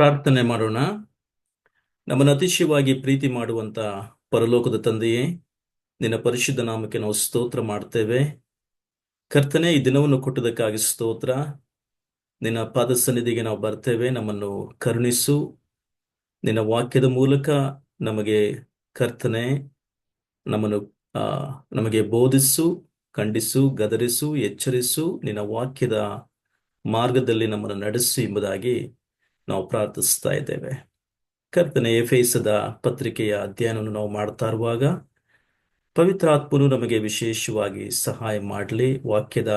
ಪ್ರಾರ್ಥನೆ ಮಾಡೋಣ. ನಮ್ಮನ್ನು ಅತಿಶಯವಾಗಿ ಪ್ರೀತಿ ಮಾಡುವಂತ ಪರಲೋಕದ ತಂದೆಯೇ, ನಿನ್ನ ಪರಿಶುದ್ಧ ನಾಮಕ್ಕೆ ನಾವು ಸ್ತೋತ್ರ ಮಾಡ್ತೇವೆ. ಕರ್ತನೆ, ಈ ದಿನವನ್ನು ಕೊಟ್ಟದಕ್ಕಾಗಿ ಸ್ತೋತ್ರ. ನಿನ್ನ ಪಾದ ಸನ್ನಿಧಿಗೆ ನಾವು ಬರ್ತೇವೆ. ನಮ್ಮನ್ನು ಕರುಣಿಸು. ನಿನ್ನ ವಾಕ್ಯದ ಮೂಲಕ ನಮಗೆ ಕರ್ತನೆ, ನಮ್ಮನ್ನು ಆ, ನಮಗೆ ಬೋಧಿಸು, ಖಂಡಿಸು, ಗದರಿಸು, ಎಚ್ಚರಿಸು. ನಿನ್ನ ವಾಕ್ಯದ ಮಾರ್ಗದಲ್ಲಿ ನಮ್ಮನ್ನು ನಡೆಸು ಎಂಬುದಾಗಿ ನಾವು ಪ್ರಾರ್ಥಿಸ್ತಾ ಇದ್ದೇವೆ. ಕರ್ತನೆ, ಎಫೆಸದ ಪತ್ರಿಕೆಯ ಅಧ್ಯಯನವನ್ನು ನಾವು ಮಾಡ್ತಾ ಇರುವಾಗ ಪವಿತ್ರಾತ್ಮನು ನಮಗೆ ವಿಶೇಷವಾಗಿ ಸಹಾಯ ಮಾಡಲಿ. ವಾಕ್ಯದ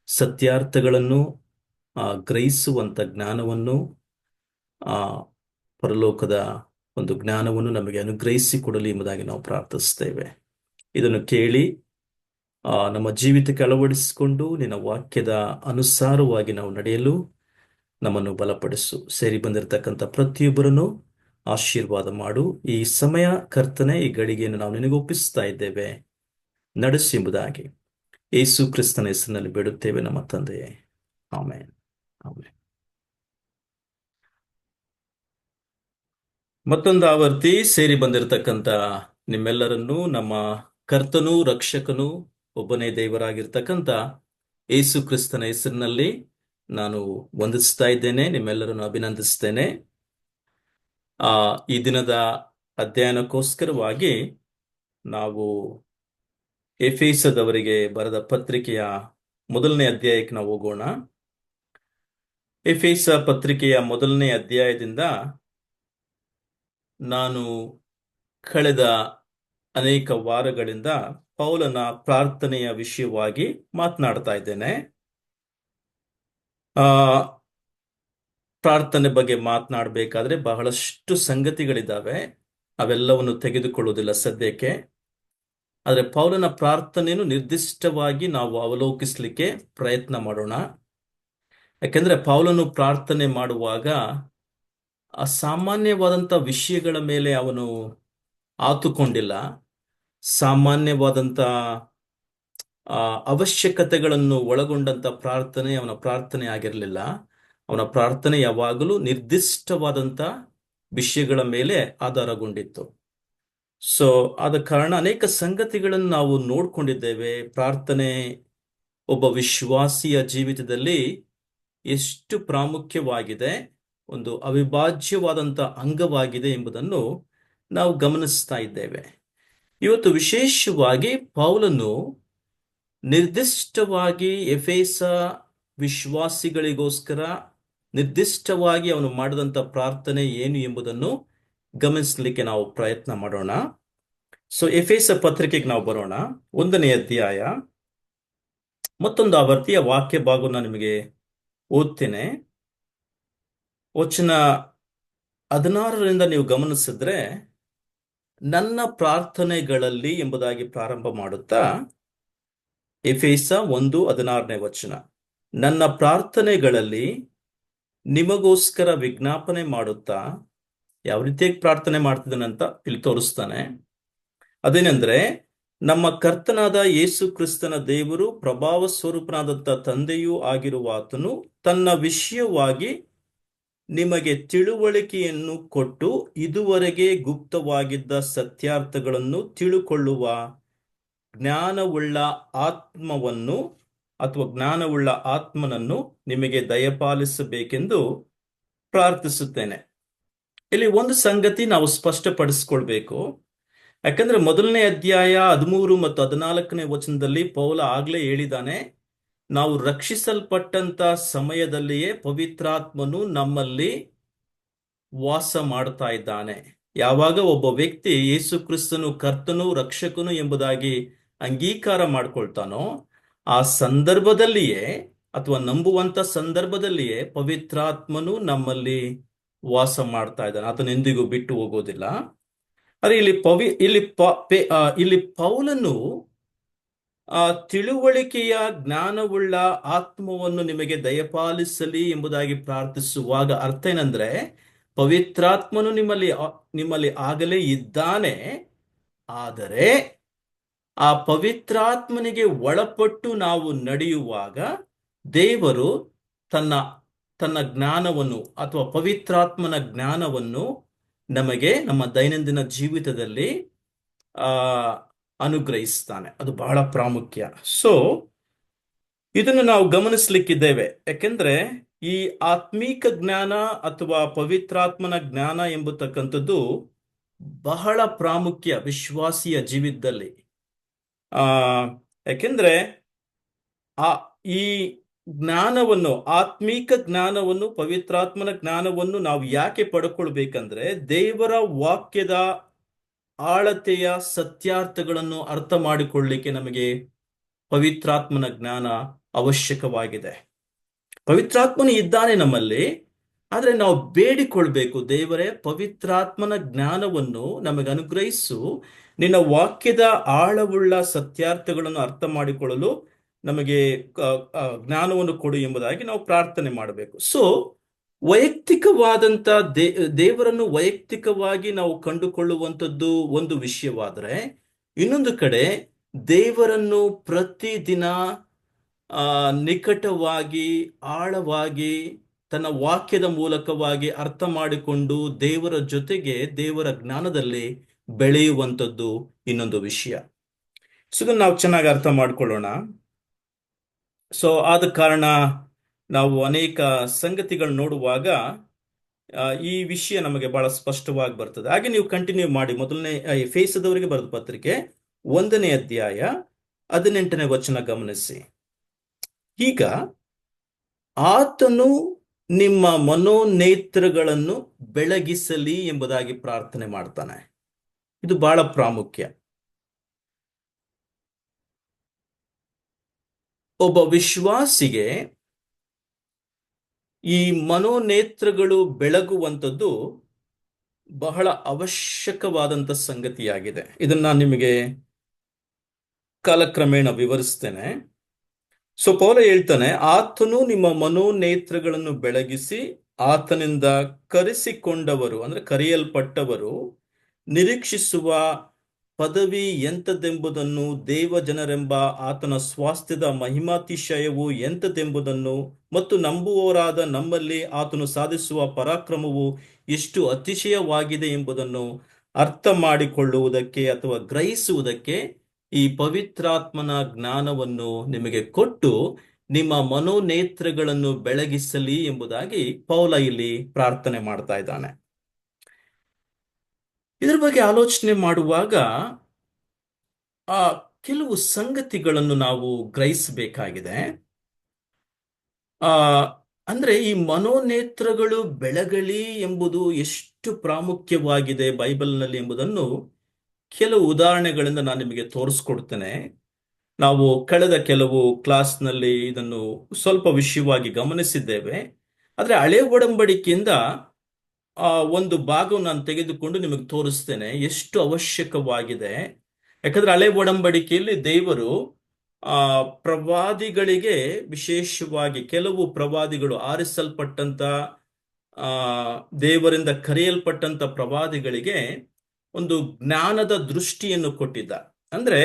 ಸತ್ಯಾರ್ಥಗಳನ್ನು ಗ್ರಹಿಸುವಂತ ಜ್ಞಾನವನ್ನು, ಆ ಪರಲೋಕದ ಒಂದು ಜ್ಞಾನವನ್ನು ನಮಗೆ ಅನುಗ್ರಹಿಸಿ ಕೊಡಲಿ ಎಂಬುದಾಗಿ ನಾವು ಪ್ರಾರ್ಥಿಸ್ತೇವೆ. ಇದನ್ನು ಕೇಳಿ ನಮ್ಮ ಜೀವಿತಕ್ಕೆ ಅಳವಡಿಸಿಕೊಂಡು ನಿನ್ನ ವಾಕ್ಯದ ಅನುಸಾರವಾಗಿ ನಾವು ನಡೆಯಲು ನಮ್ಮನ್ನು ಬಲಪಡಿಸು. ಸೇರಿ ಬಂದಿರತಕ್ಕಂಥ ಪ್ರತಿಯೊಬ್ಬರನ್ನು ಆಶೀರ್ವಾದ ಮಾಡು. ಈ ಸಮಯ ಕರ್ತನೆ, ಈ ಗಳಿಗೆಯನ್ನು ನಾವು ನಿನಗೆ ಒಪ್ಪಿಸ್ತಾ ಇದ್ದೇವೆ, ನಡೆಸಿ ಎಂಬುದಾಗಿ ಯೇಸು ಕ್ರಿಸ್ತನ ಹೆಸರಿನಲ್ಲಿ ಬೇಡುತ್ತೇವೆ ನಮ್ಮ ತಂದೆಯೇ, ಆಮೆನ್. ಆಮೆನ್. ಮತ್ತೊಂದು ಆವರ್ತಿ ಸೇರಿ ಬಂದಿರತಕ್ಕಂಥ ನಿಮ್ಮೆಲ್ಲರನ್ನೂ ನಮ್ಮ ಕರ್ತನೂ ರಕ್ಷಕನೂ ಒಬ್ಬನೇ ದೇವರಾಗಿರ್ತಕ್ಕಂಥ ಯೇಸು ಕ್ರಿಸ್ತನ ಹೆಸರಿನಲ್ಲಿ ನಾನು ವಂದಿಸ್ತಾ ಇದ್ದೇನೆ. ನಿಮ್ಮೆಲ್ಲರನ್ನು ಅಭಿನಂದಿಸ್ತೇನೆ. ಈ ದಿನದ ಅಧ್ಯಯನಕ್ಕೋಸ್ಕರವಾಗಿ ನಾವು ಎಫೆಸದವರಿಗೆ ಬರೆದ ಪತ್ರಿಕೆಯ ಮೊದಲನೇ ಅಧ್ಯಾಯಕ್ಕೆ ನಾವು ಹೋಗೋಣ. ಎಫೆಸ ಪತ್ರಿಕೆಯ ಮೊದಲನೇ ಅಧ್ಯಾಯದಿಂದ ನಾನು ಕಳೆದ ಅನೇಕ ವಾರಗಳಿಂದ ಪೌಲನ ಪ್ರಾರ್ಥನೆಯ ವಿಷಯವಾಗಿ ಮಾತನಾಡ್ತಾ ಇದ್ದೇನೆ. ಪ್ರಾರ್ಥನೆ ಬಗ್ಗೆ ಮಾತನಾಡಬೇಕಾದ್ರೆ ಬಹಳಷ್ಟು ಸಂಗತಿಗಳಿದ್ದಾವೆ. ಅವೆಲ್ಲವನ್ನು ತೆಗೆದುಕೊಳ್ಳುವುದಿಲ್ಲ ಸದ್ಯಕ್ಕೆ. ಆದರೆ ಪೌಲನ ಪ್ರಾರ್ಥನೆಯನ್ನು ನಿರ್ದಿಷ್ಟವಾಗಿ ನಾವು ಅವಲೋಕಿಸಲಿಕ್ಕೆ ಪ್ರಯತ್ನ ಮಾಡೋಣ. ಯಾಕೆಂದ್ರೆ ಪೌಲನು ಪ್ರಾರ್ಥನೆ ಮಾಡುವಾಗ ಅಸಾಮಾನ್ಯವಾದಂಥ ವಿಷಯಗಳ ಮೇಲೆ ಅವನು ಆತುಕೊಂಡಿಲ್ಲ. ಸಾಮಾನ್ಯವಾದಂಥ ಅವಶ್ಯಕತೆಗಳನ್ನು ಒಳಗೊಂಡಂತ ಪ್ರಾರ್ಥನೆ ಅವನ ಪ್ರಾರ್ಥನೆ ಆಗಿರಲಿಲ್ಲ. ಅವನ ಪ್ರಾರ್ಥನೆ ಯಾವಾಗಲೂ ನಿರ್ದಿಷ್ಟವಾದಂಥ ವಿಷಯಗಳ ಮೇಲೆ ಆಧಾರಗೊಂಡಿತ್ತು. ಸೊ ಆದ ಕಾರಣ ಅನೇಕ ಸಂಗತಿಗಳನ್ನು ನಾವು ನೋಡ್ಕೊಂಡಿದ್ದೇವೆ. ಪ್ರಾರ್ಥನೆ ಒಬ್ಬ ವಿಶ್ವಾಸಿಯ ಜೀವಿತದಲ್ಲಿ ಎಷ್ಟು ಪ್ರಾಮುಖ್ಯವಾಗಿದೆ, ಒಂದು ಅವಿಭಾಜ್ಯವಾದಂಥ ಅಂಗವಾಗಿದೆ ಎಂಬುದನ್ನು ನಾವು ಗಮನಿಸ್ತಾ ಇದ್ದೇವೆ. ಇವತ್ತು ವಿಶೇಷವಾಗಿ ಪೌಲನು ನಿರ್ದಿಷ್ಟವಾಗಿ ಎಫೆಸ ವಿಶ್ವಾಸಿಗಳಿಗೋಸ್ಕರ ನಿರ್ದಿಷ್ಟವಾಗಿ ಅವನು ಮಾಡಿದಂಥ ಪ್ರಾರ್ಥನೆ ಏನು ಎಂಬುದನ್ನು ಗಮನಿಸಲಿಕ್ಕೆ ನಾವು ಪ್ರಯತ್ನ ಮಾಡೋಣ. ಸೊ ಎಫೆಸ ಪತ್ರಿಕೆಗೆ ನಾವು ಬರೋಣ. 1ನೇ ಅಧ್ಯಾಯ ಮತ್ತೊಂದು ಆವರ್ತಿಯ ವಾಕ್ಯ ಭಾಗವನ್ನು ನಿಮಗೆ ಓದ್ತೇನೆ. ವಚನ 16ರಿಂದ ನೀವು ಗಮನಿಸಿದ್ರೆ, ನನ್ನ ಪ್ರಾರ್ಥನೆಗಳಲ್ಲಿ ಎಂಬುದಾಗಿ ಪ್ರಾರಂಭ ಮಾಡುತ್ತಾ ಎಫೆಸ 1:16ನೇ ವಚನ, ನನ್ನ ಪ್ರಾರ್ಥನೆಗಳಲ್ಲಿ ನಿಮಗೋಸ್ಕರ ವಿಜ್ಞಾಪನೆ ಮಾಡುತ್ತಾ, ಯಾವ ರೀತಿಯಾಗಿ ಪ್ರಾರ್ಥನೆ ಮಾಡ್ತಿದ್ದಾನಂತ ಇಲ್ಲಿ ತೋರಿಸ್ತಾನೆ. ಅದೇನೆಂದ್ರೆ, ನಮ್ಮ ಕರ್ತನಾದ ಯೇಸು ಕ್ರಿಸ್ತನ ದೇವರು, ಪ್ರಭಾವ ಸ್ವರೂಪನಾದಂಥ ತಂದೆಯೂ ಆಗಿರುವ ಆತನು ತನ್ನ ವಿಷಯವಾಗಿ ನಿಮಗೆ ತಿಳುವಳಿಕೆಯನ್ನು ಕೊಟ್ಟು ಇದುವರೆಗೆ ಗುಪ್ತವಾಗಿದ್ದ ಸತ್ಯಾರ್ಥಗಳನ್ನು ತಿಳುಕೊಳ್ಳುವ ಜ್ಞಾನವುಳ್ಳ ಆತ್ಮವನ್ನು ಅಥವಾ ಜ್ಞಾನವುಳ್ಳ ಆತ್ಮನನ್ನು ನಿಮಗೆ ದಯಪಾಲಿಸಬೇಕೆಂದು ಪ್ರಾರ್ಥಿಸುತ್ತೇನೆ. ಇಲ್ಲಿ ಒಂದು ಸಂಗತಿ ನಾವು ಸ್ಪಷ್ಟಪಡಿಸ್ಕೊಳ್ಬೇಕು. ಯಾಕಂದ್ರೆ 1ನೇ ಅಧ್ಯಾಯ 13 ಮತ್ತು 14ನೇ ವಚನದಲ್ಲಿ ಪೌಲ ಆಗ್ಲೇ ಹೇಳಿದಾನೆ, ನಾವು ರಕ್ಷಿಸಲ್ಪಟ್ಟಂತ ಸಮಯದಲ್ಲಿಯೇ ಪವಿತ್ರಾತ್ಮನು ನಮ್ಮಲ್ಲಿ ವಾಸ ಮಾಡ್ತಾ ಇದ್ದಾನೆ. ಯಾವಾಗ ಒಬ್ಬ ವ್ಯಕ್ತಿ ಯೇಸು ಕ್ರಿಸ್ತನು ಕರ್ತನು ರಕ್ಷಕನು ಎಂಬುದಾಗಿ ಅಂಗೀಕಾರ ಮಾಡ್ಕೊಳ್ತಾನೋ, ಆ ಸಂದರ್ಭದಲ್ಲಿಯೇ ಅಥವಾ ನಂಬುವಂತ ಸಂದರ್ಭದಲ್ಲಿಯೇ ಪವಿತ್ರಾತ್ಮನು ನಮ್ಮಲ್ಲಿ ವಾಸ ಮಾಡ್ತಾ ಇದ್ದಾನೆ. ಆತನು ಎಂದಿಗೂ ಬಿಟ್ಟು ಹೋಗೋದಿಲ್ಲ. ಅರೆ ಇಲ್ಲಿ ಪೌಲನು ತಿಳುವಳಿಕೆಯ ಜ್ಞಾನವುಳ್ಳ ಆತ್ಮವನ್ನು ನಿಮಗೆ ದಯಪಾಲಿಸಲಿ ಎಂಬುದಾಗಿ ಪ್ರಾರ್ಥಿಸುವಾಗ ಅರ್ಥ ಏನಂದ್ರೆ, ಪವಿತ್ರಾತ್ಮನು ನಿಮ್ಮಲ್ಲಿ ಆಗಲೇ ಇದ್ದಾನೆ. ಆದರೆ ಆ ಪವಿತ್ರಾತ್ಮನಿಗೆ ಒಳಪಟ್ಟು ನಾವು ನಡೆಯುವಾಗ ದೇವರು ತನ್ನ ತನ್ನ ಜ್ಞಾನವನ್ನು ಅಥವಾ ಪವಿತ್ರಾತ್ಮನ ಜ್ಞಾನವನ್ನು ನಮಗೆ ನಮ್ಮ ದೈನಂದಿನ ಜೀವಿತದಲ್ಲಿ ಆ ಅನುಗ್ರಹಿಸ್ತಾನೆ. ಅದು ಬಹಳ ಪ್ರಾಮುಖ್ಯ. ಸೊ ಇದನ್ನು ನಾವು ಗಮನಿಸ್ಲಿಕ್ಕಿದ್ದೇವೆ. ಯಾಕೆಂದ್ರೆ ಈ ಆತ್ಮೀಕ ಜ್ಞಾನ ಅಥವಾ ಪವಿತ್ರಾತ್ಮನ ಜ್ಞಾನ ಎಂಬತಕ್ಕಂಥದ್ದು ಬಹಳ ಪ್ರಾಮುಖ್ಯ ವಿಶ್ವಾಸಿಯ ಜೀವಿತದಲ್ಲಿ. ಆ ಯಾಕೆಂದ್ರೆ ಆ ಈ ಜ್ಞಾನವನ್ನು, ಆತ್ಮೀಕ ಜ್ಞಾನವನ್ನು, ಪವಿತ್ರಾತ್ಮನ ಜ್ಞಾನವನ್ನು ನಾವು ಯಾಕೆ ಪಡ್ಕೊಳ್ಬೇಕಂದ್ರೆ ದೇವರ ವಾಕ್ಯದ ಆಳತೆಯ ಸತ್ಯಾರ್ಥಗಳನ್ನು ಅರ್ಥ ಮಾಡಿಕೊಳ್ಳಲಿಕ್ಕೆ ನಮಗೆ ಪವಿತ್ರಾತ್ಮನ ಜ್ಞಾನ ಅವಶ್ಯಕವಾಗಿದೆ. ಪವಿತ್ರಾತ್ಮನು ಇದ್ದಾನೆ ನಮ್ಮಲ್ಲಿ, ಆದ್ರೆ ನಾವು ಬೇಡಿಕೊಳ್ಬೇಕು, ದೇವರೇ ಪವಿತ್ರಾತ್ಮನ ಜ್ಞಾನವನ್ನು ನಮಗೆ ಅನುಗ್ರಹಿಸು, ನಿನ್ನ ವಾಕ್ಯದ ಆಳವುಳ್ಳ ಸತ್ಯಾರ್ಥಗಳನ್ನು ಅರ್ಥ ಮಾಡಿಕೊಳ್ಳಲು ನಮಗೆ ಜ್ಞಾನವನ್ನು ಕೊಡು ಎಂಬುದಾಗಿ ನಾವು ಪ್ರಾರ್ಥನೆ ಮಾಡಬೇಕು. ಸೊ ವೈಯಕ್ತಿಕವಾದಂತ ದೇವರನ್ನು ವೈಯಕ್ತಿಕವಾಗಿ ನಾವು ಕಂಡುಕೊಳ್ಳುವಂಥದ್ದು ಒಂದು ವಿಷಯವಾದರೆ, ಇನ್ನೊಂದು ಕಡೆ ದೇವರನ್ನು ಪ್ರತಿದಿನ ನಿಕಟವಾಗಿ, ಆಳವಾಗಿ, ತನ್ನ ವಾಕ್ಯದ ಮೂಲಕವಾಗಿ ಅರ್ಥ ಮಾಡಿಕೊಂಡು ದೇವರ ಜೊತೆಗೆ ದೇವರ ಜ್ಞಾನದಲ್ಲಿ ಬೆಳೆಯುವಂಥದ್ದು ಇನ್ನೊಂದು ವಿಷಯ. ಸೊ ಇದನ್ನು ನಾವು ಚೆನ್ನಾಗಿ ಅರ್ಥ ಮಾಡ್ಕೊಳ್ಳೋಣ. ಸೊ ಆದ ಕಾರಣ ನಾವು ಅನೇಕ ಸಂಗತಿಗಳು ನೋಡುವಾಗ ಈ ವಿಷಯ ನಮಗೆ ಬಹಳ ಸ್ಪಷ್ಟವಾಗಿ ಬರ್ತದೆ. ಹಾಗೆ ನೀವು ಕಂಟಿನ್ಯೂ ಮಾಡಿ. ಮೊದಲನೇ ಎಫೆಸದವರಿಗೆ ಬರೆದ ಪತ್ರಿಕೆ 1ನೇ ಅಧ್ಯಾಯ 18ನೇ ವಚನ ಗಮನಿಸಿ. ಈಗ ಆತನು ನಿಮ್ಮ ಮನೋನೇತ್ರಗಳನ್ನು ಬೆಳಗಿಸಲಿ ಎಂಬುದಾಗಿ ಪ್ರಾರ್ಥನೆ ಮಾಡ್ತಾನೆ. ಇದು ಬಹಳ ಪ್ರಾಮುಖ್ಯ. ಒಬ್ಬ ವಿಶ್ವಾಸಿಗೆ ಈ ಮನೋನೇತ್ರಗಳು ಬೆಳಗುವಂಥದ್ದು ಬಹಳ ಅವಶ್ಯಕವಾದಂಥ ಸಂಗತಿಯಾಗಿದೆ. ಇದನ್ನ ನಾನು ನಿಮಗೆ ಕಾಲಕ್ರಮೇಣ ವಿವರಿಸ್ತೇನೆ. ಸೊ ಪೌಲ ಹೇಳ್ತಾನೆ, ಆತನು ನಿಮ್ಮ ಮನೋನೇತ್ರಗಳನ್ನು ಬೆಳಗಿಸಿ ಆತನಿಂದ ಕರೆಸಿಕೊಂಡವರು, ಅಂದ್ರೆ ಕರೆಯಲ್ಪಟ್ಟವರು ನಿರೀಕ್ಷಿಸುವ ಪದವಿ ಎಂಥದೆಂಬುದನ್ನು, ದೇವ ಜನರೆಂಬ ಆತನ ಸ್ವಾಸ್ಥ್ಯದ ಮಹಿಮಾತಿಶಯವು ಎಂಥದೆಂಬುದನ್ನು ಮತ್ತು ನಂಬುವವರಾದ ನಮ್ಮಲ್ಲಿ ಆತನು ಸಾಧಿಸುವ ಪರಾಕ್ರಮವು ಎಷ್ಟು ಅತಿಶಯವಾಗಿದೆ ಎಂಬುದನ್ನು ಅರ್ಥ ಮಾಡಿಕೊಳ್ಳುವುದಕ್ಕೆ ಅಥವಾ ಗ್ರಹಿಸುವುದಕ್ಕೆ ಈ ಪವಿತ್ರಾತ್ಮನ ಜ್ಞಾನವನ್ನು ನಿಮಗೆ ಕೊಟ್ಟು ನಿಮ್ಮ ಮನೋನೇತ್ರಗಳನ್ನು ಬೆಳಗಿಸಲಿ ಎಂಬುದಾಗಿ ಪೌಲ ಇಲ್ಲಿ ಪ್ರಾರ್ಥನೆ ಮಾಡ್ತಾ ಇದ್ದಾನೆ. ಇದರ ಬಗ್ಗೆ ಆಲೋಚನೆ ಮಾಡುವಾಗ ಕೆಲವು ಸಂಗತಿಗಳನ್ನು ನಾವು ಗ್ರಹಿಸಬೇಕಾಗಿದೆ. ಅಂದ್ರೆ ಈ ಮನೋನೇತ್ರಗಳು ಬೆಳಗಲಿ ಎಂಬುದು ಎಷ್ಟು ಪ್ರಾಮುಖ್ಯವಾಗಿದೆ ಬೈಬಲ್ನಲ್ಲಿ ಎಂಬುದನ್ನು ಕೆಲವು ಉದಾಹರಣೆಗಳಿಂದ ನಾನು ನಿಮಗೆ ತೋರಿಸ್ಕೊಡ್ತೇನೆ. ನಾವು ಕಳೆದ ಕೆಲವು ಕ್ಲಾಸ್ನಲ್ಲಿ ಇದನ್ನು ಸ್ವಲ್ಪ ವಿಷಯವಾಗಿ ಗಮನಿಸಿದ್ದೇವೆ. ಆದರೆ ಹಳೆ ಒಡಂಬಡಿಕೆಯಿಂದ ಒಂದು ಭಾಗವನ್ನು ನಾನು ತೆಗೆದುಕೊಂಡು ನಿಮಗೆ ತೋರಿಸ್ತೇನೆ ಎಷ್ಟು ಅವಶ್ಯಕವಾಗಿದೆ. ಯಾಕಂದ್ರೆ ಹಳೆ ಒಡಂಬಡಿಕೆಯಲ್ಲಿ ದೇವರು ಪ್ರವಾದಿಗಳಿಗೆ, ವಿಶೇಷವಾಗಿ ಕೆಲವು ಪ್ರವಾದಿಗಳು, ಆರಿಸಲ್ಪಟ್ಟಂತ ದೇವರಿಂದ ಕರೆಯಲ್ಪಟ್ಟಂತ ಪ್ರವಾದಿಗಳಿಗೆ ಒಂದು ಜ್ಞಾನದ ದೃಷ್ಟಿಯನ್ನು ಕೊಟ್ಟಿದ್ದ. ಅಂದ್ರೆ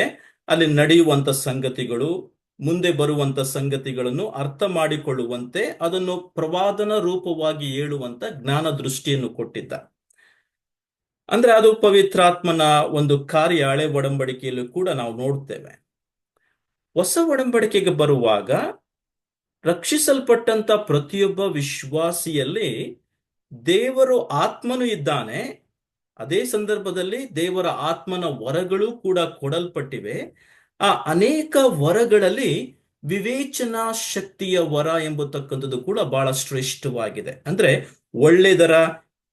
ಅಲ್ಲಿ ನಡೆಯುವಂತ ಸಂಗತಿಗಳು, ಮುಂದೆ ಬರುವಂತ ಸಂಗತಿಗಳನ್ನು ಅರ್ಥ ಮಾಡಿಕೊಳ್ಳುವಂತೆ ಅದನ್ನು ಪ್ರವಾದನ ರೂಪವಾಗಿ ಹೇಳುವಂತ ಜ್ಞಾನ ದೃಷ್ಟಿಯನ್ನು ಕೊಟ್ಟಿದ್ದ. ಅಂದ್ರೆ ಅದು ಪವಿತ್ರಾತ್ಮನ ಒಂದು ಕಾರ್ಯ ಹಳೆ ಒಡಂಬಡಿಕೆಯಲ್ಲೂ ಕೂಡ ನಾವು ನೋಡ್ತೇವೆ. ಹೊಸ ಒಡಂಬಡಿಕೆಗೆ ಬರುವಾಗ ರಕ್ಷಿಸಲ್ಪಟ್ಟಂತ ಪ್ರತಿಯೊಬ್ಬ ವಿಶ್ವಾಸಿಯಲ್ಲಿ ದೇವರು ಆತ್ಮನು ಇದ್ದಾನೆ. ಅದೇ ಸಂದರ್ಭದಲ್ಲಿ ದೇವರ ಆತ್ಮನ ವರಗಳು ಕೂಡ ಕೊಡಲ್ಪಟ್ಟಿವೆ. ಆ ಅನೇಕ ವರಗಳಲ್ಲಿ ವಿವೇಚನಾ ಶಕ್ತಿಯ ವರ ಎಂಬತಕ್ಕಂಥದ್ದು ಕೂಡ ಬಹಳ ಶ್ರೇಷ್ಠವಾಗಿದೆ. ಅಂದ್ರೆ ಒಳ್ಳೆದರ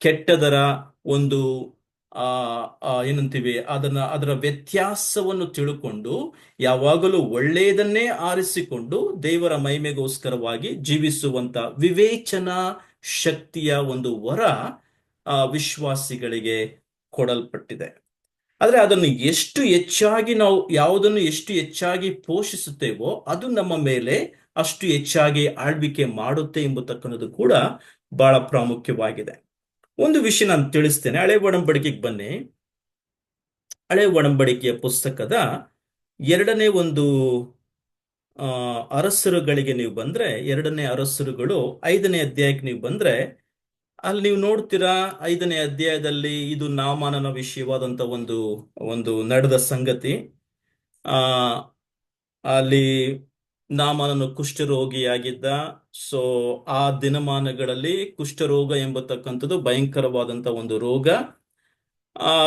ಕೆಟ್ಟದರ ಒಂದು ಏನಂತೀವಿ, ಅದರ ವ್ಯತ್ಯಾಸವನ್ನು ತಿಳ್ಕೊಂಡು ಯಾವಾಗಲೂ ಒಳ್ಳೆಯದನ್ನೇ ಆರಿಸಿಕೊಂಡು ದೇವರ ಮಹಿಮೆಗೋಸ್ಕರವಾಗಿ ಜೀವಿಸುವಂತ ವಿವೇಚನಾ ಶಕ್ತಿಯ ಒಂದು ವರ ವಿಶ್ವಾಸಿಗಳಿಗೆ ಕೊಡಲ್ಪಟ್ಟಿದೆ. ಆದ್ರೆ ಅದನ್ನು ಎಷ್ಟು ಹೆಚ್ಚಾಗಿ ನಾವು ಯಾವುದನ್ನು ಎಷ್ಟು ಹೆಚ್ಚಾಗಿ ಪೋಷಿಸುತ್ತೇವೋ ಅದು ನಮ್ಮ ಮೇಲೆ ಅಷ್ಟು ಹೆಚ್ಚಾಗಿ ಆಳ್ವಿಕೆ ಮಾಡುತ್ತೆ ಎಂಬತಕ್ಕಂಥದ್ದು ಕೂಡ ಬಹಳ ಪ್ರಾಮುಖ್ಯವಾಗಿದೆ. ಒಂದು ವಿಷಯ ನಾನು ತಿಳಿಸ್ತೇನೆ. ಹಳೆ ಒಡಂಬಡಿಕೆಗೆ ಬನ್ನಿ. ಹಳೆ ಒಡಂಬಡಿಕೆಯ ಪುಸ್ತಕದ 2ನೇ ಒಂದು ಅರಸರುಗಳಿಗೆ ನೀವು ಬಂದ್ರೆ, 2ನೇ ಅರಸರುಗಳು 5ನೇ ಅಧ್ಯಾಯಕ್ಕೆ ನೀವು ಬಂದ್ರೆ, ಅಲ್ಲಿ ನೀವು ನೋಡ್ತೀರಾ 5ನೇ ಅಧ್ಯಾಯದಲ್ಲಿ ಇದು ನಾಮಾನನ ವಿಷಯವಾದಂತ ಒಂದು ಒಂದು ನಡೆದ ಸಂಗತಿ. ಆ ಅಲ್ಲಿ ನಾಮಾನನು ಕುಷ್ಠರೋಗಿಯಾಗಿದ್ದ. ಸೊ ಆ ದಿನಮಾನಗಳಲ್ಲಿ ಕುಷ್ಠರೋಗ ಎಂಬತಕ್ಕಂಥದ್ದು ಭಯಂಕರವಾದಂತ ಒಂದು ರೋಗ.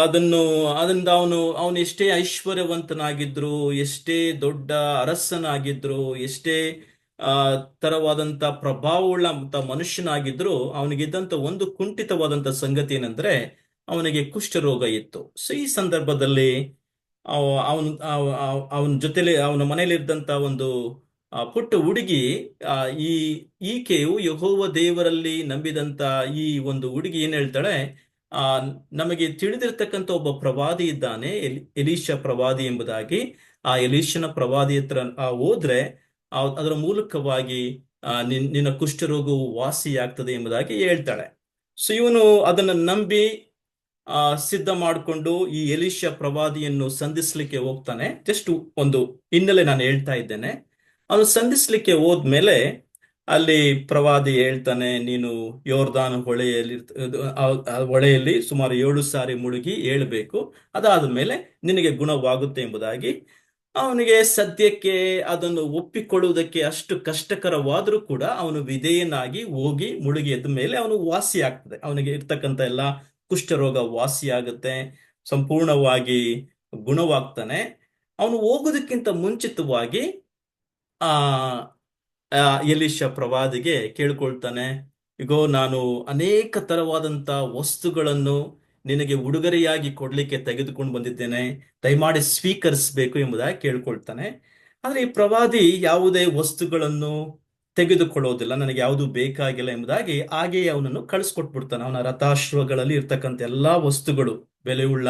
ಅದನ್ನು ಅದರಿಂದ ಅವನು ಎಷ್ಟೇ ಐಶ್ವರ್ಯವಂತನಾಗಿದ್ರು, ಎಷ್ಟೇ ದೊಡ್ಡ ಅರಸನಾಗಿದ್ರು, ಎಷ್ಟೇ ಆ ತರವಾದಂತ ಪ್ರಭಾವವುಳ್ಳ ಮನುಷ್ಯನಾಗಿದ್ರು, ಅವನಿಗಿದ್ದಂತ ಒಂದು ಕುಂಠಿತವಾದಂತ ಸಂಗತಿ ಏನಂದ್ರೆ ಅವನಿಗೆ ಕುಷ್ಠರೋಗ ಇತ್ತು. ಸೊ ಈ ಸಂದರ್ಭದಲ್ಲಿ ಅವನು ಅವನ ಜೊತೆಲಿ ಅವನ ಮನೆಯಲ್ಲಿದ್ದಂತ ಒಂದು ಪುಟ್ಟ ಹುಡುಗಿ, ಆ ಈ ಈಕೆಯು ಯೆಹೋವ ದೇವರಲ್ಲಿ ನಂಬಿದಂತ ಈ ಒಂದು ಹುಡುಗಿ ಏನ್ ಹೇಳ್ತಾಳೆ, ಆ ನಮಗೆ ತಿಳಿದಿರ್ತಕ್ಕಂಥ ಒಬ್ಬ ಪ್ರವಾದಿ ಇದ್ದಾನೆ, ಎಲೀಷ ಪ್ರವಾದಿ ಎಂಬುದಾಗಿ. ಆ ಎಲೀಷನ ಪ್ರವಾದಿ ಹತ್ರ ಹೋದ್ರೆ ಅದರ ಮೂಲಕವಾಗಿ ನಿನ್ನ ಕುಷ್ಠರೋಗವು ವಾಸಿಯಾಗ್ತದೆ ಎಂಬುದಾಗಿ ಹೇಳ್ತಾಳೆ. ಸೊ ಇವನು ಅದನ್ನು ನಂಬಿ ಸಿದ್ಧ ಮಾಡಿಕೊಂಡು ಈ ಎಲೀಷ ಪ್ರವಾದಿಯನ್ನು ಸಂಧಿಸ್ಲಿಕ್ಕೆ ಹೋಗ್ತಾನೆ. ಜಸ್ಟ್ ಒಂದು ಹಿನ್ನೆಲೆ ನಾನು ಹೇಳ್ತಾ ಇದ್ದೇನೆ. ಅವನು ಸಂಧಿಸ್ಲಿಕ್ಕೆ ಹೋದ್ಮೇಲೆ ಅಲ್ಲಿ ಪ್ರವಾದಿ ಹೇಳ್ತಾನೆ, ನೀನು ಯೋರ್ದಾನ್ ಹೊಳೆಯಲ್ಲಿ ಸುಮಾರು 7 ಸಾರಿ ಮುಳುಗಿ ಏಳಬೇಕು, ಅದಾದ ಮೇಲೆ ನಿನಗೆ ಗುಣವಾಗುತ್ತೆ ಎಂಬುದಾಗಿ. ಅವನಿಗೆ ಸದ್ಯಕ್ಕೆ ಅದನ್ನು ಒಪ್ಪಿಕೊಳ್ಳುವುದಕ್ಕೆ ಅಷ್ಟು ಕಷ್ಟಕರವಾದರೂ ಕೂಡ ಅವನು ವಿಧೇಯನಾಗಿ ಹೋಗಿ ಮುಳುಗಿ ಎದ್ದ ಮೇಲೆ ಅವನು ವಾಸಿ ಆಗ್ತದೆ. ಅವನಿಗೆ ಇರ್ತಕ್ಕಂಥ ಎಲ್ಲ ಕುಷ್ಠರೋಗ ವಾಸಿಯಾಗುತ್ತೆ, ಸಂಪೂರ್ಣವಾಗಿ ಗುಣವಾಗ್ತಾನೆ. ಅವನು ಹೋಗೋದಕ್ಕಿಂತ ಮುಂಚಿತವಾಗಿ ಆ ಎಲೀಷ ಪ್ರವಾದಿಗೆ ಕೇಳ್ಕೊಳ್ತಾನೆ, ಇಗೋ ನಾನು ಅನೇಕ ತರವಾದಂತ ವಸ್ತುಗಳನ್ನು ನಿನಗೆ ಉಡುಗೊರೆಯಾಗಿ ಕೊಡ್ಲಿಕ್ಕೆ ತೆಗೆದುಕೊಂಡು ಬಂದಿದ್ದೇನೆ, ದಯಮಾಡಿ ಸ್ವೀಕರಿಸಬೇಕು ಎಂಬುದಾಗಿ ಕೇಳ್ಕೊಳ್ತಾನೆ. ಆದ್ರೆ ಈ ಪ್ರವಾದಿ ಯಾವುದೇ ವಸ್ತುಗಳನ್ನು ತೆಗೆದುಕೊಳ್ಳೋದಿಲ್ಲ, ನನಗೆ ಯಾವುದು ಬೇಕಾಗಿಲ್ಲ ಎಂಬುದಾಗಿ ಹಾಗೆಯೇ ಅವನನ್ನು ಕಳಿಸ್ಕೊಟ್ಬಿಡ್ತಾನೆ. ಅವನ ರಥಾಶ್ವಗಳಲ್ಲಿ ಇರ್ತಕ್ಕಂಥ ಎಲ್ಲಾ ವಸ್ತುಗಳು, ಬೆಲೆಯುಳ್ಳ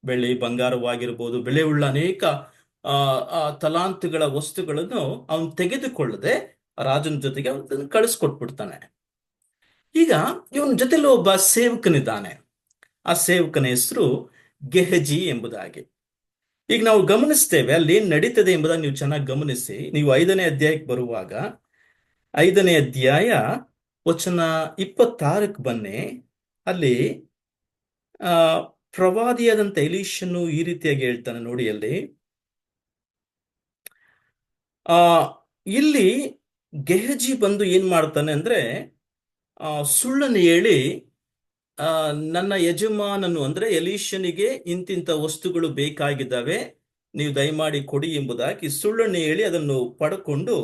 ಬೆಳ್ಳಿ ಬಂಗಾರವಾಗಿರ್ಬೋದು, ಬೆಲೆಯುಳ್ಳ ಅನೇಕ ತಲಾಂತುಗಳ ವಸ್ತುಗಳನ್ನು ಅವನು ತೆಗೆದುಕೊಳ್ಳದೆ ರಾಜನ ಜೊತೆಗೆ ಅವನು ಕಳಿಸ್ಕೊಟ್ಬಿಡ್ತಾನೆ. ಈಗ ಇವನ ಜೊತೆಲಿ ಒಬ್ಬ ಸೇವಕನಿದ್ದಾನೆ. ಆ ಸೇವಕನ ಹೆಸರು ಗೆಹಜಿ ಎಂಬುದಾಗಿ. ಈಗ ನಾವು ಗಮನಿಸ್ತೇವೆ ಅಲ್ಲಿ ಏನ್ ನಡೀತದೆ ಎಂಬುದಾಗಿ ನೀವು ಚೆನ್ನಾಗಿ ಗಮನಿಸಿ. ನೀವು 5ನೇ ಅಧ್ಯಾಯಕ್ಕೆ ಬರುವಾಗ 5ನೇ ಅಧ್ಯಾಯ ವಚನ 26ಕ್ಕೆ ಬನ್ನಿ. ಅಲ್ಲಿ ಪ್ರವಾದಿಯಾದಂತ ಎಲೀಷನು ಈ ರೀತಿಯಾಗಿ ಹೇಳ್ತಾನೆ ನೋಡಿ. ಅಲ್ಲಿ ಇಲ್ಲಿ ಗೆಹಜಿ ಬಂದು ಏನ್ ಮಾಡ್ತಾನೆ ಅಂದ್ರೆ ಸುಳ್ಳನ್ನು ಹೇಳಿ ನನ್ನ ಯಜಮಾನನು ಅಂದ್ರೆ ಎಲೀಷನಿಗೆ ಇಂತಿಂತ ವಸ್ತುಗಳು ಬೇಕಾಗಿದ್ದಾವೆ, ನೀವು ದಯಮಾಡಿ ಕೊಡಿ ಎಂಬುದಾಗಿ ಸುಳ್ಳನ್ನು ಹೇಳಿ ಅದನ್ನು ಪಡ್ಕೊಂಡು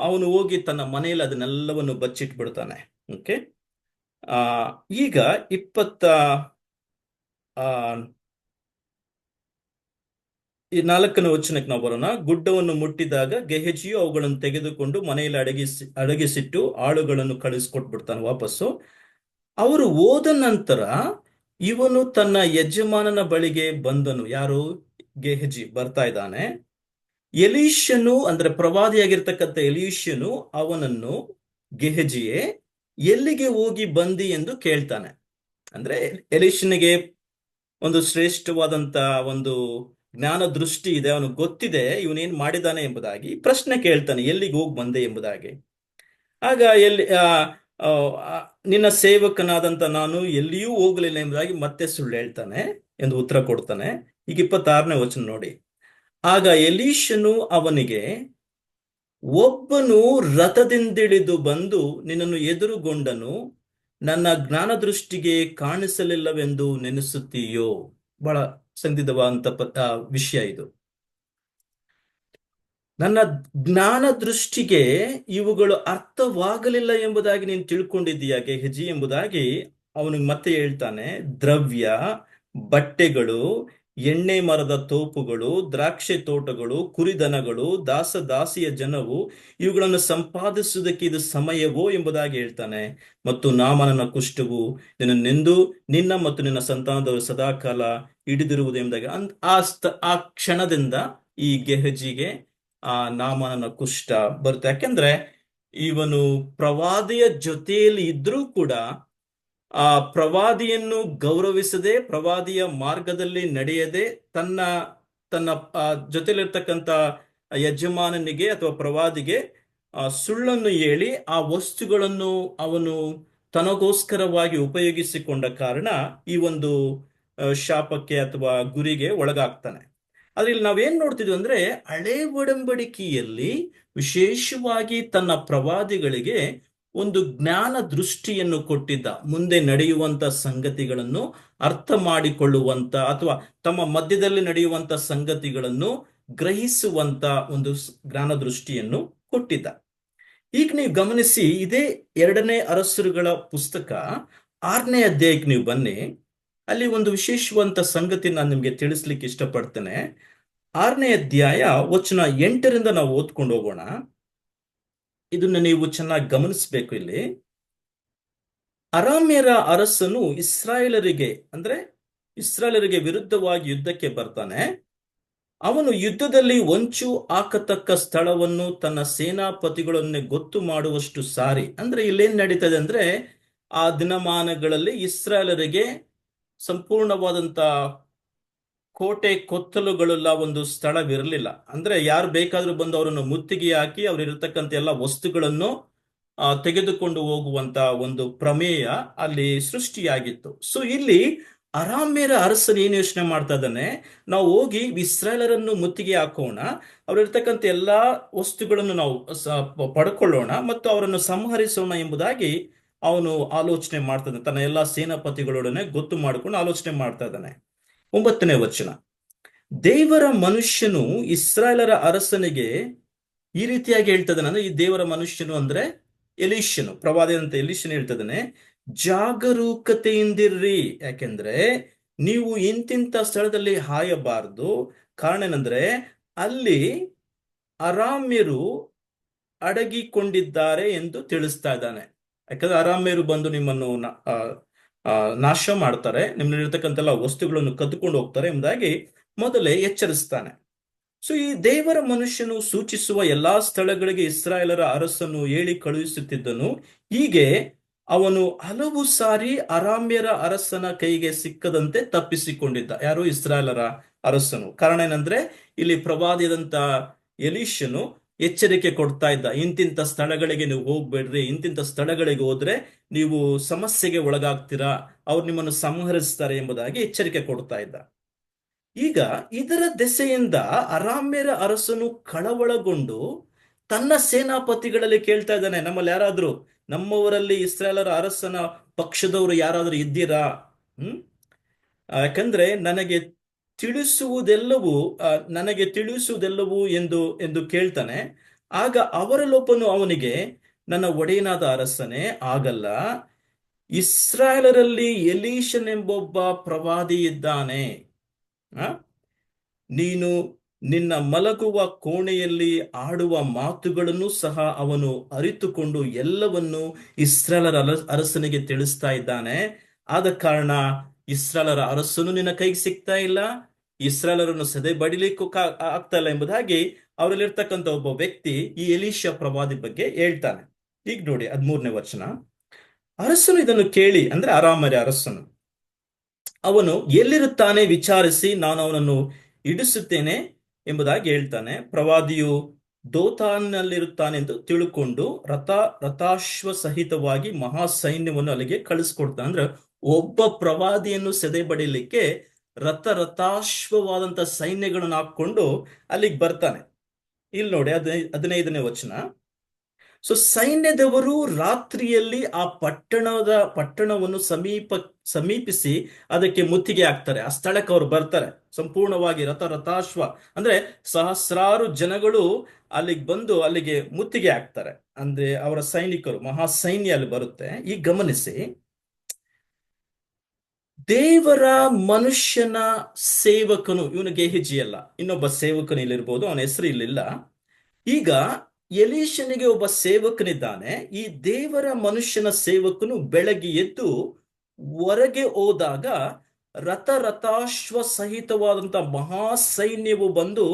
ಅವನು ಹೋಗಿ ತನ್ನ ಮನೆಯಲ್ಲಿ ಅದನ್ನೆಲ್ಲವನ್ನು ಬಚ್ಚಿಟ್ಬಿಡ್ತಾನೆ. ಓಕೆ, ಈಗ 4ನೇ ವಚನಕ್ಕೆ ನಾವು ಬರೋಣ. ಗುಡ್ಡವನ್ನು ಮುಟ್ಟಿದಾಗ ಗೆಹಜಿಯು ಅವುಗಳನ್ನು ತೆಗೆದುಕೊಂಡು ಮನೆಯಲ್ಲಿ ಅಡಗಿಸಿಟ್ಟು ಆಳುಗಳನ್ನು ಕಳಿಸ್ಕೊಟ್ಬಿಡ್ತಾನೆ ವಾಪಸ್ಸು. ಅವರು ಹೋದ ನಂತರ ಇವನು ತನ್ನ ಯಜಮಾನನ ಬಳಿಗೆ ಬಂದನು. ಯಾರು? ಗೆಹಜಿ ಬರ್ತಾ ಇದ್ದಾನೆ. ಎಲೀಷನು ಅಂದ್ರೆ ಪ್ರವಾದಿಯಾಗಿರ್ತಕ್ಕಂಥ ಎಲೀಷನು ಅವನನ್ನು, ಗೆಹಜಿಯೇ ಎಲ್ಲಿಗೆ ಹೋಗಿ ಬಂದಿ ಎಂದು ಕೇಳ್ತಾನೆ. ಅಂದ್ರೆ ಎಲೀಷನಿಗೆ ಒಂದು ಶ್ರೇಷ್ಠವಾದಂತ ಒಂದು ಜ್ಞಾನ ದೃಷ್ಟಿ ಇದೆ, ಅವನಿಗೆ ಗೊತ್ತಿದೆ ಇವನೇನ್ ಮಾಡಿದಾನೆ ಎಂಬುದಾಗಿ. ಪ್ರಶ್ನೆ ಕೇಳ್ತಾನೆ, ಎಲ್ಲಿಗೆ ಹೋಗಿ ಬಂದೆ ಎಂಬುದಾಗಿ. ಆಗ ನಿನ್ನ ಸೇವಕನಾದಂತ ನಾನು ಎಲ್ಲಿಯೂ ಹೋಗಲಿಲ್ಲ ಎಂಬುದಾಗಿ ಮತ್ತೆ ಸುಳ್ಳು ಹೇಳ್ತಾನೆ ಎಂದು ಉತ್ತರ ಕೊಡ್ತಾನೆ. ಈಗ 26ನೇ ವಚನ ನೋಡಿ. ಆಗ ಎಲೀಷನು ಅವನಿಗೆ, ಒಬ್ಬನು ರಥದಿಂದಿಳಿದು ಬಂದು ನಿನ್ನನ್ನು ಎದುರುಗೊಂಡನು, ನನ್ನ ಜ್ಞಾನ ದೃಷ್ಟಿಗೆ ಕಾಣಿಸಲಿಲ್ಲವೆಂದು ನೆನೆಸುತ್ತೀಯೋ? ಬಹಳ ಸಂದಿಗ್ಧವಾದಂತ ವಿಷಯ ಇದು. ನನ್ನ ಜ್ಞಾನ ದೃಷ್ಟಿಗೆ ಇವುಗಳು ಅರ್ಥವಾಗಲಿಲ್ಲ ಎಂಬುದಾಗಿ ನೀನು ತಿಳ್ಕೊಂಡಿದ್ದೀಯಾ ಗೆಹಜಿ ಎಂಬುದಾಗಿ ಅವನಿಗೆ ಮತ್ತೆ ಹೇಳ್ತಾನೆ. ದ್ರವ್ಯ, ಬಟ್ಟೆಗಳು, ಎಣ್ಣೆ ಮರದ ತೋಪುಗಳು, ದ್ರಾಕ್ಷಿ ತೋಟಗಳು, ಕುರಿದನಗಳು, ದಾಸಿಯ ಜನವು, ಇವುಗಳನ್ನು ಸಂಪಾದಿಸುವುದಕ್ಕೆ ಇದು ಸಮಯವೋ ಎಂಬುದಾಗಿ ಹೇಳ್ತಾನೆ. ಮತ್ತು ನಾಮನನ ಕುಷ್ಠವು ನಿನ್ನನ್ನೆಂದು ನಿನ್ನ ಮತ್ತು ನಿನ್ನ ಸಂತಾನದವರು ಸದಾಕಾಲ ಹಿಡಿದಿರುವುದು ಎಂಬುದಾಗಿ ಆ ಕ್ಷಣದಿಂದ ಈ ಗೆಹಜಿಗೆ ನಾಮನನ ಕುಷ್ಠ ಬರುತ್ತೆ. ಯಾಕೆಂದ್ರೆ ಇವನು ಪ್ರವಾದಿಯ ಜೊತೆಯಲ್ಲಿ ಇದ್ರೂ ಕೂಡ ಆ ಪ್ರವಾದಿಯನ್ನು ಗೌರವಿಸದೆ, ಪ್ರವಾದಿಯ ಮಾರ್ಗದಲ್ಲಿ ನಡೆಯದೆ, ತನ್ನ ಜೊತೆಲಿರ್ತಕ್ಕಂಥ ಯಜಮಾನನಿಗೆ ಅಥವಾ ಪ್ರವಾದಿಗೆ ಸುಳ್ಳನ್ನು ಹೇಳಿ ಆ ವಸ್ತುಗಳನ್ನು ಅವನು ತನಗೋಸ್ಕರವಾಗಿ ಉಪಯೋಗಿಸಿಕೊಂಡ ಕಾರಣ ಈ ಒಂದು ಶಾಪಕ್ಕೆ ಅಥವಾ ಗುರಿಗೆ ಒಳಗಾಗ್ತಾನೆ. ಆದ್ರೆ ಇಲ್ಲಿ ನಾವೇನ್ ನೋಡ್ತಿದ್ವಿ ಅಂದ್ರೆ, ಹಳೆ ಒಡಂಬಡಿಕೆಯಲ್ಲಿ ವಿಶೇಷವಾಗಿ ತನ್ನ ಪ್ರವಾದಿಗಳಿಗೆ ಒಂದು ಜ್ಞಾನ ದೃಷ್ಟಿಯನ್ನು ಕೊಟ್ಟಿದ್ದ, ಮುಂದೆ ನಡೆಯುವಂತ ಸಂಗತಿಗಳನ್ನು ಅರ್ಥ ಮಾಡಿಕೊಳ್ಳುವಂತ ಅಥವಾ ತಮ್ಮ ಮಧ್ಯದಲ್ಲಿ ನಡೆಯುವಂತ ಸಂಗತಿಗಳನ್ನು ಗ್ರಹಿಸುವಂತ ಒಂದು ಜ್ಞಾನ ದೃಷ್ಟಿಯನ್ನು ಕೊಟ್ಟಿದ್ದ. ಈಗ ನೀವು ಗಮನಿಸಿ, ಇದೇ 2ನೇ ಅರಸರುಗಳ ಪುಸ್ತಕ 6ನೇ ಅಧ್ಯಾಯಕ್ಕೆ ನೀವು ಬನ್ನಿ. ಅಲ್ಲಿ ಒಂದು ವಿಶೇಷವಂತ ಸಂಗತಿ ನಾನು ನಿಮ್ಗೆ ತಿಳಿಸ್ಲಿಕ್ಕೆ ಇಷ್ಟಪಡ್ತೇನೆ. 6ನೇ ಅಧ್ಯಾಯ ವಚನ 8ರಿಂದ ನಾವು ಓದ್ಕೊಂಡು ಹೋಗೋಣ. ಇದನ್ನ ನೀವು ಚೆನ್ನಾಗಿ ಗಮನಿಸಬೇಕು. ಇಲ್ಲಿ ಅರಾಮ್ಯರ ಅರಸನು ಇಸ್ರಾಯೇಲರಿಗೆ ವಿರುದ್ಧವಾಗಿ ಯುದ್ಧಕ್ಕೆ ಬರ್ತಾನೆ. ಅವನು ಯುದ್ಧದಲ್ಲಿ ಹೊಂಚು ಹಾಕತಕ್ಕ ಸ್ಥಳವನ್ನು ತನ್ನ ಸೇನಾಪತಿಗಳನ್ನೇ ಗೊತ್ತು ಮಾಡುವಷ್ಟು ಸಾರಿ. ಅಂದ್ರೆ ಇಲ್ಲೇನ್ ನಡೀತದೆ ಅಂದ್ರೆ, ಆ ದಿನಮಾನಗಳಲ್ಲಿ ಇಸ್ರಾಯೇಲರಿಗೆ ಸಂಪೂರ್ಣವಾದಂತ ಕೋಟೆ ಕೊತ್ತಲುಗಳೆಲ್ಲ ಒಂದು ಸ್ಥಳವಿರಲಿಲ್ಲ. ಅಂದ್ರೆ ಯಾರು ಬೇಕಾದ್ರೂ ಬಂದು ಅವರನ್ನು ಮುತ್ತಿಗೆ ಹಾಕಿ ಅವರಿರತಕ್ಕಂಥ ಎಲ್ಲ ವಸ್ತುಗಳನ್ನು ತೆಗೆದುಕೊಂಡು ಹೋಗುವಂತ ಒಂದು ಪ್ರಮೇಯ ಅಲ್ಲಿ ಸೃಷ್ಟಿಯಾಗಿತ್ತು. ಸೊ ಇಲ್ಲಿ ಅರಾಮ್ಯರ ಅರಸನು ಏನು ಯೋಚನೆ ಮಾಡ್ತಾ ಇದ್ದಾನೆ, ನಾವು ಹೋಗಿ ಇಸ್ರಾಯೇಲರನ್ನು ಮುತ್ತಿಗೆ ಹಾಕೋಣ, ಅವರಿರ್ತಕ್ಕಂಥ ಎಲ್ಲಾ ವಸ್ತುಗಳನ್ನು ನಾವು ಪಡ್ಕೊಳ್ಳೋಣ ಮತ್ತು ಅವರನ್ನು ಸಂಹರಿಸೋಣ ಎಂಬುದಾಗಿ ಅವನು ಆಲೋಚನೆ ಮಾಡ್ತಾ ಇದ್ದಾನೆ. ತನ್ನ ಎಲ್ಲಾ ಸೇನಾಪತಿಗಳೊಡನೆ ಗೊತ್ತು ಮಾಡಿಕೊಂಡು ಆಲೋಚನೆ ಮಾಡ್ತಾ ಇದ್ದಾನೆ. 9ನೇ ವಚನ, ದೇವರ ಮನುಷ್ಯನು ಇಸ್ರಾಯೇಲರ ಅರಸನಿಗೆ ಈ ರೀತಿಯಾಗಿ ಹೇಳ್ತದಾನೆ. ಅಂದ್ರೆ ಈ ದೇವರ ಮನುಷ್ಯನು ಅಂದ್ರೆ ಎಲೀಷನು, ಪ್ರವಾದಿಯಂತ ಎಲೀಷನು ಹೇಳ್ತದಾನೆ, ಜಾಗರೂಕತೆಯಿಂದಿರ್ರಿ, ಯಾಕೆಂದ್ರೆ ನೀವು ಇಂತಿಂತ ಸ್ಥಳದಲ್ಲಿ ಹಾಯಬಾರದು. ಕಾರಣ ಏನಂದ್ರೆ ಅಲ್ಲಿ ಅರಾಮ್ಯರು ಅಡಗಿಕೊಂಡಿದ್ದಾರೆ ಎಂದು ತಿಳಿಸ್ತಾ ಇದ್ದಾನೆ. ಯಾಕಂದ್ರೆ ಅರಾಮ್ಯರು ಬಂದು ನಿಮ್ಮನ್ನು ನಾಶ ಮಾಡ್ತಾರೆ, ನಿಮ್ಮಲ್ಲಿರ್ತಕ್ಕಂಥ ವಸ್ತುಗಳನ್ನು ಕದ್ದುಕೊಂಡು ಹೋಗ್ತಾರೆ ಎಂಬುದಾಗಿ ಮೊದಲೇ ಎಚ್ಚರಿಸ್ತಾನೆ. ಸೊ ಈ ದೇವರ ಮನುಷ್ಯನು ಸೂಚಿಸುವ ಎಲ್ಲಾ ಸ್ಥಳಗಳಿಗೆ ಇಸ್ರಾಯೇಲರ ಅರಸನು ಹೇಳಿ ಕಳುಹಿಸುತ್ತಿದ್ದನು. ಹೀಗೆ ಅವನು ಹಲವು ಸಾರಿ ಅರಾಮ್ಯರ ಅರಸನ ಕೈಗೆ ಸಿಕ್ಕದಂತೆ ತಪ್ಪಿಸಿಕೊಂಡಿದ್ದ. ಯಾರು? ಇಸ್ರಾಯೇಲರ ಅರಸನು. ಕಾರಣ ಏನಂದ್ರೆ, ಇಲ್ಲಿ ಪ್ರವಾದಿಯಾದಂತ ಎಲೀಷನು ಎಚ್ಚರಿಕೆ ಕೊಡ್ತಾ ಇದ್ದ, ಇಂತಿಂತ ಸ್ಥಳಗಳಿಗೆ ನೀವು ಹೋಗ್ಬೇಡ್ರಿ, ಇಂತಿಂತ ಸ್ಥಳಗಳಿಗೆ ಹೋದ್ರೆ ನೀವು ಸಮಸ್ಯೆಗೆ ಒಳಗಾಗ್ತೀರಾ, ಅವ್ರು ನಿಮ್ಮನ್ನು ಸಂಹರಿಸ್ತಾರೆ ಎಂಬುದಾಗಿ ಎಚ್ಚರಿಕೆ ಕೊಡ್ತಾ ಇದ್ದ. ಈಗ ಇದರ ದೆಸೆಯಿಂದ ಅರಾಮ್ಯರ ಅರಸನು ಕಳವಳಗೊಂಡು ತನ್ನ ಸೇನಾಪತಿಗಳಲ್ಲಿ ಕೇಳ್ತಾ ಇದ್ದಾನೆ, ನಮ್ಮಲ್ಲಿ ಯಾರಾದ್ರೂ, ನಮ್ಮವರಲ್ಲಿ ಇಸ್ರಾಯೇಲರ ಅರಸನ ಪಕ್ಷದವರು ಯಾರಾದ್ರೂ ಇದ್ದೀರಾ? ಯಾಕಂದ್ರೆ ನನಗೆ ತಿಳಿಸುವುದೆಲ್ಲವೂ ಎಂದು ಎಂದು ಕೇಳ್ತಾನೆ. ಆಗ ಅವರಲ್ಲೊಬ್ಬನು ಅವನಿಗೆ, ನನ್ನ ಒಡೆಯನಾದ ಅರಸನೇ, ಆಗಲ್ಲ, ಇಸ್ರಾಯೇಲರಲ್ಲಿ ಎಲೀಷನೆಂಬೊಬ್ಬ ಪ್ರವಾದಿ ಇದ್ದಾನೆ. ನೀನು ನಿನ್ನ ಮಲಗುವ ಕೋಣೆಯಲ್ಲಿ ಆಡುವ ಮಾತುಗಳನ್ನು ಸಹ ಅವನು ಅರಿತುಕೊಂಡು ಎಲ್ಲವನ್ನು ಇಸ್ರಾಯೇಲರ ಅರಸನಿಗೆ ತಿಳಿಸ್ತಾ ಇದ್ದಾನೆ. ಆದ ಕಾರಣ ಇಸ್ರಾಯೇಲರ ಅರಸನು ನಿನ್ನ ಕೈಗೆ ಸಿಗ್ತಾ ಇಲ್ಲ, ಇಸ್ರಾಯೇಲರನ್ನು ಸದೆ ಬಡಿಲಿಕ್ಕೂ ಆಗ್ತಾ ಇಲ್ಲ ಎಂಬುದಾಗಿ ಅವರಲ್ಲಿರ್ತಕ್ಕಂಥ ಒಬ್ಬ ವ್ಯಕ್ತಿ ಈ ಎಲೀಷ ಪ್ರವಾದಿ ಬಗ್ಗೆ ಹೇಳ್ತಾನೆ. ಈಗ ನೋಡಿ 13ನೇ ವಚನ, ಅರಸನು ಇದನ್ನು ಕೇಳಿ, ಅಂದ್ರೆ ಅರಾಮ್ಯರ ಅರಸನು, ಅವನು ಎಲ್ಲಿರುತ್ತಾನೆ ವಿಚಾರಿಸಿ ನಾನು ಅವನನ್ನು ಇಡಿಸುತ್ತೇನೆ ಎಂಬುದಾಗಿ ಹೇಳ್ತಾನೆ. ಪ್ರವಾದಿಯು ದೋತಾನ್ನಲ್ಲಿರುತ್ತಾನೆ ಎಂದು ತಿಳ್ಕೊಂಡು ರಥಾಶ್ವ ಸಹಿತವಾಗಿ ಮಹಾ ಸೈನ್ಯವನ್ನು ಅಲ್ಲಿಗೆ ಕಳಿಸ್ಕೊಡ್ತಾನೆ. ಅಂದ್ರೆ ಒಬ್ಬ ಪ್ರವಾದಿಯನ್ನು ಸೆದೆ ಬಡಿಲಿಕ್ಕೆ ರಥಾಶ್ವವಾದಂತ ಸೈನ್ಯಗಳನ್ನು ಹಾಕೊಂಡು ಅಲ್ಲಿಗೆ ಬರ್ತಾನೆ. ಇಲ್ಲಿ ನೋಡಿ 15ನೇ ವಚನ, ಸೊ ಸೈನ್ಯದವರು ರಾತ್ರಿಯಲ್ಲಿ ಆ ಪಟ್ಟಣವನ್ನು ಸಮೀಪಿಸಿ ಅದಕ್ಕೆ ಮುತ್ತಿಗೆ ಹಾಕ್ತಾರೆ. ಆ ಸ್ಥಳಕ್ಕೆ ಅವರು ಬರ್ತಾರೆ, ಸಂಪೂರ್ಣವಾಗಿ ರಥಾಶ್ವ ಅಂದ್ರೆ ಸಹಸ್ರಾರು ಜನಗಳು ಅಲ್ಲಿಗೆ ಬಂದು ಅಲ್ಲಿಗೆ ಮುತ್ತಿಗೆ ಹಾಕ್ತಾರೆ. ಅಂದ್ರೆ ಅವರ ಸೈನಿಕರು, ಮಹಾ ಸೈನ್ಯ ಅಲ್ಲಿ ಬರುತ್ತೆ. ಈಗ ಗಮನಿಸಿ, ದೇವರ ಮನುಷ್ಯನ ಸೇವಕನು, ಇವನು ಗೆಹಜಿ ಅಲ್ಲ, ಇನ್ನೊಬ್ಬ ಸೇವಕನು ಇಲ್ಲಿರ್ಬೋದು, ಅವನ ಹೆಸರು ಇಲ್ಲಿಲ್ಲ. ಈಗ ಎಲೀಷನಿಗೆ ಒಬ್ಬ ಸೇವಕನಿದ್ದಾನೆ. ಈ ದೇವರ ಮನುಷ್ಯನ ಸೇವಕನು ಬೆಳಗ್ಗೆ ಎದ್ದು ಹೊರಗೆ ಹೋದಾಗ ರಥಾಶ್ವ ಸಹಿತವಾದಂತ ಮಹಾ ಸೈನ್ಯವು ಬಂದು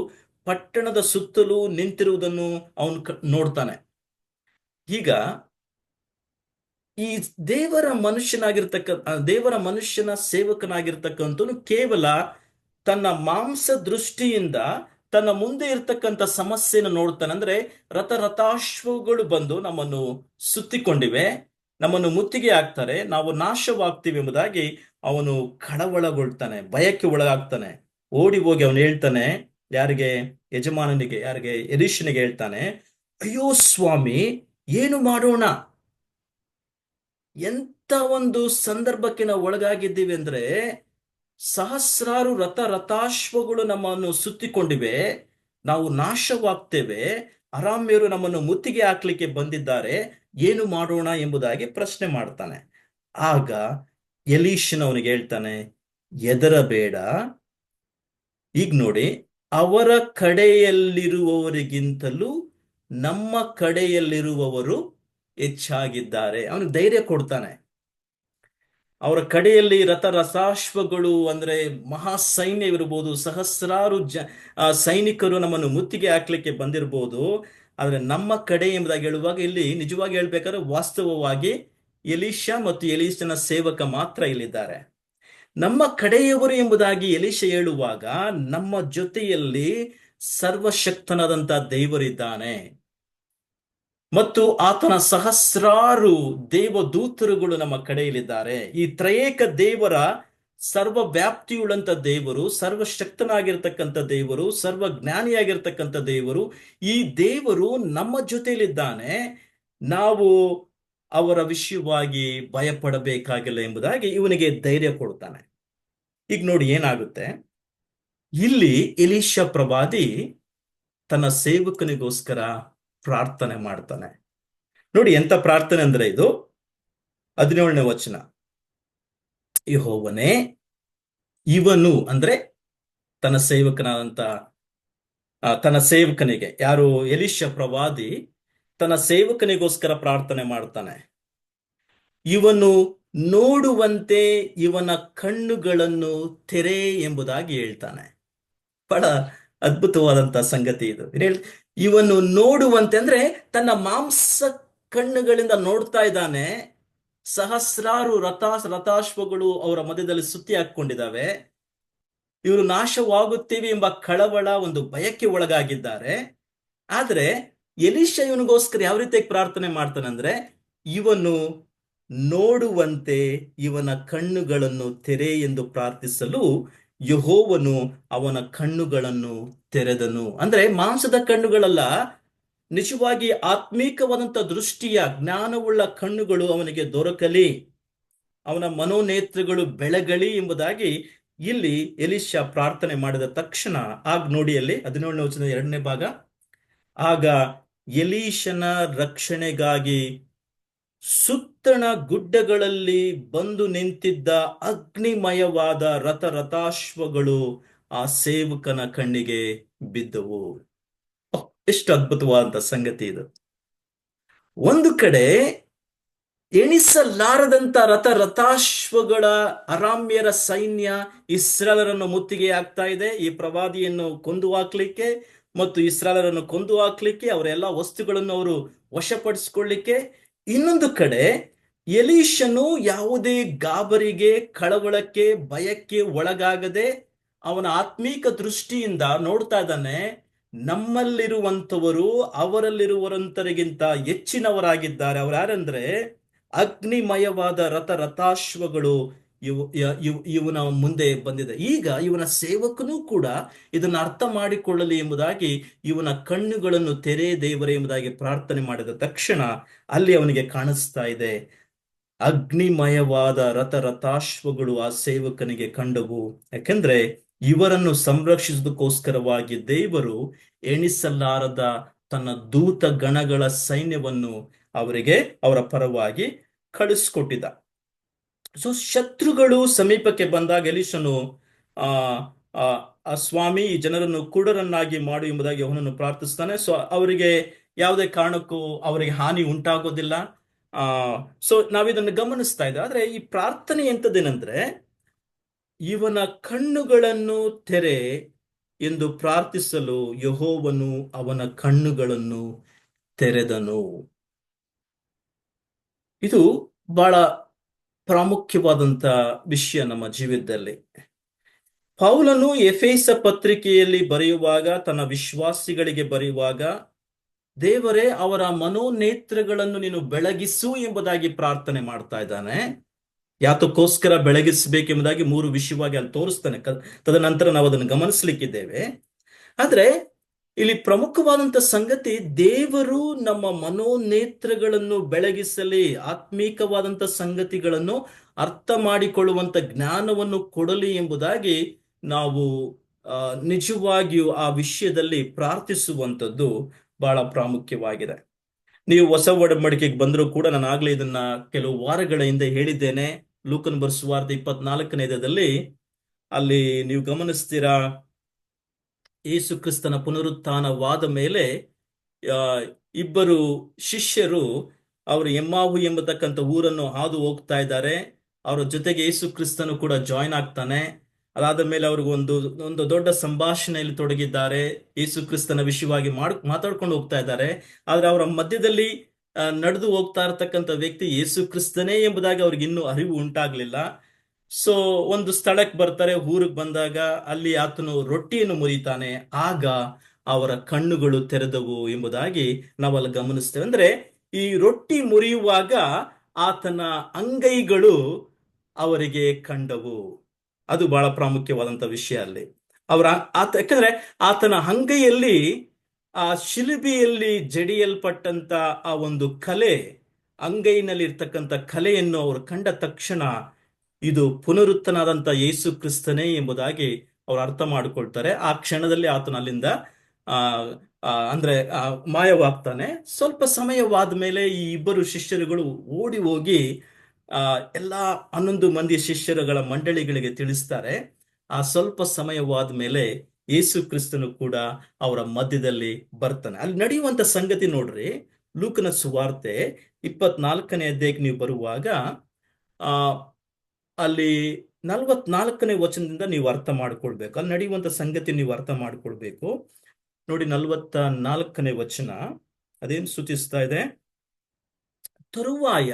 ಪಟ್ಟಣದ ಸುತ್ತಲೂ ನಿಂತಿರುವುದನ್ನು ಅವನು ನೋಡ್ತಾನೆ. ಈಗ ಈ ದೇವರ ಮನುಷ್ಯನ ಸೇವಕನಾಗಿರ್ತಕ್ಕಂಥವನು ಕೇವಲ ತನ್ನ ಮಾಂಸ ದೃಷ್ಟಿಯಿಂದ ತನ್ನ ಮುಂದೆ ಇರ್ತಕ್ಕಂಥ ಸಮಸ್ಯೆನ ನೋಡ್ತಾನೆ. ಅಂದ್ರೆ ರಥಾಶ್ವಗಳು ಬಂದು ನಮ್ಮನ್ನು ಸುತ್ತಿಕೊಂಡಿವೆ, ನಮ್ಮನ್ನು ಮುತ್ತಿಗೆ ಹಾಕ್ತಾರೆ, ನಾವು ನಾಶವಾಗ್ತೀವಿ ಎಂಬುದಾಗಿ ಅವನು ಕಳವಳಗೊಳ್ತಾನೆ, ಭಯಕ್ಕೆ ಒಳಗಾಗ್ತಾನೆ. ಓಡಿ ಹೋಗಿ ಅವನು ಹೇಳ್ತಾನೆ, ಯಾರಿಗೆ? ಯಜಮಾನನಿಗೆ, ಯಾರಿಗೆ? ಎಲೀಷನಿಗೆ ಹೇಳ್ತಾನೆ, ಅಯ್ಯೋ ಸ್ವಾಮಿ, ಏನು ಮಾಡೋಣ? ಎಂತ ಒಂದು ಸಂದರ್ಭಕ್ಕೆ ನಾವು ಒಳಗಾಗಿದ್ದೀವಿ ಅಂದ್ರೆ, ಸಹಸ್ರಾರು ರಥಾಶ್ವಗಳು ನಮ್ಮನ್ನು ಸುತ್ತಿಕೊಂಡಿವೆ, ನಾವು ನಾಶವಾಗ್ತೇವೆ, ಅರಾಮ್ಯರು ನಮ್ಮನ್ನು ಮುತ್ತಿಗೆ ಹಾಕ್ಲಿಕ್ಕೆ ಬಂದಿದ್ದಾರೆ, ಏನು ಮಾಡೋಣ ಎಂಬುದಾಗಿ ಪ್ರಶ್ನೆ ಮಾಡ್ತಾನೆ. ಆಗ ಎಲೀಷನ ಅವನಿಗೆ ಹೇಳ್ತಾನೆ, ಹೆದರಬೇಡ. ಈಗ ನೋಡಿ, ಅವರ ಕಡೆಯಲ್ಲಿರುವವರಿಗಿಂತಲೂ ನಮ್ಮ ಕಡೆಯಲ್ಲಿರುವವರು ಹೆಚ್ಚಾಗಿದ್ದಾರೆ. ಅವನಿಗೆ ಧೈರ್ಯ ಕೊಡ್ತಾನೆ. ಅವರ ಕಡೆಯಲ್ಲಿ ರಥಾಶ್ವಗಳು ಅಂದ್ರೆ ಮಹಾ ಸೈನ್ಯವಿರ್ಬೋದು, ಸಹಸ್ರಾರು ಸೈನಿಕರು ನಮ್ಮನ್ನು ಮುತ್ತಿಗೆ ಹಾಕ್ಲಿಕ್ಕೆ ಬಂದಿರಬಹುದು. ಆದ್ರೆ ನಮ್ಮ ಕಡೆ ಎಂಬುದಾಗಿ ಹೇಳುವಾಗ ಇಲ್ಲಿ ನಿಜವಾಗಿ ಹೇಳ್ಬೇಕಾದ್ರೆ ವಾಸ್ತವವಾಗಿ ಎಲೀಷಾ ಮತ್ತು ಎಲೀಷನ ಸೇವಕ ಮಾತ್ರ ಇಲ್ಲಿದ್ದಾರೆ. ನಮ್ಮ ಕಡೆಯವರು ಎಂಬುದಾಗಿ ಎಲೀಷ ಹೇಳುವಾಗ ನಮ್ಮ ಜೊತೆಯಲ್ಲಿ ಸರ್ವಶಕ್ತನಾದಂತ ದೇವರಿದ್ದಾನೆ ಮತ್ತು ಆತನ ಸಹಸ್ರಾರು ದೇವದೂತರುಗಳು ನಮ್ಮ ಕಡೆಯಲ್ಲಿದ್ದಾರೆ. ಈ ತ್ರಯೇಕ ದೇವರ ಸರ್ವ ವ್ಯಾಪ್ತಿಯುಳ್ಳಂತ ದೇವರು, ಸರ್ವಶಕ್ತನಾಗಿರ್ತಕ್ಕಂಥ ದೇವರು, ಸರ್ವ ಜ್ಞಾನಿಯಾಗಿರ್ತಕ್ಕಂಥ ದೇವರು, ಈ ದೇವರು ನಮ್ಮ ಜೊತೆಯಲ್ಲಿದ್ದಾನೆ. ನಾವು ಅವರ ವಿಷಯವಾಗಿ ಭಯಪಡಬೇಕಾಗಿಲ್ಲ ಎಂಬುದಾಗಿ ಇವನಿಗೆ ಧೈರ್ಯ ಕೊಡ್ತಾನೆ. ಈಗ ನೋಡಿ ಏನಾಗುತ್ತೆ, ಇಲ್ಲಿ ಎಲೀಷ ಪ್ರವಾದಿ ತನ್ನ ಸೇವಕನಿಗೋಸ್ಕರ ಪ್ರಾರ್ಥನೆ ಮಾಡ್ತಾನೆ. ನೋಡಿ ಎಂತ ಪ್ರಾರ್ಥನೆ ಅಂದ್ರೆ ಇದು. 17ನೇ ವಚನ, ಯೆಹೋವನೇ, ಇವನು ಅಂದ್ರೆ ತನ್ನ ಸೇವಕನಿಗೆ, ಯಾರು? ಎಲೀಷ ಪ್ರವಾದಿ ತನ್ನ ಸೇವಕನಿಗೋಸ್ಕರ ಪ್ರಾರ್ಥನೆ ಮಾಡ್ತಾನೆ. ಇವನು ನೋಡುವಂತೆ ಇವನ ಕಣ್ಣುಗಳನ್ನು ತೆರೆ ಎಂಬುದಾಗಿ ಹೇಳ್ತಾನೆ. ಬಹಳ ಅದ್ಭುತವಾದಂತ ಸಂಗತಿ ಇದು. ಇವನು ನೋಡುವಂತೆ ಅಂದ್ರೆ ತನ್ನ ಮಾಂಸ ಕಣ್ಣುಗಳಿಂದ ನೋಡ್ತಾ ಇದ್ದಾನೆ. ಸಹಸ್ರಾರು ರಥಾಶ್ವಗಳು ಅವರ ಮಧ್ಯದಲ್ಲಿ ಸುತ್ತಿ ಹಾಕೊಂಡಿದ್ದಾವೆ. ಇವರು ನಾಶವಾಗುತ್ತೇವೆ ಎಂಬ ಕಳವಳ, ಒಂದು ಭಯಕ್ಕೆ ಒಳಗಾಗಿದ್ದಾರೆ. ಆದ್ರೆ ಎಲೀಷ ಇವನಿಗೋಸ್ಕರ ಯಾವ ರೀತಿಯಾಗಿ ಪ್ರಾರ್ಥನೆ ಮಾಡ್ತಾನೆ ಅಂದ್ರೆ, ಇವನು ನೋಡುವಂತೆ ಇವನ ಕಣ್ಣುಗಳನ್ನು ತೆರೆ ಎಂದು ಪ್ರಾರ್ಥಿಸಲು ಯೆಹೋವನು ಅವನ ಕಣ್ಣುಗಳನ್ನು ತೆರೆದನು. ಅಂದ್ರೆ ಮಾಂಸದ ಕಣ್ಣುಗಳಲ್ಲ, ನಿಜವಾಗಿ ಆತ್ಮೀಕವಾದಂತ ದೃಷ್ಟಿಯ ಜ್ಞಾನವುಳ್ಳ ಕಣ್ಣುಗಳು ಅವನಿಗೆ ದೊರಕಲಿ, ಅವನ ಮನೋನೇತ್ರಗಳು ಬೆಳಗಲಿ ಎಂಬುದಾಗಿ ಇಲ್ಲಿ ಎಲೀಷ ಪ್ರಾರ್ಥನೆ ಮಾಡಿದ ತಕ್ಷಣ, ಆಗ ನೋಡಿ ಅಲ್ಲಿ 17ನೇ ವಚನದ 2ನೇ ಭಾಗ, ಆಗ ಎಲೀಷನ ರಕ್ಷಣೆಗಾಗಿ ಸುತ್ತಣ ಗುಡ್ಡಗಳಲ್ಲಿ ಬಂದು ನಿಂತಿದ್ದ ಅಗ್ನಿಮಯವಾದ ರಥಾಶ್ವಗಳು ಆ ಸೇವಕನ ಕಣ್ಣಿಗೆ ಬಿದ್ದವು. ಎಷ್ಟು ಅದ್ಭುತವಾದಂತ ಸಂಗತಿ ಇದು. ಒಂದು ಕಡೆ ಎಣಿಸಲಾರದಂತ ರಥಾಶ್ವಗಳ ಅರಾಮ್ಯರ ಸೈನ್ಯ ಇಸ್ರಾಯೇಲರನ್ನು ಮುತ್ತಿಗೆ ಹಾಕ್ತಾ ಇದೆ, ಈ ಪ್ರವಾದಿಯನ್ನು ಕೊಂದು ಹಾಕ್ಲಿಕ್ಕೆ ಮತ್ತು ಇಸ್ರಾಯೇಲರನ್ನು ಕೊಂದು ಹಾಕ್ಲಿಕ್ಕೆ, ಅವರೆಲ್ಲ ವಸ್ತುಗಳನ್ನು ಅವರು ವಶಪಡಿಸಿಕೊಳ್ಳಿಕ್ಕೆ. ಇನ್ನೊಂದು ಕಡೆ ಎಲೀಷನು ಯಾವುದೇ ಗಾಬರಿಗೆ, ಕಳವಳಕ್ಕೆ, ಭಯಕ್ಕೆ ಒಳಗಾಗದೆ ಅವನ ಆತ್ಮೀಕ ದೃಷ್ಟಿಯಿಂದ ನೋಡ್ತಾ ಇದ್ದಾನೆ. ನಮ್ಮಲ್ಲಿರುವಂತವರು ಅವರಲ್ಲಿರುವಂತರಿಗಿಂತ ಹೆಚ್ಚಿನವರಾಗಿದ್ದಾರೆ. ಅವ್ರು ಯಾರಂದ್ರೆ ಅಗ್ನಿಮಯವಾದ ರಥಾಶ್ವಗಳು ಇವನ ಮುಂದೆ ಬಂದಿದೆ. ಈಗ ಇವನ ಸೇವಕನೂ ಕೂಡ ಇದನ್ನು ಅರ್ಥ ಮಾಡಿಕೊಳ್ಳಲಿ ಎಂಬುದಾಗಿ ಇವನ ಕಣ್ಣುಗಳನ್ನು ತೆರೆ ದೇವರೇ ಎಂಬುದಾಗಿ ಪ್ರಾರ್ಥನೆ ಮಾಡಿದ ತಕ್ಷಣ ಅಲ್ಲಿ ಅವನಿಗೆ ಕಾಣಿಸ್ತಾ ಇದೆ, ಅಗ್ನಿಮಯವಾದ ರಥಾಶ್ವಗಳು ಆ ಸೇವಕನಿಗೆ ಕಂಡವು. ಯಾಕೆಂದ್ರೆ ಇವರನ್ನು ಸಂರಕ್ಷಿಸುವುದಕ್ಕೋಸ್ಕರವಾಗಿ ದೇವರು ಎಣಿಸಲಾರದ ತನ್ನ ದೂತ ಗಣಗಳ ಸೈನ್ಯವನ್ನು ಅವರಿಗೆ, ಅವರ ಪರವಾಗಿ ಕಳಿಸ್ಕೊಟ್ಟಿದ್ದ. ಸೊ ಶತ್ರುಗಳು ಸಮೀಪಕ್ಕೆ ಬಂದಾಗ ಎಲೀಷನು ಆ ಸ್ವಾಮಿ, ಈ ಜನರನ್ನು ಕುರುಡರನ್ನಾಗಿ ಮಾಡು ಎಂಬುದಾಗಿ ಅವನನ್ನು ಪ್ರಾರ್ಥಿಸ್ತಾನೆ. ಸೊ ಅವರಿಗೆ ಯಾವುದೇ ಕಾರಣಕ್ಕೂ ಅವರಿಗೆ ಹಾನಿ ಉಂಟಾಗೋದಿಲ್ಲ. ಸೊ ನಾವಿದನ್ನು ಗಮನಿಸ್ತಾ ಇದ್ದ. ಆದ್ರೆ ಈ ಪ್ರಾರ್ಥನೆ ಎಂತದೇನೆಂದ್ರೆ, ಇವನ ಕಣ್ಣುಗಳನ್ನು ತೆರೆ ಎಂದು ಪ್ರಾರ್ಥಿಸಲು ಯೆಹೋವನು ಅವನ ಕಣ್ಣುಗಳನ್ನು ತೆರೆದನು. ಇದು ಬಹಳ ಪ್ರಾಮುಖ್ಯವಾದಂತ ವಿಷಯ ನಮ್ಮ ಜೀವಿತದಲ್ಲಿ. ಪೌಲನು ಎಫೆಸ ಪತ್ರಿಕೆಯಲ್ಲಿ ಬರೆಯುವಾಗ, ತನ್ನ ವಿಶ್ವಾಸಿಗಳಿಗೆ ಬರೆಯುವಾಗ, ದೇವರೇ ಅವರ ಮನೋನೇತ್ರಗಳನ್ನು ನೀನು ಬೆಳಗಿಸು ಎಂಬುದಾಗಿ ಪ್ರಾರ್ಥನೆ ಮಾಡ್ತಾ ಇದ್ದಾನೆ. ಯಾತಕ್ಕೋಸ್ಕರ ಬೆಳಗಿಸಬೇಕೆಂಬುದಾಗಿ ಮೂರು ವಿಷಯವಾಗಿ ಅಲ್ಲಿ ತೋರಿಸ್ತಾನೆ. ತದನಂತರ ನಾವು ಅದನ್ನು ಗಮನಿಸ್ಲಿಕ್ಕಿದ್ದೇವೆ. ಆದ್ರೆ ಇಲ್ಲಿ ಪ್ರಮುಖವಾದಂತ ಸಂಗತಿ, ದೇವರು ನಮ್ಮ ಮನೋನೇತ್ರಗಳನ್ನು ಬೆಳಗಿಸಲಿ, ಆತ್ಮೀಕವಾದಂತ ಸಂಗತಿಗಳನ್ನು ಅರ್ಥ ಮಾಡಿಕೊಳ್ಳುವಂತ ಜ್ಞಾನವನ್ನು ಕೊಡಲಿ ಎಂಬುದಾಗಿ ನಾವು ನಿಜವಾಗಿಯೂ ಆ ವಿಷಯದಲ್ಲಿ ಪ್ರಾರ್ಥಿಸುವಂಥದ್ದು ಬಹಳ ಪ್ರಾಮುಖ್ಯವಾಗಿದೆ. ನೀವು ಹೊಸ ಒಡಂಬಡಿಕೆಗೆ ಬಂದರೂ ಕೂಡ, ನಾನು ಆಗ್ಲೇ ಇದನ್ನ ಕೆಲವು ವಾರಗಳ ಹಿಂದೆ ಹೇಳಿದ್ದೇನೆ. ಲೂಕನ ಬರೆಸುವಾರ್ತೆ 24ನೇ ಅಲ್ಲಿ ನೀವು ಗಮನಿಸ್ತೀರಾ, ಯೇಸು ಕ್ರಿಸ್ತನ ಪುನರುತ್ಥಾನವಾದ ಮೇಲೆ ಇಬ್ಬರು ಶಿಷ್ಯರು ಅವರು ಎಮ್ಮಾವು ಎಂಬತಕ್ಕಂಥ ಊರನ್ನು ಹಾದು ಹೋಗ್ತಾ ಇದ್ದಾರೆ. ಅವರ ಜೊತೆಗೆ ಯೇಸು ಕ್ರಿಸ್ತನು ಕೂಡ ಜಾಯಿನ್ ಆಗ್ತಾನೆ. ಅದಾದ ಮೇಲೆ ಅವ್ರಿಗೆ ಒಂದು ದೊಡ್ಡ ಸಂಭಾಷಣೆಯಲ್ಲಿ ತೊಡಗಿದ್ದಾರೆ. ಯೇಸು ಕ್ರಿಸ್ತನ ವಿಷಯವಾಗಿ ಮಾತಾಡ್ಕೊಂಡು ಹೋಗ್ತಾ ಇದ್ದಾರೆ. ಆದ್ರೆ ಅವರ ಮಧ್ಯದಲ್ಲಿ ನಡೆದು ಹೋಗ್ತಾ ಇರತಕ್ಕಂಥ ವ್ಯಕ್ತಿ ಯೇಸು ಕ್ರಿಸ್ತನೇ ಎಂಬುದಾಗಿ ಅವ್ರಿಗೆ ಇನ್ನೂ ಅರಿವು ಉಂಟಾಗ್ಲಿಲ್ಲ. ಸೊ ಒಂದು ಸ್ಥಳಕ್ಕೆ ಬರ್ತಾರೆ. ಊರಿಗೆ ಬಂದಾಗ ಅಲ್ಲಿ ಆತನು ರೊಟ್ಟಿಯನ್ನು ಮುರಿತಾನೆ. ಆಗ ಅವರ ಕಣ್ಣುಗಳು ತೆರೆದವು ಎಂಬುದಾಗಿ ನಾವಲ್ಲಿ ಗಮನಿಸ್ತೇವೆ. ಅಂದ್ರೆ ಈ ರೊಟ್ಟಿ ಮುರಿಯುವಾಗ ಆತನ ಅಂಗೈಗಳು ಅವರಿಗೆ ಕಂಡವು. ಅದು ಬಹಳ ಪ್ರಾಮುಖ್ಯವಾದಂತ ವಿಷಯ ಅಲ್ಲಿ. ಯಾಕಂದ್ರೆ ಆತನ ಅಂಗೈಯಲ್ಲಿ ಆ ಶಿಲುಬೆಯಲ್ಲಿ ಜಡಿಯಲ್ಪಟ್ಟಂತ ಆ ಒಂದು ಕಲೆ, ಅಂಗೈನಲ್ಲಿ ಇರ್ತಕ್ಕಂಥ ಕಲೆಯನ್ನು ಅವರು ಕಂಡ ತಕ್ಷಣ ಇದು ಪುನರುತ್ತನಾದಂತ ಯೇಸು ಕ್ರಿಸ್ತನೇ ಎಂಬುದಾಗಿ ಅವರು ಅರ್ಥ ಮಾಡಿಕೊಳ್ತಾರೆ. ಆ ಕ್ಷಣದಲ್ಲಿ ಆತನ ಅಲ್ಲಿಂದ ಅಂದ್ರೆ ಮಾಯವಾಗ್ತಾನೆ. ಸ್ವಲ್ಪ ಸಮಯವಾದ ಮೇಲೆ ಈ ಇಬ್ಬರು ಶಿಷ್ಯರುಗಳು ಓಡಿ ಹೋಗಿ ಎಲ್ಲಾ 11 ಮಂದಿ ಶಿಷ್ಯರುಗಳ ಮಂಡಳಿಗಳಿಗೆ ತಿಳಿಸ್ತಾರೆ. ಆ ಸ್ವಲ್ಪ ಸಮಯವಾದ ಮೇಲೆ ಯೇಸು ಕ್ರಿಸ್ತನು ಕೂಡ ಅವರ ಮಧ್ಯದಲ್ಲಿ ಬರ್ತಾನೆ. ಅಲ್ಲಿ ನಡೆಯುವಂತ ಸಂಗತಿ ನೋಡ್ರಿ, ಲೂಕನ ಸುವಾರ್ತೆ 24ನೇ ನೀವು ಬರುವಾಗ ಅಲ್ಲಿ 44ನೇ ವಚನದಿಂದ ನೀವು ಅರ್ಥ ಮಾಡ್ಕೊಳ್ಬೇಕು. ಅಲ್ಲಿ ನಡೆಯುವಂತ ಸಂಗತಿ ನೀವು ಅರ್ಥ ಮಾಡ್ಕೊಳ್ಬೇಕು. ನೋಡಿ, 44ನೇ ವಚನ ಅದೇನು ಸೂಚಿಸ್ತಾ ಇದೆ? ತರುವಾಯ,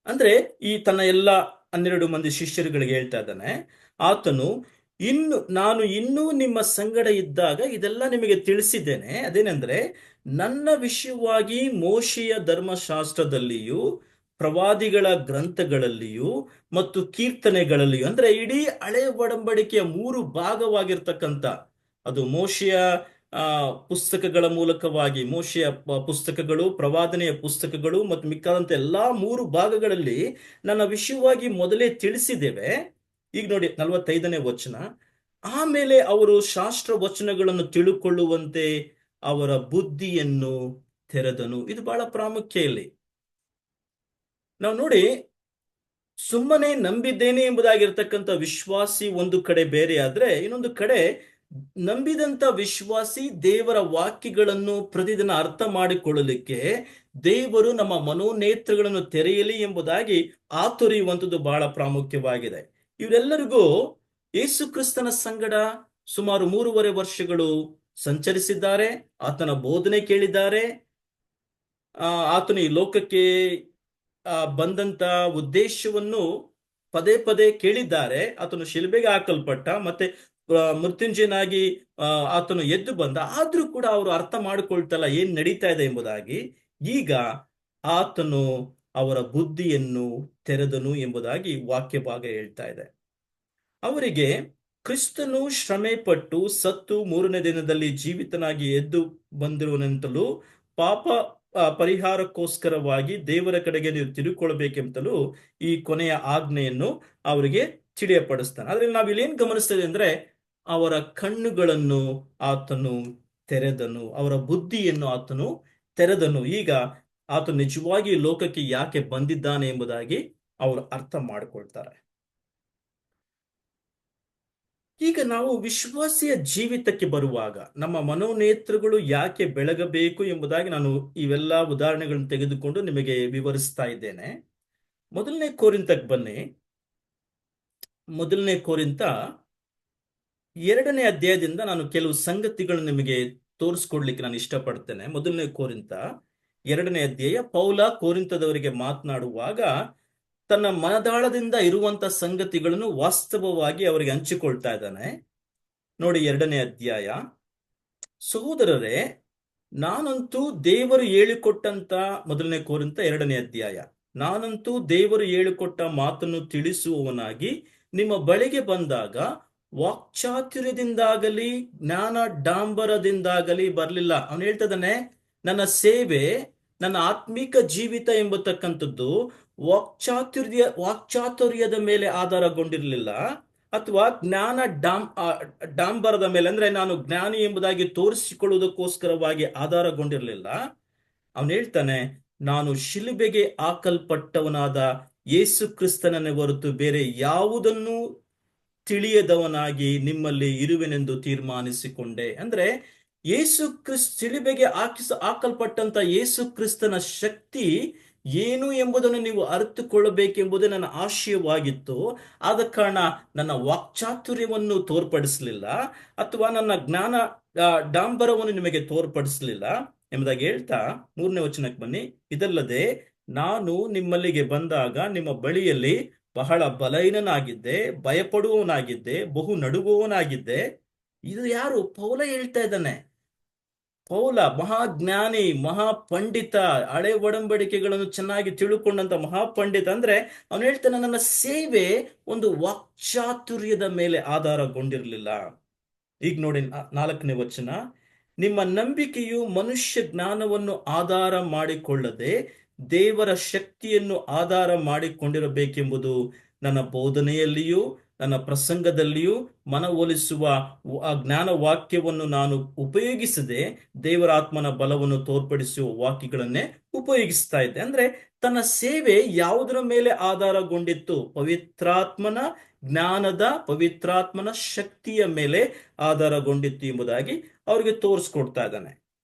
ಅಂದ್ರೆ ಈ ತನ್ನ ಎಲ್ಲ 12 ಮಂದಿ ಶಿಷ್ಯರುಗಳಿಗೆ ಹೇಳ್ತಾ ಇದ್ದಾನೆ, ಆತನು ನಾನು ಇನ್ನೂ ನಿಮ್ಮ ಸಂಗಡ ಇದ್ದಾಗ ಇದೆಲ್ಲ ನಿಮಗೆ ತಿಳಿಸಿದ್ದೇನೆ. ಅದೇನೆಂದ್ರೆ, ನನ್ನ ವಿಷಯವಾಗಿ ಮೋಶೆಯ ಧರ್ಮಶಾಸ್ತ್ರದಲ್ಲಿಯೂ ಪ್ರವಾದಿಗಳ ಗ್ರಂಥಗಳಲ್ಲಿಯೂ ಮತ್ತು ಕೀರ್ತನೆಗಳಲ್ಲಿಯೂ, ಅಂದ್ರೆ ಇಡೀ ಹಳೆ ಒಡಂಬಡಿಕೆಯ 3 ಭಾಗವಾಗಿರ್ತಕ್ಕಂಥ, ಅದು ಮೋಶೆಯ ಪುಸ್ತಕಗಳ ಮೂಲಕವಾಗಿ, ಮೋಶೆಯ ಪುಸ್ತಕಗಳು, ಪ್ರವಾದನೆಯ ಪುಸ್ತಕಗಳು ಮತ್ತು ಮಿಕ್ಕಾದಂತ ಎಲ್ಲಾ 3 ಭಾಗಗಳಲ್ಲಿ ನನ್ನ ವಿಷಯವಾಗಿ ಮೊದಲೇ ತಿಳಿಸಿದ್ದೇವೆ. ಈಗ ನೋಡಿ 45ನೇ ವಚನ, ಆಮೇಲೆ ಅವರು ಶಾಸ್ತ್ರ ವಚನಗಳನ್ನು ತಿಳುಕೊಳ್ಳುವಂತೆ ಅವರ ಬುದ್ಧಿಯನ್ನು ತೆರೆದನು. ಇದು ಬಹಳ ಪ್ರಾಮುಖ್ಯ ಇಲ್ಲಿ. ನಾವು ನೋಡಿ, ಸುಮ್ಮನೆ ನಂಬಿದ್ದೇನೆ ಎಂಬುದಾಗಿರ್ತಕ್ಕಂಥ ವಿಶ್ವಾಸಿ ಒಂದು ಕಡೆ ಬೇರೆ ಆದ್ರೆ, ಇನ್ನೊಂದು ಕಡೆ ನಂಬಿದಂತ ವಿಶ್ವಾಸಿ ದೇವರ ವಾಕ್ಯಗಳನ್ನು ಪ್ರತಿದಿನ ಅರ್ಥ ಮಾಡಿಕೊಳ್ಳಲಿಕ್ಕೆ ದೇವರು ನಮ್ಮ ಮನೋನೇತ್ರಗಳನ್ನು ತೆರೆಯಲಿ ಎಂಬುದಾಗಿ ಆತುರಿಯುವಂಥದ್ದು ಬಹಳ ಪ್ರಾಮುಖ್ಯವಾಗಿದೆ. ಇವರೆಲ್ಲರಿಗೂ ಯೇಸು ಕ್ರಿಸ್ತನ ಸಂಗಡ ಸುಮಾರು 3.5 ವರ್ಷಗಳು ಸಂಚರಿಸಿದ್ದಾರೆ. ಆತನ ಬೋಧನೆ ಕೇಳಿದ್ದಾರೆ. ಆತನು ಈ ಲೋಕಕ್ಕೆ ಬಂದಂತ ಉದ್ದೇಶವನ್ನು ಪದೇ ಪದೇ ಕೇಳಿದ್ದಾರೆ. ಆತನು ಶಿಲುಬೆಗೆ ಹಾಕಲ್ಪಟ್ಟ, ಮತ್ತೆ ಮೃತ್ಯುಂಜಯನಾಗಿ ಆತನು ಎದ್ದು ಬಂದ. ಆದ್ರೂ ಕೂಡ ಅವರು ಅರ್ಥ ಮಾಡಿಕೊಳ್ತಲ್ಲ ಏನ್ ನಡೀತಾ ಇದೆ ಎಂಬುದಾಗಿ. ಈಗ ಆತನು ಅವರ ಬುದ್ಧಿಯನ್ನು ತೆರೆದನು ಎಂಬುದಾಗಿ ವಾಕ್ಯ ಭಾಗ ಹೇಳ್ತಾ ಇದೆ. ಅವರಿಗೆ ಕ್ರಿಸ್ತನು ಶ್ರಮೆ ಪಟ್ಟು ಸತ್ತು 3ನೇ ದಿನದಲ್ಲಿ ಜೀವಿತನಾಗಿ ಎದ್ದು ಬಂದಿರುವನೆಂತಲೂ, ಪಾಪ ಪರಿಹಾರಕ್ಕೋಸ್ಕರವಾಗಿ ದೇವರ ಕಡೆಗೆ ನೀವು ತಿರುಗಿಕೊಳ್ಬೇಕೆಂತಲೂ ಈ ಕೊನೆಯ ಆಜ್ಞೆಯನ್ನು ಅವರಿಗೆ ತಿಳಿಯಪಡಿಸ್ತಾನೆ. ಆದ್ರೆ ನಾವು ಇಲ್ಲಿ ಏನ್ ಗಮನಿಸ್ತೇವೆ ಅಂದ್ರೆ, ಅವರ ಕಣ್ಣುಗಳನ್ನು ಆತನು ತೆರೆದನು, ಅವರ ಬುದ್ಧಿಯನ್ನು ಆತನು ತೆರೆದನು. ಈಗ ಆತನು ನಿಜವಾಗಿ ಲೋಕಕ್ಕೆ ಯಾಕೆ ಬಂದಿದ್ದಾನೆ ಎಂಬುದಾಗಿ ಅವರು ಅರ್ಥ ಮಾಡಿಕೊಳ್ತಾರೆ. ಈಗ ನಾವು ವಿಶ್ವಾಸಿಯ ಜೀವಿತಕ್ಕೆ ಬರುವಾಗ ನಮ್ಮ ಮನೋನೇತ್ರಗಳು ಯಾಕೆ ಬೆಳಗಬೇಕು ಎಂಬುದಾಗಿ ನಾನು ಇವೆಲ್ಲ ಉದಾಹರಣೆಗಳನ್ನು ತೆಗೆದುಕೊಂಡು ನಿಮಗೆ ವಿವರಿಸ್ತಾ ಇದ್ದೇನೆ. 1ನೇ ಕೊರಿಂಥಕ್ಕೆ ಬನ್ನಿ. 1ನೇ ಕೊರಿಂಥ 2ನೇ ಅಧ್ಯಾಯದಿಂದ ನಾನು ಕೆಲವು ಸಂಗತಿಗಳನ್ನು ನಿಮಗೆ ತೋರಿಸ್ಕೊಡ್ಲಿಕ್ಕೆ ನಾನು ಇಷ್ಟಪಡ್ತೇನೆ. 1ನೇ ಕೊರಿಂಥ 2ನೇ ಅಧ್ಯಾಯ, ಪೌಲ ಕೊರಿಂಥದವರಿಗೆ ಮಾತನಾಡುವಾಗ ತನ್ನ ಮನದಾಳದಿಂದ ಇರುವಂತ ಸಂಗತಿಗಳನ್ನು ವಾಸ್ತವವಾಗಿ ಅವರಿಗೆ ಹಂಚಿಕೊಳ್ತಾ ಇದ್ದಾನೆ. ನೋಡಿ 2ನೇ ಅಧ್ಯಾಯ. ಸಹೋದರರೇ, ನಾನಂತೂ ದೇವರು ಹೇಳಿಕೊಟ್ಟಂತ, 1 ಕೊರಿಂಥ 2ನೇ ಅಧ್ಯಾಯ. ನಾನಂತೂ ದೇವರು ಹೇಳಿಕೊಟ್ಟ ಮಾತನ್ನು ತಿಳಿಸುವವನಾಗಿ ನಿಮ್ಮ ಬಳಿಗೆ ಬಂದಾಗ ವಾಕ್ಚಾತುರ್ಯದಿಂದಾಗಲಿ ಜ್ಞಾನ ಡಾಂಬರದಿಂದಾಗಲಿ ಬರಲಿಲ್ಲ. ಅವನು ಹೇಳ್ತದಾನೆ, ನನ್ನ ಸೇವೆ, ನನ್ನ ಆತ್ಮಿಕ ಜೀವಿತ ಎಂಬತಕ್ಕಂಥದ್ದು ವಾಕ್ಚಾತುರ್ಯದ ಮೇಲೆ ಆಧಾರಗೊಂಡಿರಲಿಲ್ಲ, ಅಥವಾ ಜ್ಞಾನ ಡಾಂಬರದ ಮೇಲೆ, ಅಂದ್ರೆ ನಾನು ಜ್ಞಾನಿ ಎಂಬುದಾಗಿ ತೋರಿಸಿಕೊಳ್ಳುವುದಕ್ಕೋಸ್ಕರವಾಗಿ ಆಧಾರಗೊಂಡಿರಲಿಲ್ಲ. ಅವನು ಹೇಳ್ತಾನೆ, ನಾನು ಶಿಲುಬೆಗೆ ಹಾಕಲ್ಪಟ್ಟವನಾದ ಯೇಸು ಕ್ರಿಸ್ತನನ್ನೇ ಹೊರತು ಬೇರೆ ಯಾವುದನ್ನು ತಿಳಿಯದವನಾಗಿ ನಿಮ್ಮಲ್ಲಿ ಇರುವೆನೆಂದು ತೀರ್ಮಾನಿಸಿಕೊಂಡೆ. ಅಂದ್ರೆ ಶಿಲುಬೆಗೆ ಹಾಕಲ್ಪಟ್ಟಂತ ಯೇಸು ಕ್ರಿಸ್ತನ ಶಕ್ತಿ ಏನು ಎಂಬುದನ್ನು ನೀವು ಅರಿತುಕೊಳ್ಳಬೇಕೆಂಬುದೇ ನನ್ನ ಆಶಯವಾಗಿತ್ತು. ಆದ ಕಾರಣ ನನ್ನ ವಾಕ್ಚಾತುರ್ಯವನ್ನು ತೋರ್ಪಡಿಸಲಿಲ್ಲ, ಅಥವಾ ನನ್ನ ಜ್ಞಾನ ಡಾಂಬರವನ್ನು ನಿಮಗೆ ತೋರ್ಪಡಿಸಲಿಲ್ಲ ಎಂಬುದಾಗಿ ಹೇಳ್ತಾ 3ನೇ ವಚನಕ್ಕೆ ಬನ್ನಿ. ಇದಲ್ಲದೆ ನಾನು ನಿಮ್ಮಲ್ಲಿಗೆ ಬಂದಾಗ ನಿಮ್ಮ ಬಳಿಯಲ್ಲಿ ಬಹಳ ಬಲಹೀನನಾಗಿದ್ದೆ, ಭಯಪಡುವವನಾಗಿದ್ದೆ, ಬಹು ನಡುಗುವವನಾಗಿದ್ದೆ. ಇದು ಯಾರು? ಪೌಲ ಹೇಳ್ತಾ ಇದ್ದಾನೆ. ಪೌಲ ಮಹಾಜ್ಞಾನಿ, ಮಹಾಪಂಡಿತ, ಹಳೆ ಒಡಂಬಡಿಕೆಗಳನ್ನು ಚೆನ್ನಾಗಿ ತಿಳ್ಕೊಂಡಂತ ಮಹಾಪಂಡಿತ. ಅಂದ್ರೆ ಅವನು ಹೇಳ್ತಾನೆ, ನನ್ನ ಸೇವೆ ಒಂದು ವಾಕ್ಚಾತುರ್ಯದ ಮೇಲೆ ಆಧಾರಗೊಂಡಿರಲಿಲ್ಲ. ಈಗ ನೋಡಿ 4ನೇ ವಚನ. ನಿಮ್ಮ ನಂಬಿಕೆಯು ಮನುಷ್ಯ ಜ್ಞಾನವನ್ನು ಆಧಾರ ಮಾಡಿಕೊಳ್ಳದೆ ದೇವರ ಶಕ್ತಿಯನ್ನು ಆಧಾರ ಮಾಡಿಕೊಂಡಿರಬೇಕೆಂಬುದು ನನ್ನ ಬೋಧನೆಯಲ್ಲಿಯೂ ನನ್ನ ಪ್ರಸಂಗದಲ್ಲಿಯೂ ಮನವೊಲಿಸುವ ಜ್ಞಾನ ವಾಕ್ಯವನ್ನು ನಾನು ಉಪಯೋಗಿಸದೆ ದೇವರ ಆತ್ಮನ ಬಲವನ್ನು ತೋರ್ಪಡಿಸುವ ವಾಕ್ಯಗಳನ್ನೇ ಉಪಯೋಗಿಸ್ತಾ ಇದ್ದೆ. ಅಂದ್ರೆ ತನ್ನ ಸೇವೆ ಯಾವುದರ ಮೇಲೆ ಆಧಾರಗೊಂಡಿತ್ತು? ಪವಿತ್ರಾತ್ಮನ ಜ್ಞಾನದ, ಪವಿತ್ರಾತ್ಮನ ಶಕ್ತಿಯ ಮೇಲೆ ಆಧಾರಗೊಂಡಿತ್ತು ಎಂಬುದಾಗಿ ಅವರಿಗೆ ತೋರಿಸ್ಕೊಡ್ತಾ ಇದ್ದಾನೆ.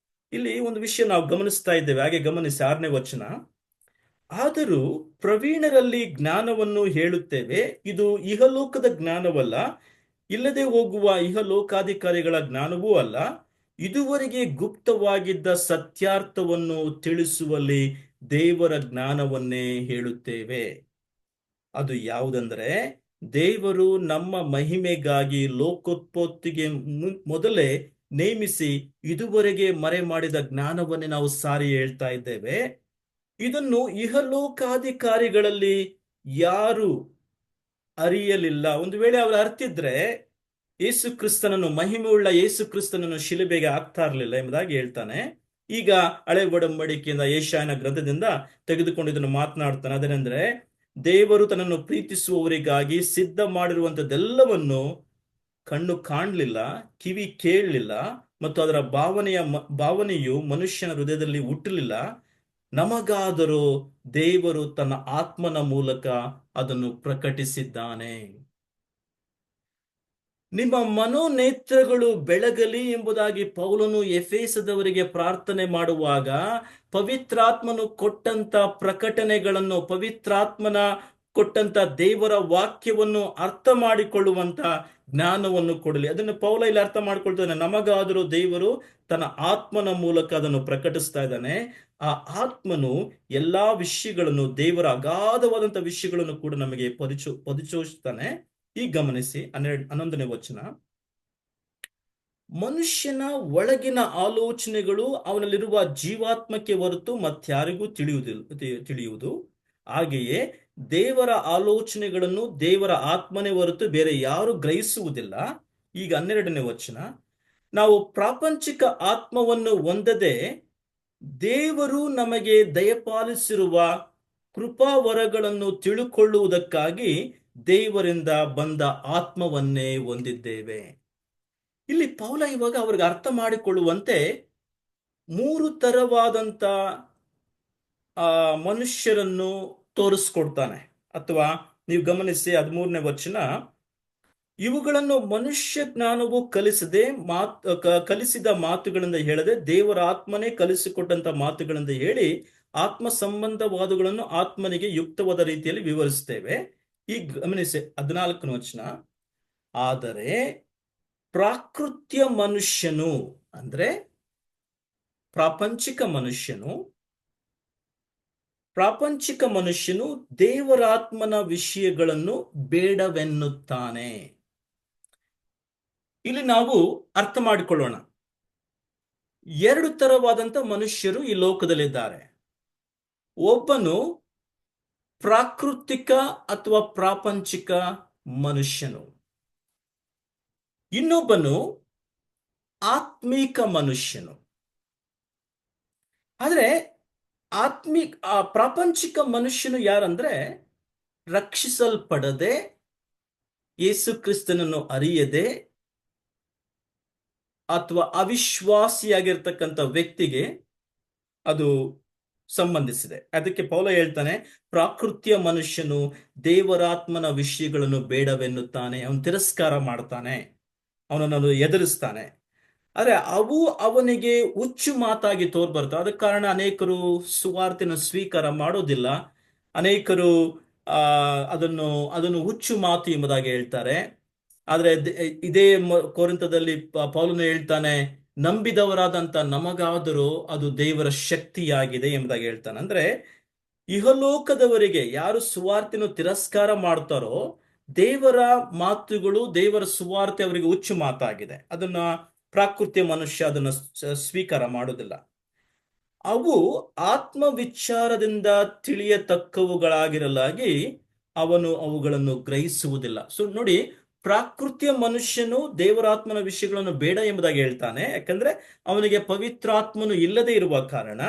ಇಲ್ಲಿ ಒಂದು ವಿಷಯ ನಾವು ಗಮನಿಸ್ತಾ ಇದ್ದೇವೆ, ಹಾಗೆ ಗಮನಿಸಿ 6ನೇ ವಚನ. ಆದರೂ ಪ್ರವೀಣರಲ್ಲಿ ಜ್ಞಾನವನ್ನು ಹೇಳುತ್ತೇವೆ, ಇದು ಇಹಲೋಕದ ಜ್ಞಾನವಲ್ಲ, ಇಲ್ಲದೆ ಹೋಗುವ ಇಹಲೋಕಾಧಿಕಾರಿಗಳ ಜ್ಞಾನವೂ ಅಲ್ಲ, ಇದುವರೆಗೆ ಗುಪ್ತವಾಗಿದ್ದ ಸತ್ಯಾರ್ಥವನ್ನು ತಿಳಿಸುವಲ್ಲಿ ದೇವರ ಜ್ಞಾನವನ್ನೇ ಹೇಳುತ್ತೇವೆ. ಅದು ಯಾವುದಂದ್ರೆ, ದೇವರು ನಮ್ಮ ಮಹಿಮೆಗಾಗಿ ಲೋಕೋತ್ಪತ್ತಿಗೆ ಮೊದಲೇ ನೇಮಿಸಿ ಇದುವರೆಗೆ ಮರೆ ಮಾಡಿದ ಜ್ಞಾನವನ್ನೇ ನಾವು ಸಾರಿ ಹೇಳ್ತಾ ಇದ್ದೇವೆ. ಇದನ್ನು ಇಹಲೋಕಾಧಿಕಾರಿಗಳಲ್ಲಿ ಯಾರು ಅರಿಯಲಿಲ್ಲ. ಒಂದು ವೇಳೆ ಅವರು ಅರ್ತಿದ್ರೆ ಯೇಸು ಕ್ರಿಸ್ತನನ್ನು, ಮಹಿಮೆಯುಳ್ಳ ಯೇಸು ಕ್ರಿಸ್ತನನ್ನು ಶಿಲುಬೆಗೆ ಹಾಕ್ತಾ ಇರಲಿಲ್ಲ ಎಂಬುದಾಗಿ ಹೇಳ್ತಾನೆ. ಈಗ ಹಳೆ ಒಡಂಬಡಿಕೆಯಿಂದ, ಯೆಶಾಯನ ಗ್ರಂಥದಿಂದ ತೆಗೆದುಕೊಂಡು ಇದನ್ನು ಮಾತನಾಡ್ತಾನೆ. ಅದೇನೆಂದ್ರೆ, ದೇವರು ತನ್ನನ್ನು ಪ್ರೀತಿಸುವವರಿಗಾಗಿ ಸಿದ್ಧ ಮಾಡಿರುವಂತದ್ದೆಲ್ಲವನ್ನು ಕಣ್ಣು ಕಾಣಲಿಲ್ಲ, ಕಿವಿ ಕೇಳಲಿಲ್ಲ, ಮತ್ತು ಅದರ ಭಾವನೆಯು ಮನುಷ್ಯನ ಹೃದಯದಲ್ಲಿ ಹುಟ್ಟಲಿಲ್ಲ. ನಮಗಾದರೂ ದೇವರು ತನ್ನ ಆತ್ಮನ ಮೂಲಕ ಅದನ್ನು ಪ್ರಕಟಿಸಿದ್ದಾನೆ. ನಿಮ್ಮ ಮನೋನೇತ್ರಗಳು ಬೆಳಗಲಿ ಎಂಬುದಾಗಿ ಪೌಲನು ಎಫೆಸದವರಿಗೆ ಪ್ರಾರ್ಥನೆ ಮಾಡುವಾಗ ಪವಿತ್ರಾತ್ಮನು ಕೊಟ್ಟಂತ ಪ್ರಕಟಣೆಗಳನ್ನು, ಪವಿತ್ರಾತ್ಮನ ಕೊಟ್ಟಂತ ದೇವರ ವಾಕ್ಯವನ್ನು ಅರ್ಥ ಮಾಡಿಕೊಳ್ಳುವಂತ ಜ್ಞಾನವನ್ನು ಕೊಡಲಿ. ಅದನ್ನು ಪೌಲ ಇಲ್ಲಿ ಅರ್ಥ ಮಾಡ್ಕೊಳ್ತಾನೆ. ನಮಗಾದರೂ ದೇವರು ತನ್ನ ಆತ್ಮನ ಮೂಲಕ ಅದನ್ನು ಪ್ರಕಟಿಸ್ತಾ ಇದ್ದಾನೆ. ಆ ಆತ್ಮನು ಎಲ್ಲಾ ವಿಷಯಗಳನ್ನು, ದೇವರ ಅಗಾಧವಾದಂತ ವಿಷಯಗಳನ್ನು ಕೂಡ ನಮಗೆ ಪರಿಚಯಿಸ್ತಾನೆ. ಈಗ ಗಮನಿಸಿ 11ನೇ ವಚನ. ಮನುಷ್ಯನ ಒಳಗಿನ ಆಲೋಚನೆಗಳು ಅವನಲ್ಲಿರುವ ಜೀವಾತ್ಮಕ್ಕೆ ಹೊರತು ಮತ್ತಾರಿಗೂ ತಿಳಿಯುವುದು. ಹಾಗೆಯೇ ದೇವರ ಆಲೋಚನೆಗಳನ್ನು ದೇವರ ಆತ್ಮನೇ ಹೊರತು ಬೇರೆ ಯಾರು ಗ್ರಹಿಸುವುದಿಲ್ಲ. ಈಗ 12ನೇ ವಚನ. ನಾವು ಪ್ರಾಪಂಚಿಕ ಆತ್ಮವನ್ನು ಹೊಂದದೆ ದೇವರು ನಮಗೆ ದಯಪಾಲಿಸಿರುವ ಕೃಪಾವರಗಳನ್ನು ತಿಳುಕೊಳ್ಳುವುದಕ್ಕಾಗಿ ದೇವರಿಂದ ಬಂದ ಆತ್ಮವನ್ನೇ ಹೊಂದಿದ್ದೇವೆ. ಇಲ್ಲಿ ಪೌಲ ಇವಾಗ ಅವ್ರಿಗೆ ಅರ್ಥ ಮಾಡಿಕೊಳ್ಳುವಂತೆ 3 ತರವಾದಂತ ಮನುಷ್ಯರನ್ನು ತೋರಿಸ್ಕೊಡ್ತಾನೆ. ಅಥವಾ ನೀವು ಗಮನಿಸಿ 13ನೇ ವಚನ. ಇವುಗಳನ್ನು ಮನುಷ್ಯ ಜ್ಞಾನವು ಕಲಿಸಿದ ಮಾತುಗಳಿಂದ ಹೇಳದೆ ದೇವರ ಆತ್ಮನೇ ಕಲಿಸಿಕೊಟ್ಟಂತ ಮಾತುಗಳಿಂದ ಹೇಳಿ ಆತ್ಮ ಸಂಬಂಧವಾದಗಳನ್ನು ಆತ್ಮನಿಗೆ ಯುಕ್ತವಾದ ರೀತಿಯಲ್ಲಿ ವಿವರಿಸ್ತೇವೆ. ಈಗ ಗಮನಿಸಿ 14ನೇ ವಚನ. ಆದರೆ ಪ್ರಾಕೃತ್ಯ ಮನುಷ್ಯನು, ಅಂದ್ರೆ ಪ್ರಾಪಂಚಿಕ ಮನುಷ್ಯನು ಪ್ರಾಪಂಚಿಕ ಮನುಷ್ಯನು ದೇವರಾತ್ಮನ ವಿಷಯಗಳನ್ನು ಬೇಡವೆನ್ನುತ್ತಾನೆ. ಇಲ್ಲಿ ನಾವು ಅರ್ಥ ಮಾಡಿಕೊಳ್ಳೋಣ. ಎರಡು ತರವಾದಂತ ಮನುಷ್ಯರು ಈ ಲೋಕದಲ್ಲಿದ್ದಾರೆ. ಒಬ್ಬನು ಪ್ರಾಕೃತಿಕ ಅಥವಾ ಪ್ರಾಪಂಚಿಕ ಮನುಷ್ಯನು, ಇನ್ನೊಬ್ಬನು ಆತ್ಮೀಕ ಮನುಷ್ಯನು. ಆದ್ರೆ ಪ್ರಾಪಂಚಿಕ ಮನುಷ್ಯನು ಯಾರಂದ್ರೆ, ರಕ್ಷಿಸಲ್ಪಡದೆ ಯೇಸು ಕ್ರಿಸ್ತನನ್ನು ಅರಿಯದೆ ಅಥವಾ ಅವಿಶ್ವಾಸಿಯಾಗಿರ್ತಕ್ಕಂಥ ವ್ಯಕ್ತಿಗೆ ಅದು ಸಂಬಂಧಿಸಿದೆ. ಅದಕ್ಕೆ ಪೌಲ ಹೇಳ್ತಾನೆ, ಪ್ರಾಕೃತಿಯ ಮನುಷ್ಯನು ದೇವರಾತ್ಮನ ವಿಷಯಗಳನ್ನು ಬೇಡವೆನ್ನುತ್ತಾನೆ. ಅವನು ತಿರಸ್ಕಾರ ಮಾಡ್ತಾನೆ, ಅವನನ್ನು ಎದುರಿಸ್ತಾನೆ. ಆದ್ರೆ ಅವು ಅವನಿಗೆ ಹುಚ್ಚು ಮಾತಾಗಿ ತೋರ್ಬರ್ತವೆ. ಅದಕ್ಕೆ ಕಾರಣ ಅನೇಕರು ಸುವಾರ್ತೆಯನ್ನು ಸ್ವೀಕಾರ ಮಾಡೋದಿಲ್ಲ. ಅನೇಕರು ಅದನ್ನು ಅದನ್ನು ಹುಚ್ಚು ಮಾತು ಎಂಬುದಾಗಿ ಹೇಳ್ತಾರೆ. ಆದ್ರೆ ಇದೇ ಕೊರಿಂಥದಲ್ಲಿ ಪೌಲನು ಹೇಳ್ತಾನೆ, ನಂಬಿದವರಾದಂತ ನಮಗಾದರೂ ಅದು ದೇವರ ಶಕ್ತಿಯಾಗಿದೆ ಎಂಬುದಾಗಿ ಹೇಳ್ತಾನೆ. ಅಂದ್ರೆ ಇಹಲೋಕದವರಿಗೆ ಯಾರು ಸುವಾರ್ತೆಯನ್ನು ತಿರಸ್ಕಾರ ಮಾಡ್ತಾರೋ, ದೇವರ ಮಾತುಗಳು, ದೇವರ ಸುವಾರ್ತೆ ಅವರಿಗೆ ಹುಚ್ಚು ಮಾತಾಗಿದೆ. ಅದನ್ನ ಪ್ರಾಕೃತಿಯ ಮನುಷ್ಯ ಅದನ್ನು ಸ್ವೀಕಾರ ಮಾಡೋದಿಲ್ಲ. ಅವು ಆತ್ಮ ವಿಚಾರದಿಂದ ತಿಳಿಯತಕ್ಕವುಗಳಾಗಿರಲಾಗಿ ಅವನು ಅವುಗಳನ್ನು ಗ್ರಹಿಸುವುದಿಲ್ಲ. ಸೊ ನೋಡಿ, ಪ್ರಾಕೃತಿಯ ಮನುಷ್ಯನು ದೇವರಾತ್ಮನ ವಿಷಯಗಳನ್ನು ಬೇಡ ಎಂಬುದಾಗಿ ಹೇಳ್ತಾನೆ. ಯಾಕಂದ್ರೆ ಅವನಿಗೆ ಪವಿತ್ರಾತ್ಮನು ಇಲ್ಲದೆ ಇರುವ ಕಾರಣ,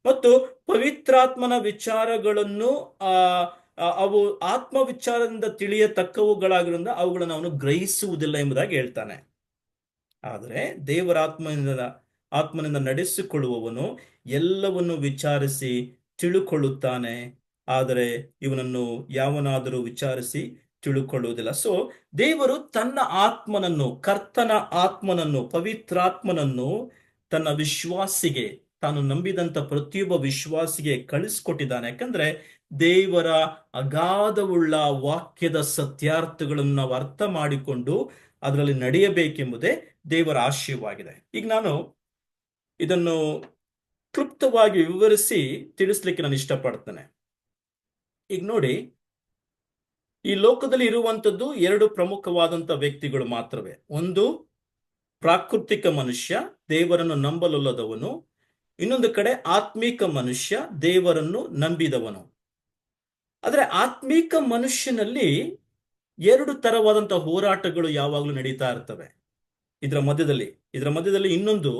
ಮತ್ತು ಪವಿತ್ರಾತ್ಮನ ವಿಚಾರಗಳನ್ನು ಅವು ಆತ್ಮ ವಿಚಾರದಿಂದ ತಿಳಿಯತಕ್ಕವುಗಳಾಗಿರೋದ್ರಿಂದ ಅವುಗಳನ್ನು ಅವನು ಗ್ರಹಿಸುವುದಿಲ್ಲ ಎಂಬುದಾಗಿ ಹೇಳ್ತಾನೆ. ಆದರೆ ಆತ್ಮನಿಂದ ನಡೆಸಿಕೊಳ್ಳುವವನು ಎಲ್ಲವನ್ನು ವಿಚಾರಿಸಿ ತಿಳುಕೊಳ್ಳುತ್ತಾನೆ. ಆದರೆ ಇವನನ್ನು ಯಾವನಾದರೂ ವಿಚಾರಿಸಿ ತಿಳುಕೊಳ್ಳುವುದಿಲ್ಲ. ಸೊ ದೇವರು ತನ್ನ ಆತ್ಮನನ್ನು, ಕರ್ತನ ಆತ್ಮನನ್ನು, ಪವಿತ್ರಾತ್ಮನನ್ನು ತನ್ನ ವಿಶ್ವಾಸಿಗೆ, ತಾನು ನಂಬಿದಂತ ಪ್ರತಿಯೊಬ್ಬ ವಿಶ್ವಾಸಿಗೆ ಕಳಿಸ್ಕೊಟ್ಟಿದ್ದಾನೆ. ಯಾಕಂದ್ರೆ ದೇವರ ಅಗಾಧವುಳ್ಳ ವಾಕ್ಯದ ಸತ್ಯಾರ್ಥಗಳನ್ನು ನಾವು ಅರ್ಥ ಮಾಡಿಕೊಂಡು ಅದರಲ್ಲಿ ನಡೆಯಬೇಕೆಂಬುದೇ ದೇವರ ಆಶಯವಾಗಿದೆ. ಈಗ ನಾನು ಇದನ್ನು ಕ್ಲುಪ್ತವಾಗಿ ವಿವರಿಸಿ ತಿಳಿಸ್ಲಿಕ್ಕೆ ನಾನು ಇಷ್ಟಪಡ್ತೇನೆ. ಈಗ ನೋಡಿ, ಈ ಲೋಕದಲ್ಲಿ ಇರುವಂತದ್ದು ಎರಡು ಪ್ರಮುಖವಾದಂತ ವ್ಯಕ್ತಿಗಳು ಮಾತ್ರವೇ. ಒಂದು ಪ್ರಾಕೃತಿಕ ಮನುಷ್ಯ, ದೇವರನ್ನು ನಂಬಲೊಲ್ಲದವನು. ಇನ್ನೊಂದು ಕಡೆ ಆತ್ಮೀಕ ಮನುಷ್ಯ, ದೇವರನ್ನು ನಂಬಿದವನು. ಆದ್ರೆ ಆತ್ಮೀಕ ಮನುಷ್ಯನಲ್ಲಿ ಎರಡು ತರವಾದಂತಹ ಹೋರಾಟಗಳು ಯಾವಾಗಲೂ ನಡೀತಾ ಇರ್ತವೆ. ಇದರ ಮಧ್ಯದಲ್ಲಿ ಇನ್ನೊಂದು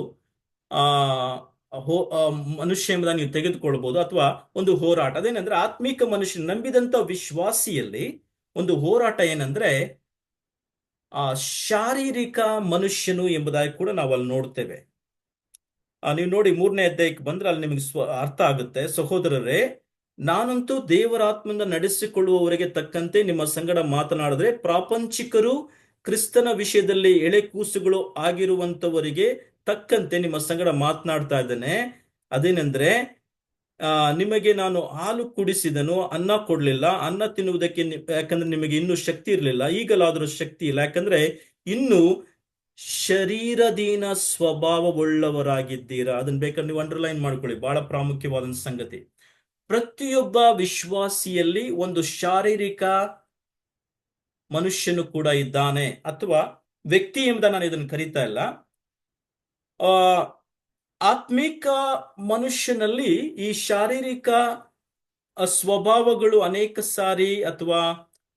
ಮನುಷ್ಯ ಎಂಬುದಾಗಿ ನೀವು ತೆಗೆದುಕೊಳ್ಬಹುದು, ಅಥವಾ ಒಂದು ಹೋರಾಟ. ಅದೇನಂದ್ರೆ, ಆತ್ಮೀಕ ಮನುಷ್ಯ ನಂಬಿದಂತ ವಿಶ್ವಾಸಿಯಲ್ಲಿ ಒಂದು ಹೋರಾಟ ಏನಂದ್ರೆ ಶಾರೀರಿಕ ಮನುಷ್ಯನು ಎಂಬುದಾಗಿ ಕೂಡ ನಾವು ಅಲ್ಲಿ ನೋಡ್ತೇವೆ. ನೀವು ನೋಡಿ 3ನೇ ಅಧ್ಯಾಯಕ್ಕೆ ಬಂದ್ರೆ ಅಲ್ಲಿ ನಿಮಗೆ ಅರ್ಥ ಆಗುತ್ತೆ. ಸಹೋದರರೇ, ನಾನಂತೂ ದೇವರಾತ್ಮದಿಂದ ನಡೆಸಿಕೊಳ್ಳುವವರಿಗೆ ತಕ್ಕಂತೆ ನಿಮ್ಮ ಸಂಗಡ ಮಾತನಾಡಿದ್ರೆ, ಪ್ರಾಪಂಚಿಕರು ಕ್ರಿಸ್ತನ ವಿಷಯದಲ್ಲಿ ಎಳೆ ಕೂಸುಗಳು ಆಗಿರುವಂತವರಿಗೆ ತಕ್ಕಂತೆ ನಿಮ್ಮ ಸಂಗಡ ಮಾತನಾಡ್ತಾ ಇದ್ದೇನೆ. ಅದೇನೆಂದ್ರೆ, ನಿಮಗೆ ನಾನು ಹಾಲು ಕುಡಿಸಿದನು, ಅನ್ನ ಕೊಡ್ಲಿಲ್ಲ. ಅನ್ನ ತಿನ್ನುವುದಕ್ಕೆ ಯಾಕಂದ್ರೆ ನಿಮಗೆ ಇನ್ನೂ ಶಕ್ತಿ ಇರಲಿಲ್ಲ, ಈಗಲಾದರೂ ಶಕ್ತಿ ಇಲ್ಲ, ಯಾಕಂದ್ರೆ ಇನ್ನು ಶರೀರದೀನ ಸ್ವಭಾವವುಳ್ಳವರಾಗಿದ್ದೀರಾ. ಅದನ್ನ ಬೇಕಾದ್ರೆ ನೀವು ಅಂಡರ್ಲೈನ್ ಮಾಡ್ಕೊಳ್ಳಿ, ಬಹಳ ಪ್ರಾಮುಖ್ಯವಾದ ಸಂಗತಿ. ಪ್ರತಿಯೊಬ್ಬ ವಿಶ್ವಾಸಿಯಲ್ಲಿ ಒಂದು ಶಾರೀರಿಕ ಮನುಷ್ಯನು ಕೂಡ ಇದ್ದಾನೆ, ಅಥವಾ ವ್ಯಕ್ತಿ ಎಂಬ ನಾನು ಇದನ್ನು ಕರೀತಾ ಇಲ್ಲ. ಆತ್ಮಿಕ ಮನುಷ್ಯನಲ್ಲಿ ಈ ಶಾರೀರಿಕ ಸ್ವಭಾವಗಳು ಅನೇಕ ಸಾರಿ, ಅಥವಾ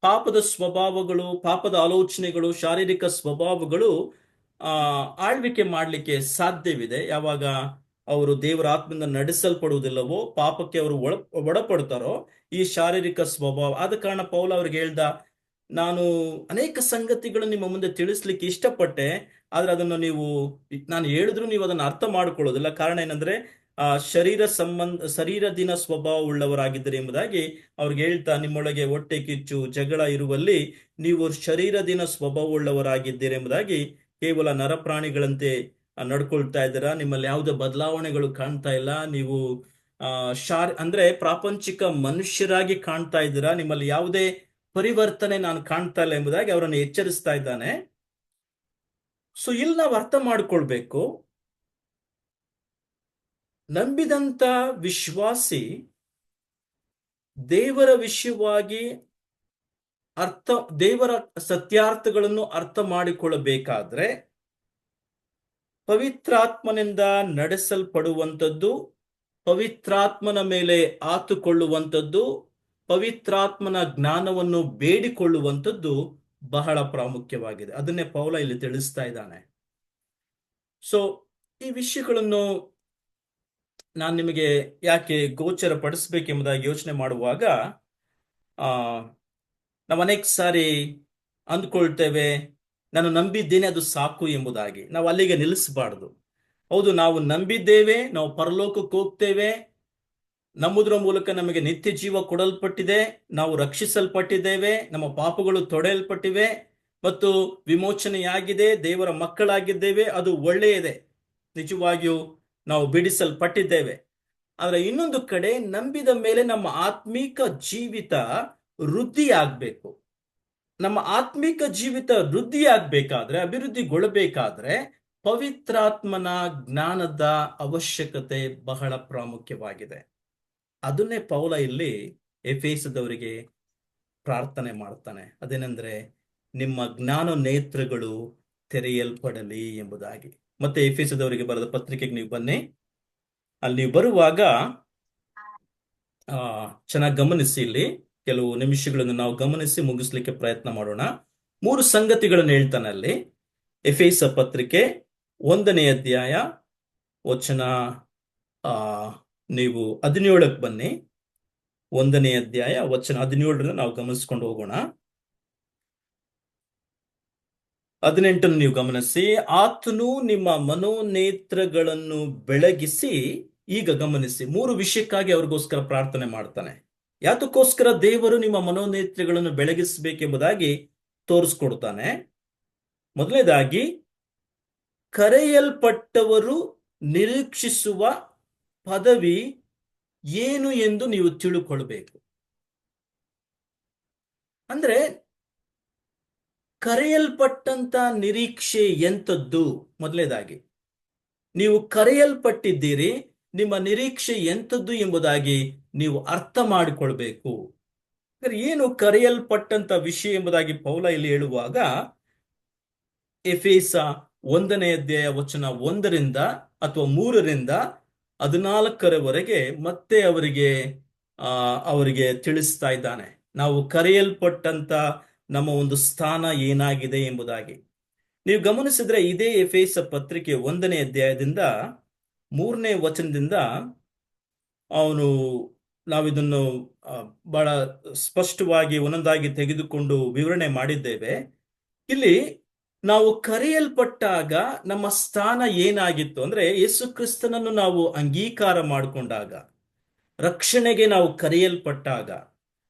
ಪಾಪದ ಸ್ವಭಾವಗಳು, ಪಾಪದ ಆಲೋಚನೆಗಳು, ಶಾರೀರಿಕ ಸ್ವಭಾವಗಳು ಆಳ್ವಿಕೆ ಮಾಡಲಿಕ್ಕೆ ಸಾಧ್ಯವಿದೆ. ಯಾವಾಗ ಅವರು ದೇವರ ಆತ್ಮದಿಂದ ನಡೆಸಲ್ಪಡುವುದಿಲ್ಲವೋ, ಪಾಪಕ್ಕೆ ಅವರು ಒಳಪಡ್ತಾರೋ, ಈ ಶಾರೀರಿಕ ಸ್ವಭಾವ. ಆದ ಕಾರಣ ಪೌಲ ಅವ್ರಿಗೆ ಹೇಳ್ದ, ನಾನು ಅನೇಕ ಸಂಗತಿಗಳನ್ನು ನಿಮ್ಮ ಮುಂದೆ ತಿಳಿಸ್ಲಿಕ್ಕೆ ಇಷ್ಟಪಟ್ಟೆ, ಆದ್ರೆ ಅದನ್ನು ನಾನು ಹೇಳಿದ್ರು ನೀವು ಅದನ್ನು ಅರ್ಥ ಮಾಡ್ಕೊಳ್ಳೋದಿಲ್ಲ. ಕಾರಣ ಏನಂದ್ರೆ, ಶರೀರದಿನ ಸ್ವಭಾವ ಉಳ್ಳವರಾಗಿದ್ದರೆ ಎಂಬುದಾಗಿ ಅವ್ರಿಗೆ ಹೇಳ್ತಾ, ನಿಮ್ಮೊಳಗೆ ಹೊಟ್ಟೆ ಕಿಚ್ಚು, ಜಗಳ ಇರುವಲ್ಲಿ ನೀವು ಶರೀರದಿನ ಸ್ವಭಾವ ಉಳ್ಳವರಾಗಿದ್ದೀರಿ ಎಂಬುದಾಗಿ, ಕೇವಲ ನರಪ್ರಾಣಿಗಳಂತೆ ನಡ್ಕೊಳ್ತಾ ಇದ್ದೀರಾ, ನಿಮ್ಮಲ್ಲಿ ಯಾವುದೇ ಬದಲಾವಣೆಗಳು ಕಾಣ್ತಾ ಇಲ್ಲ, ನೀವು ಅಂದ್ರೆ ಪ್ರಾಪಂಚಿಕ ಮನುಷ್ಯರಾಗಿ ಕಾಣ್ತಾ ಇದ್ದೀರಾ, ನಿಮ್ಮಲ್ಲಿ ಯಾವುದೇ ಪರಿವರ್ತನೆ ನಾನು ಕಾಣ್ತಾ ಇಲ್ಲ ಎಂಬುದಾಗಿ ಅವರನ್ನು ಎಚ್ಚರಿಸ್ತಾ ಇದ್ದಾನೆ. ಸೊ ಇಲ್ಲಿ ನಾವು ಅರ್ಥ ಮಾಡ್ಕೊಳ್ಬೇಕು, ನಂಬಿದಂತ ವಿಶ್ವಾಸಿ ದೇವರ ವಿಷಯವಾಗಿ ಅರ್ಥ ದೇವರ ಸತ್ಯಾರ್ಥಗಳನ್ನು ಅರ್ಥ ಮಾಡಿಕೊಳ್ಳಬೇಕಾದ್ರೆ ಪವಿತ್ರಾತ್ಮನಿಂದ ನಡೆಸಲ್ಪಡುವಂಥದ್ದು, ಪವಿತ್ರಾತ್ಮನ ಮೇಲೆ ಆತುಕೊಳ್ಳುವಂಥದ್ದು, ಪವಿತ್ರಾತ್ಮನ ಜ್ಞಾನವನ್ನು ಬೇಡಿಕೊಳ್ಳುವಂಥದ್ದು ಬಹಳ ಪ್ರಾಮುಖ್ಯವಾಗಿದೆ. ಅದನ್ನೇ ಪೌಲ ಇಲ್ಲಿ ತಿಳಿಸ್ತಾ ಇದ್ದಾನೆ. ಸೊ ಈ ವಿಷಯಗಳನ್ನು ನಾನು ನಿಮಗೆ ಯಾಕೆ ಗೋಚರ ಪಡಿಸ್ಬೇಕೆಂಬುದಾಗಿ ಯೋಚನೆ ಮಾಡುವಾಗ ನಾವು ಅನೇಕ ಸಾರಿ ಅಂದ್ಕೊಳ್ತೇವೆ, ನಾನು ನಂಬಿದ್ದೇನೆ ಅದು ಸಾಕು ಎಂಬುದಾಗಿ. ನಾವು ಅಲ್ಲಿಗೆ ನಿಲ್ಲಿಸಬಾರ್ದು. ಹೌದು, ನಾವು ನಂಬಿದ್ದೇವೆ, ನಾವು ಪರಲೋಕಕ್ಕೆ ಹೋಗ್ತೇವೆ, ನಂಬುದರ ಮೂಲಕ ನಮಗೆ ನಿತ್ಯ ಜೀವ ಕೊಡಲ್ಪಟ್ಟಿದೆ, ನಾವು ರಕ್ಷಿಸಲ್ಪಟ್ಟಿದ್ದೇವೆ, ನಮ್ಮ ಪಾಪಗಳು ತೊಡೆಯಲ್ಪಟ್ಟಿವೆ ಮತ್ತು ವಿಮೋಚನೆಯಾಗಿದೆ, ದೇವರ ಮಕ್ಕಳಾಗಿದ್ದೇವೆ, ಅದು ಒಳ್ಳೆಯದೇ, ನಿಜವಾಗಿಯೂ ನಾವು ಬಿಡಿಸಲ್ಪಟ್ಟಿದ್ದೇವೆ. ಆದರೆ ಇನ್ನೊಂದು ಕಡೆ ನಂಬಿದ ಮೇಲೆ ನಮ್ಮ ಆತ್ಮೀಕ ಜೀವಿತ ವೃದ್ಧಿಯಾಗಬೇಕು. ನಮ್ಮ ಆತ್ಮಿಕ ಜೀವಿತ ವೃದ್ಧಿಯಾಗಬೇಕಾದ್ರೆ, ಅಭಿವೃದ್ಧಿಗೊಳ್ಳಬೇಕಾದ್ರೆ ಪವಿತ್ರಾತ್ಮನ ಜ್ಞಾನದ ಅವಶ್ಯಕತೆ ಬಹಳ ಪ್ರಾಮುಖ್ಯವಾಗಿದೆ. ಅದನ್ನೇ ಪೌಲ ಇಲ್ಲಿ ಎಫೆಸದವರಿಗೆ ಪ್ರಾರ್ಥನೆ ಮಾಡ್ತಾನೆ. ಅದೇನೆಂದ್ರೆ, ನಿಮ್ಮ ಜ್ಞಾನ ನೇತ್ರಗಳು ತೆರೆಯಲ್ಪಡಲಿ ಎಂಬುದಾಗಿ. ಮತ್ತೆ ಎಫೆಸದವರಿಗೆ ಬರೆದ ಪತ್ರಿಕೆಗೆ ನೀವು ಬನ್ನಿ. ಅಲ್ಲಿ ನೀವು ಬರುವಾಗ ಚೆನ್ನಾಗಿ ಗಮನಿಸಿ. ಇಲ್ಲಿ ಕೆಲವು ನಿಮಿಷಗಳನ್ನು ನಾವು ಗಮನಿಸಿ ಮುಗಿಸ್ಲಿಕ್ಕೆ ಪ್ರಯತ್ನ ಮಾಡೋಣ. 3 ಸಂಗತಿಗಳನ್ನು ಹೇಳ್ತಾನೆ ಅಲ್ಲಿ. ಎಫೆಸ ಪತ್ರಿಕೆ 1ನೇ ಅಧ್ಯಾಯ ವಚನ ನೀವು 17ಕ್ಕೆ ಬನ್ನಿ. 1ನೇ ಅಧ್ಯಾಯ ವಚನ 17 ನಾವು ಗಮನಿಸ್ಕೊಂಡು ಹೋಗೋಣ. 18 ನೀವು ಗಮನಿಸಿ. ಆತನು ನಿಮ್ಮ ಮನೋನೇತ್ರಗಳನ್ನು ಬೆಳಗಿಸಿ, ಈಗ ಗಮನಿಸಿ, 3 ವಿಷಯಕ್ಕಾಗಿ ಅವ್ರಿಗೋಸ್ಕರ ಪ್ರಾರ್ಥನೆ ಮಾಡ್ತಾನೆ. ಯಾತಕ್ಕೋಸ್ಕರ ದೇವರು ನಿಮ್ಮ ಮನೋನೇತ್ರಗಳನ್ನು ಬೆಳಗಿಸಬೇಕೆಂಬುದಾಗಿ ತೋರಿಸ್ಕೊಡ್ತಾನೆ. ಮೊದಲನೇದಾಗಿ, ಕರೆಯಲ್ಪಟ್ಟವರು ನಿರೀಕ್ಷಿಸುವ ಪದವಿ ಏನು ಎಂದು ನೀವು ತಿಳುಕೊಳ್ಬೇಕು. ಅಂದ್ರೆ ಕರೆಯಲ್ಪಟ್ಟಂತ ನಿರೀಕ್ಷೆ ಎಂಥದ್ದು? ಮೊದಲನೇದಾಗಿ ನೀವು ಕರೆಯಲ್ಪಟ್ಟಿದ್ದೀರಿ, ನಿಮ್ಮ ನಿರೀಕ್ಷೆ ಎಂಥದ್ದು ಎಂಬುದಾಗಿ ನೀವು ಅರ್ಥ ಮಾಡಿಕೊಳ್ಬೇಕು. ಏನು ಕರೆಯಲ್ಪಟ್ಟಂತ ವಿಷಯ ಎಂಬುದಾಗಿ ಪೌಲ ಇಲ್ಲಿ ಹೇಳುವಾಗ, ಎಫೆಸ 1ನೇ ಅಧ್ಯಾಯ ವಚನ 1ರಿಂದ ಅಥವಾ 3ರಿಂದ 14ರವರೆಗೆ ಮತ್ತೆ ಅವರಿಗೆ ತಿಳಿಸ್ತಾ ಇದ್ದಾನೆ. ನಾವು ಕರೆಯಲ್ಪಟ್ಟಂತ ನಮ್ಮ ಒಂದು ಸ್ಥಾನ ಏನಾಗಿದೆ ಎಂಬುದಾಗಿ. ನೀವು ಗಮನಿಸಿದ್ರೆ ಇದೇ ಎಫೆಸ ಪತ್ರಿಕೆ 1ನೇ ಅಧ್ಯಾಯದಿಂದ 3ನೇ ವಚನದಿಂದ ನಾವಿದನ್ನು ಬಹಳ ಸ್ಪಷ್ಟವಾಗಿ ಒಂದೊಂದಾಗಿ ತೆಗೆದುಕೊಂಡು ವಿವರಣೆ ಮಾಡಿದ್ದೇವೆ. ಇಲ್ಲಿ ನಾವು ಕರೆಯಲ್ಪಟ್ಟಾಗ ನಮ್ಮ ಸ್ಥಾನ ಏನಾಗಿತ್ತು ಅಂದ್ರೆ, ಯೇಸು ಕ್ರಿಸ್ತನನ್ನು ನಾವು ಅಂಗೀಕಾರ ಮಾಡಿಕೊಂಡಾಗ, ರಕ್ಷಣೆಗೆ ನಾವು ಕರೆಯಲ್ಪಟ್ಟಾಗ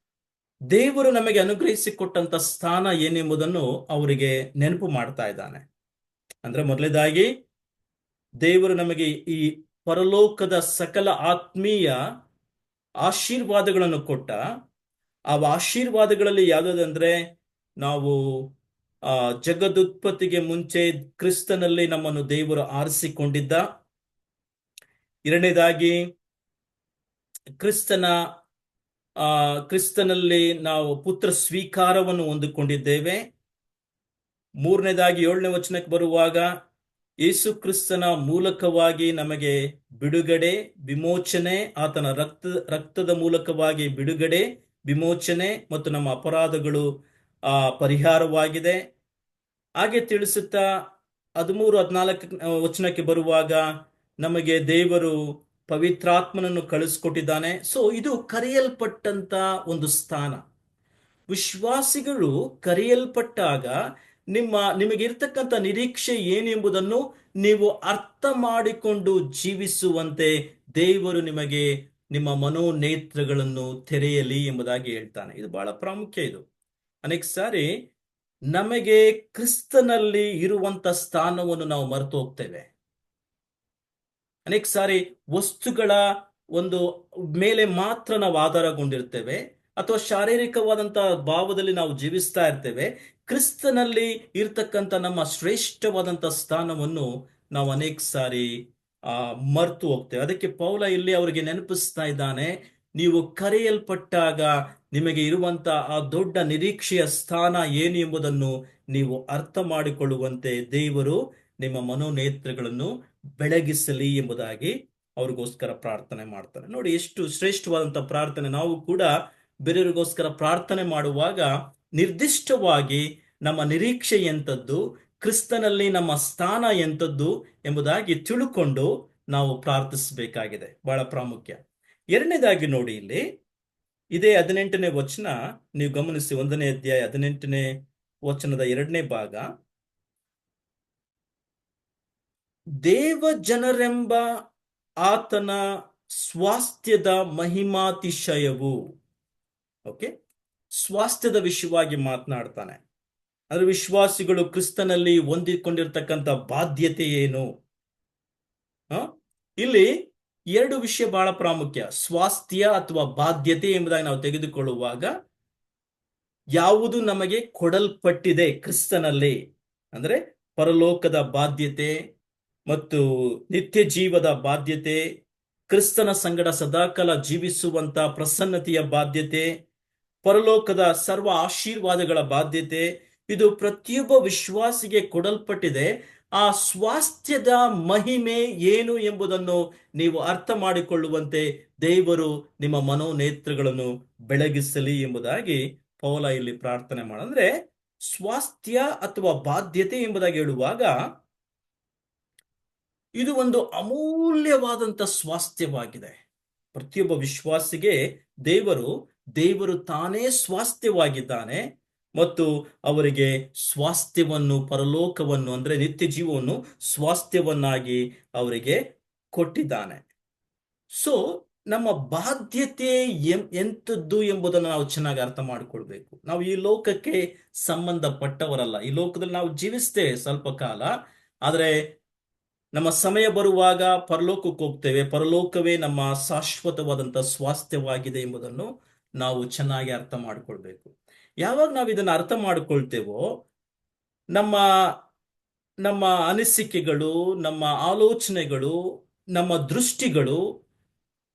ದೇವರು ನಮಗೆ ಅನುಗ್ರಹಿಸಿಕೊಟ್ಟಂತ ಸ್ಥಾನ ಏನೆಂಬುದನ್ನು ಅವರಿಗೆ ನೆನಪು ಮಾಡ್ತಾ ಇದ್ದಾನೆ. ಅಂದ್ರೆ ಮೊದಲನೇದಾಗಿ, ದೇವರು ನಮಗೆ ಈ ಪರಲೋಕದ ಸಕಲ ಆತ್ಮೀಯ ಆಶೀರ್ವಾದಗಳನ್ನು ಕೊಟ್ಟ. ಆ ಆಶೀರ್ವಾದಗಳಲ್ಲಿ ಯಾವುದಂದ್ರೆ, ನಾವು ಜಗದುತ್ಪತ್ತಿಗೆ ಮುಂಚೆ ಕ್ರಿಸ್ತನಲ್ಲಿ ನಮ್ಮನ್ನು ದೇವರು ಆರಿಸಿಕೊಂಡಿದ್ದ. ಎರಡನೇದಾಗಿ, ಕ್ರಿಸ್ತನಲ್ಲಿ ನಾವು ಪುತ್ರ ಸ್ವೀಕಾರವನ್ನು ಹೊಂದಿಕೊಂಡಿದ್ದೇವೆ. ಮೂರನೇದಾಗಿ 7ನೇ ವಚನಕ್ಕೆ ಬರುವಾಗ, ಯೇಸು ಕ್ರಿಸ್ತನ ಮೂಲಕವಾಗಿ ನಮಗೆ ಬಿಡುಗಡೆ, ವಿಮೋಚನೆ, ಆತನ ರಕ್ತದ ಮೂಲಕವಾಗಿ ಬಿಡುಗಡೆ, ವಿಮೋಚನೆ ಮತ್ತು ನಮ್ಮ ಅಪರಾಧಗಳು ಪರಿಹಾರವಾಗಿದೆ. ಹಾಗೆ ತಿಳಿಸುತ್ತಾ 13-14 ವಚನಕ್ಕೆ ಬರುವಾಗ, ನಮಗೆ ದೇವರು ಪವಿತ್ರಾತ್ಮನನ್ನು ಕಳಿಸ್ಕೊಟ್ಟಿದ್ದಾನೆ. ಸೊ ಇದು ಕರೆಯಲ್ಪಟ್ಟಂತ ಒಂದು ಸ್ಥಾನ. ವಿಶ್ವಾಸಿಗಳು ಕರೆಯಲ್ಪಟ್ಟಾಗ ನಿಮಗಿರ್ತಕ್ಕಂಥ ನಿರೀಕ್ಷೆ ಏನೆಂಬುದನ್ನು ನೀವು ಅರ್ಥ ಮಾಡಿಕೊಂಡು ಜೀವಿಸುವಂತೆ ದೇವರು ನಿಮಗೆ ನಿಮ್ಮ ಮನೋನೇತ್ರಗಳನ್ನು ತೆರೆಯಲಿ ಎಂಬುದಾಗಿ ಹೇಳ್ತಾನೆ. ಇದು ಬಹಳ ಪ್ರಾಮುಖ್ಯ. ಇದು ಅನೇಕ ಸಾರಿ ನಮಗೆ ಕ್ರಿಸ್ತನಲ್ಲಿ ಇರುವಂತ ಸ್ಥಾನವನ್ನು ನಾವು ಮರೆತು ಹೋಗ್ತೇವೆ. ಅನೇಕ ಸಾರಿ ವಸ್ತುಗಳ ಒಂದು ಮೇಲೆ ಮಾತ್ರ ನಾವು ಆಧಾರಗೊಂಡಿರ್ತೇವೆ, ಅಥವಾ ಶಾರೀರಿಕವಾದಂತಹ ಭಾವದಲ್ಲಿ ನಾವು ಜೀವಿಸ್ತಾ ಇರ್ತೇವೆ. ಕ್ರಿಸ್ತನಲ್ಲಿ ಇರ್ತಕ್ಕಂಥ ನಮ್ಮ ಶ್ರೇಷ್ಠವಾದಂಥ ಸ್ಥಾನವನ್ನು ನಾವು ಅನೇಕ ಸಾರಿ ಮರೆತು ಹೋಗ್ತೇವೆ. ಅದಕ್ಕೆ ಪೌಲ ಇಲ್ಲಿ ಅವರಿಗೆ ನೆನಪಿಸ್ತಾ ಇದ್ದಾನೆ, ನೀವು ಕರೆಯಲ್ಪಟ್ಟಾಗ ನಿಮಗೆ ಇರುವಂತಹ ಆ ದೊಡ್ಡ ನಿರೀಕ್ಷೆಯ ಸ್ಥಾನ ಏನು ಎಂಬುದನ್ನು ನೀವು ಅರ್ಥ ಮಾಡಿಕೊಳ್ಳುವಂತೆ ದೇವರು ನಿಮ್ಮ ಮನೋನೇತ್ರಗಳನ್ನು ಬೆಳಗಿಸಲಿ ಎಂಬುದಾಗಿ ಅವ್ರಿಗೋಸ್ಕರ ಪ್ರಾರ್ಥನೆ ಮಾಡ್ತಾನೆ. ನೋಡಿ ಎಷ್ಟು ಶ್ರೇಷ್ಠವಾದಂತಹ ಪ್ರಾರ್ಥನೆ. ನಾವು ಕೂಡ ಬೇರೆಯವರಿಗೋಸ್ಕರ ಪ್ರಾರ್ಥನೆ ಮಾಡುವಾಗ ನಿರ್ದಿಷ್ಟವಾಗಿ ನಮ್ಮ ನಿರೀಕ್ಷೆ ಎಂಥದ್ದು, ಕ್ರಿಸ್ತನಲ್ಲಿ ನಮ್ಮ ಸ್ಥಾನ ಎಂಥದ್ದು ಎಂಬುದಾಗಿ ತಿಳುಕೊಂಡು ನಾವು ಪ್ರಾರ್ಥಿಸಬೇಕಾಗಿದೆ. ಬಹಳ ಪ್ರಾಮುಖ್ಯ. ಎರಡನೇದಾಗಿ ನೋಡಿ, ಇಲ್ಲಿ ಇದೇ 18ನೇ ವಚನ ನೀವು ಗಮನಿಸಿ, 1ನೇ ಅಧ್ಯಾಯ 18ನೇ ವಚನದ 2ನೇ ಭಾಗ, ದೇವ ಜನರೆಂಬ ಆತನ ಸ್ವಾಸ್ಥ್ಯದ ಮಹಿಮಾತಿಶಯವು. ಓಕೆ, ಸ್ವಾಸ್ಥ್ಯದ ವಿಷಯವಾಗಿ ಮಾತನಾಡ್ತಾನೆ. ಅಂದ್ರೆ ವಿಶ್ವಾಸಿಗಳು ಕ್ರಿಸ್ತನಲ್ಲಿ ಹೊಂದಿಕೊಂಡಿರ್ತಕ್ಕಂಥ ಬಾಧ್ಯತೆ ಏನು? ಇಲ್ಲಿ ಎರಡು ವಿಷಯ ಬಹಳ ಪ್ರಾಮುಖ್ಯ. ಸ್ವಾಸ್ಥ್ಯ ಅಥವಾ ಬಾಧ್ಯತೆ ಎಂಬುದಾಗಿ ನಾವು ತೆಗೆದುಕೊಳ್ಳುವಾಗ, ಯಾವುದು ನಮಗೆ ಕೊಡಲ್ಪಟ್ಟಿದೆ ಕ್ರಿಸ್ತನಲ್ಲಿ, ಅಂದ್ರೆ ಪರಲೋಕದ ಬಾಧ್ಯತೆ ಮತ್ತು ನಿತ್ಯ ಜೀವದ ಬಾಧ್ಯತೆ, ಕ್ರಿಸ್ತನ ಸಂಗಡ ಸದಾಕಾಲ ಜೀವಿಸುವಂತ ಪ್ರಸನ್ನತೆಯ ಬಾಧ್ಯತೆ, ಪರಲೋಕದ ಸರ್ವ ಆಶೀರ್ವಾದಗಳ ಬಾಧ್ಯತೆ, ಇದು ಪ್ರತಿಯೊಬ್ಬ ವಿಶ್ವಾಸಿಗೆ ಕೊಡಲ್ಪಟ್ಟಿದೆ. ಆ ಸ್ವಾಸ್ಥ್ಯದ ಮಹಿಮೆ ಏನು ಎಂಬುದನ್ನು ನೀವು ಅರ್ಥ ಮಾಡಿಕೊಳ್ಳುವಂತೆ ದೇವರು ನಿಮ್ಮ ಮನೋನೇತ್ರಗಳನ್ನು ಬೆಳಗಿಸಲಿ ಎಂಬುದಾಗಿ ಪೌಲ ಇಲ್ಲಿ ಪ್ರಾರ್ಥನೆ ಅಂದ್ರೆ ಸ್ವಾಸ್ಥ್ಯ ಅಥವಾ ಬಾಧ್ಯತೆ ಎಂಬುದಾಗಿ ಹೇಳುವಾಗ, ಇದು ಒಂದು ಅಮೂಲ್ಯವಾದಂತ ಸ್ವಾಸ್ಥ್ಯವಾಗಿದೆ. ಪ್ರತಿಯೊಬ್ಬ ವಿಶ್ವಾಸಿಗೆ ದೇವರು ತಾನೇ ಸ್ವಾಸ್ಥ್ಯವಾಗಿದ್ದಾನೆ ಮತ್ತು ಅವರಿಗೆ ಸ್ವಾಸ್ಥ್ಯವನ್ನು, ಪರಲೋಕವನ್ನು ಅಂದ್ರೆ ನಿತ್ಯ ಜೀವವನ್ನು ಸ್ವಾಸ್ಥ್ಯವನ್ನಾಗಿ ಅವರಿಗೆ ಕೊಟ್ಟಿದ್ದಾನೆ. ಸೊ ನಮ್ಮ ಬಾಧ್ಯತೆ ಎಂಥದ್ದು ಎಂಬುದನ್ನು ನಾವು ಚೆನ್ನಾಗಿ ಅರ್ಥ ಮಾಡಿಕೊಳ್ಬೇಕು. ನಾವು ಈ ಲೋಕಕ್ಕೆ ಸಂಬಂಧಪಟ್ಟವರಲ್ಲ. ಈ ಲೋಕದಲ್ಲಿ ನಾವು ಜೀವಿಸ್ತೇವೆ ಸ್ವಲ್ಪ ಕಾಲ, ಆದರೆ ನಮ್ಮ ಸಮಯ ಬರುವಾಗ ಪರಲೋಕಕ್ಕೆ ಹೋಗ್ತೇವೆ. ಪರಲೋಕವೇ ನಮ್ಮ ಶಾಶ್ವತವಾದಂತಹ ಸ್ವಾಸ್ಥ್ಯವಾಗಿದೆ ಎಂಬುದನ್ನು ನಾವು ಚೆನ್ನಾಗಿ ಅರ್ಥ ಮಾಡಿಕೊಳ್ಬೇಕು. ಯಾವಾಗ ನಾವು ಇದನ್ನು ಅರ್ಥ ಮಾಡಿಕೊಳ್ತೇವೋ, ನಮ್ಮ ನಮ್ಮ ಅನಿಸಿಕೆಗಳು, ನಮ್ಮ ಆಲೋಚನೆಗಳು, ನಮ್ಮ ದೃಷ್ಟಿಗಳು,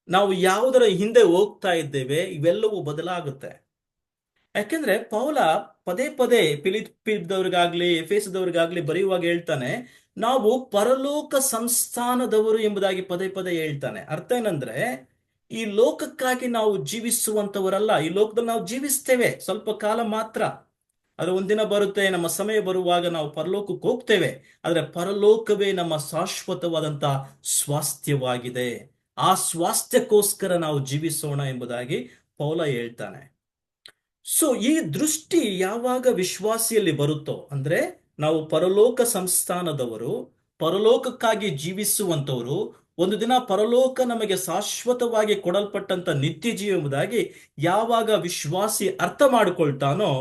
ನಾವು ಯಾವುದರ ಹಿಂದೆ ಹೋಗ್ತಾ ಇದ್ದೇವೆ, ಇವೆಲ್ಲವೂ ಬದಲಾಗುತ್ತೆ. ಯಾಕೆಂದ್ರೆ ಪೌಲ ಪದೇ ಪದೇ ಫಿಲಿಪ್ಪಿದವರಿಗಾಗ್ಲಿ ಎಫೆಸದವರಿಗಾಗ್ಲಿ ಬರೆಯುವಾಗ ಹೇಳ್ತಾನೆ, ನಾವು ಪರಲೋಕ ಸಂಸ್ಥಾನದವರು ಎಂಬುದಾಗಿ ಪದೇ ಪದೇ ಹೇಳ್ತಾನೆ. ಅರ್ಥ ಏನಂದ್ರೆ, ಈ ಲೋಕಕ್ಕಾಗಿ ನಾವು ಜೀವಿಸುವಂತವರಲ್ಲ. ಈ ಲೋಕದಲ್ಲಿ ನಾವು ಜೀವಿಸ್ತೇವೆ ಸ್ವಲ್ಪ ಕಾಲ ಮಾತ್ರ. ಆದ್ರೆ ಒಂದಿನ ಬರುತ್ತೆ, ನಮ್ಮ ಸಮಯ ಬರುವಾಗ ನಾವು ಪರಲೋಕಕ್ಕೆ ಹೋಗ್ತೇವೆ. ಆದ್ರೆ ಪರಲೋಕವೇ ನಮ್ಮ ಶಾಶ್ವತವಾದಂತ ಸ್ವಾಸ್ಥ್ಯವಾಗಿದೆ. ಆ ಸ್ವಾಸ್ಥ್ಯಕ್ಕೋಸ್ಕರ ನಾವು ಜೀವಿಸೋಣ ಎಂಬುದಾಗಿ ಪೌಲ ಹೇಳ್ತಾನೆ. ಸೊ ಈ ದೃಷ್ಟಿ ಯಾವಾಗ ವಿಶ್ವಾಸಿಯಲ್ಲಿ ಬರುತ್ತೋ, ಅಂದ್ರೆ ನಾವು ಪರಲೋಕ ಸಂಸ್ಥಾನದವರು, ಪರಲೋಕಕ್ಕಾಗಿ ಜೀವಿಸುವಂತವರು, ಒಂದು ದಿನ ಪರಲೋಕ ನಮಗೆ ಶಾಶ್ವತವಾಗಿ ಕೊಡಲ್ಪಟ್ಟಂತ ನಿತ್ಯ ಜೀವ ಎಂಬುದಾಗಿ ಯಾವಾಗ ವಿಶ್ವಾಸಿ ಅರ್ಥ ಮಾಡಿಕೊಳ್ತಾನೋ,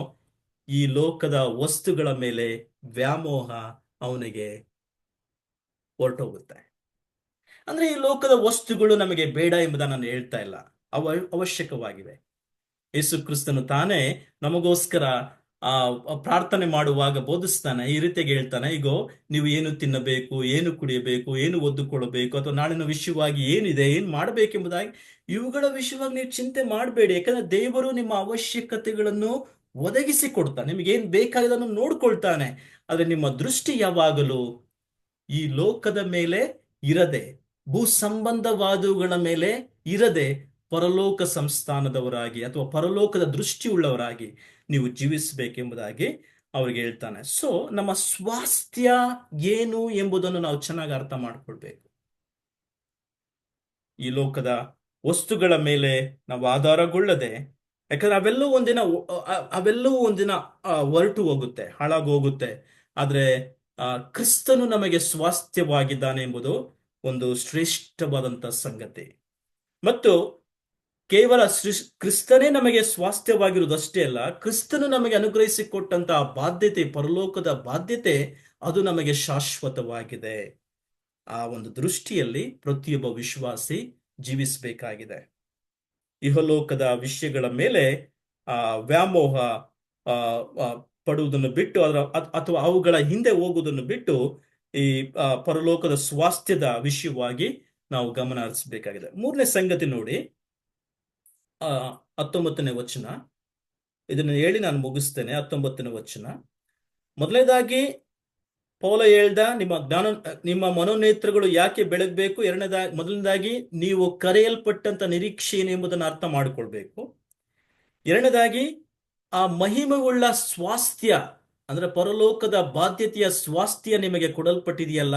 ಈ ಲೋಕದ ವಸ್ತುಗಳ ಮೇಲೆ ವ್ಯಾಮೋಹ ಅವನಿಗೆ ಹೊರಟೋಗುತ್ತೆ. ಅಂದ್ರೆ ಈ ಲೋಕದ ವಸ್ತುಗಳು ನಮಗೆ ಬೇಡ ಎಂಬುದನ್ನು ನಾನು ಹೇಳ್ತಾ ಇಲ್ಲ, ಅವಶ್ಯಕವಾಗಿವೆ. ಯೇಸು ಕ್ರಿಸ್ತನು ತಾನೇ ನಮಗೋಸ್ಕರ ಪ್ರಾರ್ಥನೆ ಮಾಡುವಾಗ ಬೋಧಿಸ್ತಾನೆ. ಈ ರೀತಿಯಾಗಿ ಹೇಳ್ತಾನೆ, ಈಗೋ ನೀವು ಏನು ತಿನ್ನಬೇಕು, ಏನು ಕುಡಿಯಬೇಕು, ಏನು ಒದ್ದುಕೊಳ್ಳಬೇಕು, ಅಥವಾ ನಾಳಿನ ವಿಷಯವಾಗಿ ಏನಿದೆ, ಏನ್ ಮಾಡಬೇಕೆಂಬುದಾಗಿ ಇವುಗಳ ವಿಷಯವಾಗಿ ನೀವು ಚಿಂತೆ ಮಾಡಬೇಡಿ. ಯಾಕಂದ್ರೆ ದೇವರು ನಿಮ್ಮ ಅವಶ್ಯಕತೆಗಳನ್ನು ಒದಗಿಸಿ ಕೊಡ್ತಾನೆ, ನಿಮಗೇನ್ ಬೇಕಾಗಿದ್ದನ್ನು ನೋಡ್ಕೊಳ್ತಾನೆ. ಆದ್ರೆ ನಿಮ್ಮ ದೃಷ್ಟಿ ಯಾವಾಗಲೂ ಈ ಲೋಕದ ಮೇಲೆ ಇರದೆ, ಭೂ ಸಂಬಂಧವಾದವುಗಳ ಮೇಲೆ ಇರದೆ, ಪರಲೋಕ ಸಂಸ್ಥಾನದವರಾಗಿ ಅಥವಾ ಪರಲೋಕದ ದೃಷ್ಟಿಯುಳ್ಳವರಾಗಿ ನೀವು ಜೀವಿಸಬೇಕೆಂಬುದಾಗಿ ಅವ್ರಿಗೆ ಹೇಳ್ತಾನೆ. ಸೊ ನಮ್ಮ ಸ್ವಾಸ್ಥ್ಯ ಏನು ಎಂಬುದನ್ನು ನಾವು ಚೆನ್ನಾಗಿ ಅರ್ಥ ಮಾಡಿಕೊಳ್ಬೇಕು. ಈ ಲೋಕದ ವಸ್ತುಗಳ ಮೇಲೆ ನಾವು ಆಧಾರಗೊಳ್ಳದೆ, ಯಾಕಂದ್ರೆ ಅವೆಲ್ಲವೂ ಒಂದಿನ ಹೊರಟು ಹೋಗುತ್ತೆ, ಹಾಳಾಗಿ ಹೋಗುತ್ತೆ. ಆದ್ರೆ ಕ್ರಿಸ್ತನು ನಮಗೆ ಸ್ವಾಸ್ಥ್ಯವಾಗಿದ್ದಾನೆ ಎಂಬುದು ಒಂದು ಶ್ರೇಷ್ಠವಾದಂತ ಸಂಗತಿ. ಮತ್ತು ಕೇವಲ ಕ್ರಿಸ್ತನೇ ನಮಗೆ ಸ್ವಾಸ್ಥ್ಯವಾಗಿರುವುದಷ್ಟೇ ಅಲ್ಲ, ಕ್ರಿಸ್ತನು ನಮಗೆ ಅನುಗ್ರಹಿಸಿಕೊಟ್ಟಂತಹ ಬಾಧ್ಯತೆ, ಪರಲೋಕದ ಬಾಧ್ಯತೆ, ಅದು ನಮಗೆ ಶಾಶ್ವತವಾಗಿದೆ. ಆ ಒಂದು ದೃಷ್ಟಿಯಲ್ಲಿ ಪ್ರತಿಯೊಬ್ಬ ವಿಶ್ವಾಸಿ ಜೀವಿಸಬೇಕಾಗಿದೆ. ಇಹಲೋಕದ ವಿಷಯಗಳ ಮೇಲೆ ವ್ಯಾಮೋಹ ಪಡುವುದನ್ನು ಬಿಟ್ಟು, ಅಥವಾ ಅವುಗಳ ಹಿಂದೆ ಹೋಗುವುದನ್ನು ಬಿಟ್ಟು, ಈ ಪರಲೋಕದ ಸ್ವಾಸ್ಥ್ಯದ ವಿಷಯವಾಗಿ ನಾವು ಗಮನ ಹರಿಸಬೇಕಾಗಿದೆ. ಮೂರನೇ ಸಂಗತಿ ನೋಡಿ, ಆ 19ನೇ ವಚನ. ಇದನ್ನು ಹೇಳಿ ನಾನು ಮುಗಿಸ್ತೇನೆ. 19ನೇ ವಚನ. ಮೊದಲನೇದಾಗಿ ಪೌಲ ಹೇಳ್ದ, ನಿಮ್ಮ ಮನೋನೇತ್ರಗಳು ಯಾಕೆ ಬೆಳಗ್ಬೇಕು. ಮೊದಲನೇದಾಗಿ ನೀವು ಕರೆಯಲ್ಪಟ್ಟಂತ ನಿರೀಕ್ಷೆ ಏನು ಎಂಬುದನ್ನು ಅರ್ಥ ಮಾಡಿಕೊಳ್ಬೇಕು. ಎರಡನೇದಾಗಿ ಆ ಮಹಿಮೆಯುಳ್ಳ ಸ್ವಾಸ್ಥ್ಯ, ಅಂದ್ರೆ ಪರಲೋಕದ ಬಾಧ್ಯತೆಯ ಸ್ವಾಸ್ಥ್ಯ ನಿಮಗೆ ಕೊಡಲ್ಪಟ್ಟಿದೆಯಲ್ಲ,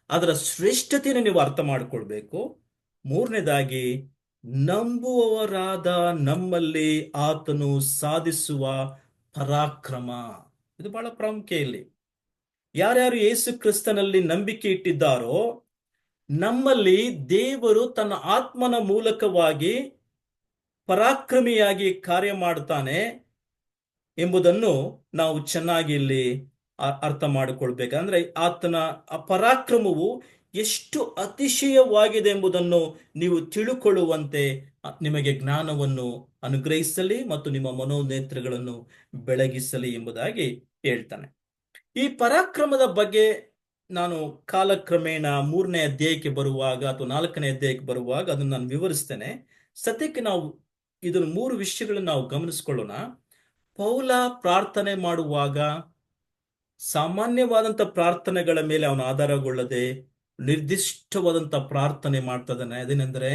ಅದರ ಶ್ರೇಷ್ಠತೆಯನ್ನು ನೀವು ಅರ್ಥ ಮಾಡಿಕೊಳ್ಬೇಕು. ಮೂರನೇದಾಗಿ ನಂಬುವವರಾದ ನಮ್ಮಲ್ಲಿ ಆತನು ಸಾಧಿಸುವ ಪರಾಕ್ರಮ. ಇದು ಬಹಳ ಪ್ರಾಮುಖ್ಯ ಇಲ್ಲಿ. ಯಾರ್ಯಾರು ಯೇಸು ಕ್ರಿಸ್ತನಲ್ಲಿ ನಂಬಿಕೆ ಇಟ್ಟಿದ್ದಾರೋ ನಮ್ಮಲ್ಲಿ ದೇವರು ತನ್ನ ಆತ್ಮನ ಮೂಲಕವಾಗಿ ಪರಾಕ್ರಮಿಯಾಗಿ ಕಾರ್ಯ ಮಾಡುತ್ತಾನೆ ಎಂಬುದನ್ನು ನಾವು ಚೆನ್ನಾಗಿ ಇಲ್ಲಿ ಅರ್ಥ ಮಾಡಿಕೊಳ್ಬೇಕಂದ್ರೆ ಆತನ ಆ ಪರಾಕ್ರಮವು ಎಷ್ಟು ಅತಿಶಯವಾಗಿದೆ ಎಂಬುದನ್ನು ನೀವು ತಿಳುಕೊಳ್ಳುವಂತೆ ನಿಮಗೆ ಜ್ಞಾನವನ್ನು ಅನುಗ್ರಹಿಸಲಿ ಮತ್ತು ನಿಮ್ಮ ಮನೋನೇತ್ರಗಳನ್ನು ಬೆಳಗಿಸಲಿ ಎಂಬುದಾಗಿ ಹೇಳ್ತಾನೆ. ಈ ಪರಾಕ್ರಮದ ಬಗ್ಗೆ ನಾನು ಕಾಲಕ್ರಮೇಣ 3ನೇ ಅಧ್ಯಾಯಕ್ಕೆ ಬರುವಾಗ ಅಥವಾ 4ನೇ ಅಧ್ಯಾಯಕ್ಕೆ ಬರುವಾಗ ಅದನ್ನು ನಾನು ವಿವರಿಸ್ತೇನೆ. ಸದ್ಯಕ್ಕೆ ನಾವು ಇದನ್ನು 3 ವಿಷಯಗಳನ್ನು ನಾವು ಗಮನಿಸ್ಕೊಳ್ಳೋಣ. ಪೌಲ ಪ್ರಾರ್ಥನೆ ಮಾಡುವಾಗ ಸಾಮಾನ್ಯವಾದಂಥ ಪ್ರಾರ್ಥನೆಗಳ ಮೇಲೆ ಅವನು ಆಧಾರಗೊಳ್ಳದೆ ನಿರ್ದಿಷ್ಟವಾದಂಥ ಪ್ರಾರ್ಥನೆ ಮಾಡ್ತಾ ಇದ್ದಾನೆ. ಅದೇನೆಂದರೆ,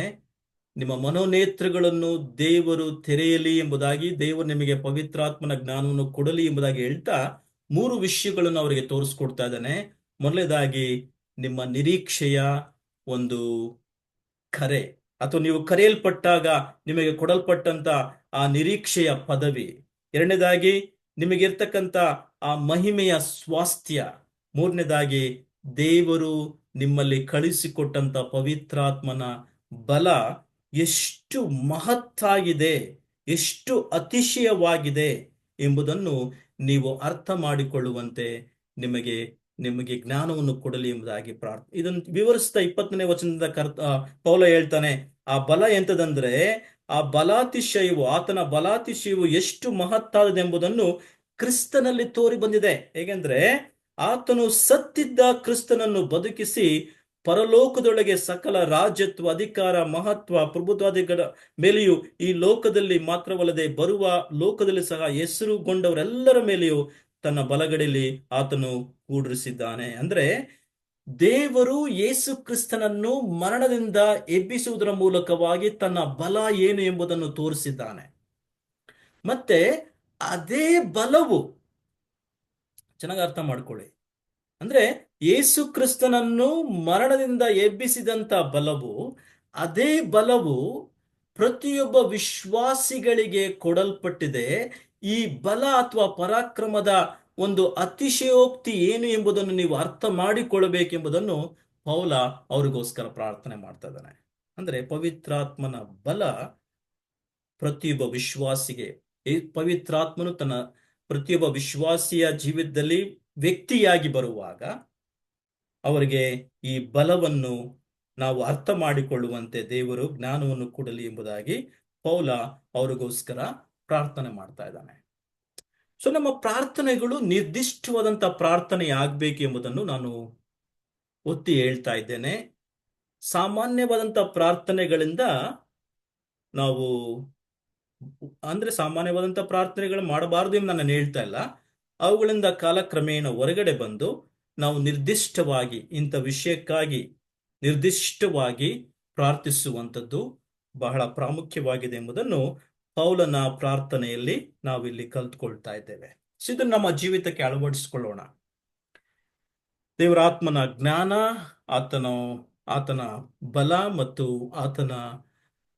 ನಿಮ್ಮ ಮನೋನೇತ್ರಗಳನ್ನು ದೇವರು ತೆರೆಯಲಿ ಎಂಬುದಾಗಿ, ದೇವರು ನಿಮಗೆ ಪವಿತ್ರಾತ್ಮನ ಜ್ಞಾನವನ್ನು ಕೊಡಲಿ ಎಂಬುದಾಗಿ ಹೇಳ್ತಾ 3 ವಿಷಯಗಳನ್ನು ಅವರಿಗೆ ತೋರಿಸ್ಕೊಡ್ತಾ ಇದ್ದಾನೆ. ಮೊದಲನೇದಾಗಿ ನಿಮ್ಮ ನಿರೀಕ್ಷೆಯ ಒಂದು ಕರೆ, ಅಥವಾ ನೀವು ಕರೆಯಲ್ಪಟ್ಟಾಗ ನಿಮಗೆ ಕೊಡಲ್ಪಟ್ಟಂತ ಆ ನಿರೀಕ್ಷೆಯ ಪದವಿ. ಎರಡನೇದಾಗಿ ನಿಮಗಿರ್ತಕ್ಕಂಥ ಆ ಮಹಿಮೆಯ ಸ್ವಾಸ್ಥ್ಯ. ಮೂರನೇದಾಗಿ ದೇವರು ನಿಮ್ಮಲ್ಲಿ ಕಳಿಸಿಕೊಟ್ಟಂತ ಪವಿತ್ರಾತ್ಮನ ಬಲ ಎಷ್ಟು ಮಹತ್ತಾಗಿದೆ, ಎಷ್ಟು ಅತಿಶಯವಾಗಿದೆ ಎಂಬುದನ್ನು ನೀವು ಅರ್ಥ ಮಾಡಿಕೊಳ್ಳುವಂತೆ ನಿಮಗೆ ನಿಮಗೆ ಜ್ಞಾನವನ್ನು ಕೊಡಲಿ ಎಂಬುದಾಗಿ ಪ್ರಾರ್ಥನೆ. ಇದನ್ನು ವಿವರಿಸ್ತಾ 20ನೇ ವಚನದಿಂದ ಪೌಲ ಹೇಳ್ತಾನೆ, ಆ ಬಲ ಎಂತದಂದ್ರೆ ಆ ಬಲಾತಿಶಯವು, ಆತನ ಬಲಾತಿಶಯವು ಎಷ್ಟು ಮಹತ್ತಾದದೆಂಬುದನ್ನು ಕ್ರಿಸ್ತನಲ್ಲಿ ತೋರಿ ಬಂದಿದೆ. ಹೇಗೆಂದ್ರೆ, ಆತನು ಸತ್ತಿದ್ದ ಕ್ರಿಸ್ತನನ್ನು ಬದುಕಿಸಿ ಪರಲೋಕದೊಳಗೆ ಸಕಲ ರಾಜ್ಯತ್ವ, ಅಧಿಕಾರ, ಮಹತ್ವ, ಪ್ರಭುತ್ವಾದಿಗಳ ಮೇಲೆಯೂ, ಈ ಲೋಕದಲ್ಲಿ ಮಾತ್ರವಲ್ಲದೆ ಬರುವ ಲೋಕದಲ್ಲಿ ಸಹ ಹೆಸರುಗೊಂಡವರೆಲ್ಲರ ಮೇಲೆಯೂ ತನ್ನ ಬಲಗಡೆಯಲ್ಲಿ ಆತನು ಕೂಡಿರಿಸಿದ್ದಾನೆ. ಅಂದ್ರೆ ದೇವರು ಯೇಸು ಕ್ರಿಸ್ತನನ್ನು ಮರಣದಿಂದ ಎಬ್ಬಿಸುವುದರ ಮೂಲಕವಾಗಿ ತನ್ನ ಬಲ ಏನು ಎಂಬುದನ್ನು ತೋರಿಸಿದ್ದಾನೆ. ಮತ್ತೆ ಅದೇ ಬಲವು, ಚೆನ್ನಾಗಿ ಅರ್ಥ ಮಾಡ್ಕೊಳ್ಳಿ, ಅಂದ್ರೆ ಯೇಸು ಕ್ರಿಸ್ತನನ್ನು ಮರಣದಿಂದ ಎಬ್ಬಿಸಿದಂತ ಬಲವು, ಅದೇ ಬಲವು ಪ್ರತಿಯೊಬ್ಬ ವಿಶ್ವಾಸಿಗಳಿಗೆ ಕೊಡಲ್ಪಟ್ಟಿದೆ. ಈ ಬಲ ಅಥವಾ ಪರಾಕ್ರಮದ ಒಂದು ಅತಿಶಯೋಕ್ತಿ ಏನು ಎಂಬುದನ್ನು ನೀವು ಅರ್ಥ ಮಾಡಿಕೊಳ್ಳಬೇಕೆಂಬುದನ್ನು ಪೌಲ ಅವರಿಗೋಸ್ಕರ ಪ್ರಾರ್ಥನೆ ಮಾಡ್ತಾ ಇದ್ದಾನೆ. ಅಂದ್ರೆ ಪವಿತ್ರಾತ್ಮನ ಬಲ ಪ್ರತಿಯೊಬ್ಬ ವಿಶ್ವಾಸಿಗೆ, ಪವಿತ್ರಾತ್ಮನು ತನ್ನ ಪ್ರತಿಯೊಬ್ಬ ವಿಶ್ವಾಸಿಯ ಜೀವಿತದಲ್ಲಿ ವ್ಯಕ್ತಿಯಾಗಿ ಬರುವಾಗ ಅವರಿಗೆ ಈ ಬಲವನ್ನು ನಾವು ಅರ್ಥ ಮಾಡಿಕೊಳ್ಳುವಂತೆ ದೇವರು ಜ್ಞಾನವನ್ನು ಕೊಡಲಿ ಎಂಬುದಾಗಿ ಪೌಲ ಅವರಿಗೋಸ್ಕರ ಪ್ರಾರ್ಥನೆ ಮಾಡ್ತಾ ಇದ್ದಾನೆ. ಸೊ ನಮ್ಮ ಪ್ರಾರ್ಥನೆಗಳು ನಿರ್ದಿಷ್ಟವಾದಂಥ ಪ್ರಾರ್ಥನೆ ಆಗ್ಬೇಕು ಎಂಬುದನ್ನು ನಾನು ಒತ್ತಿ ಹೇಳ್ತಾ ಇದ್ದೇನೆ. ಸಾಮಾನ್ಯವಾದಂಥ ಪ್ರಾರ್ಥನೆಗಳಿಂದ ನಾವು, ಅಂದ್ರೆ ಸಾಮಾನ್ಯವಾದಂಥ ಪ್ರಾರ್ಥನೆಗಳು ಮಾಡಬಾರದು ಎಂದು ನಾನು ಹೇಳ್ತಾ ಇಲ್ಲ. ಅವುಗಳಿಂದ ಕಾಲಕ್ರಮೇಣ ಹೊರಗಡೆ ಬಂದು ನಾವು ನಿರ್ದಿಷ್ಟವಾಗಿ ಇಂಥ ವಿಷಯಕ್ಕಾಗಿ ನಿರ್ದಿಷ್ಟವಾಗಿ ಪ್ರಾರ್ಥಿಸುವಂಥದ್ದು ಬಹಳ ಪ್ರಾಮುಖ್ಯವಾಗಿದೆ ಎಂಬುದನ್ನು ಪೌಲನ ಪ್ರಾರ್ಥನೆಯಲ್ಲಿ ನಾವಿಲ್ಲಿ ಕಲ್ತ್ಕೊಳ್ತಾ ಇದ್ದೇವೆ. ಇದನ್ನು ನಮ್ಮ ಜೀವಿತಕ್ಕೆ ಅಳವಡಿಸಿಕೊಳ್ಳೋಣ. ದೇವರ ಆತ್ಮನ ಜ್ಞಾನ, ಆತನ ಬಲ ಮತ್ತು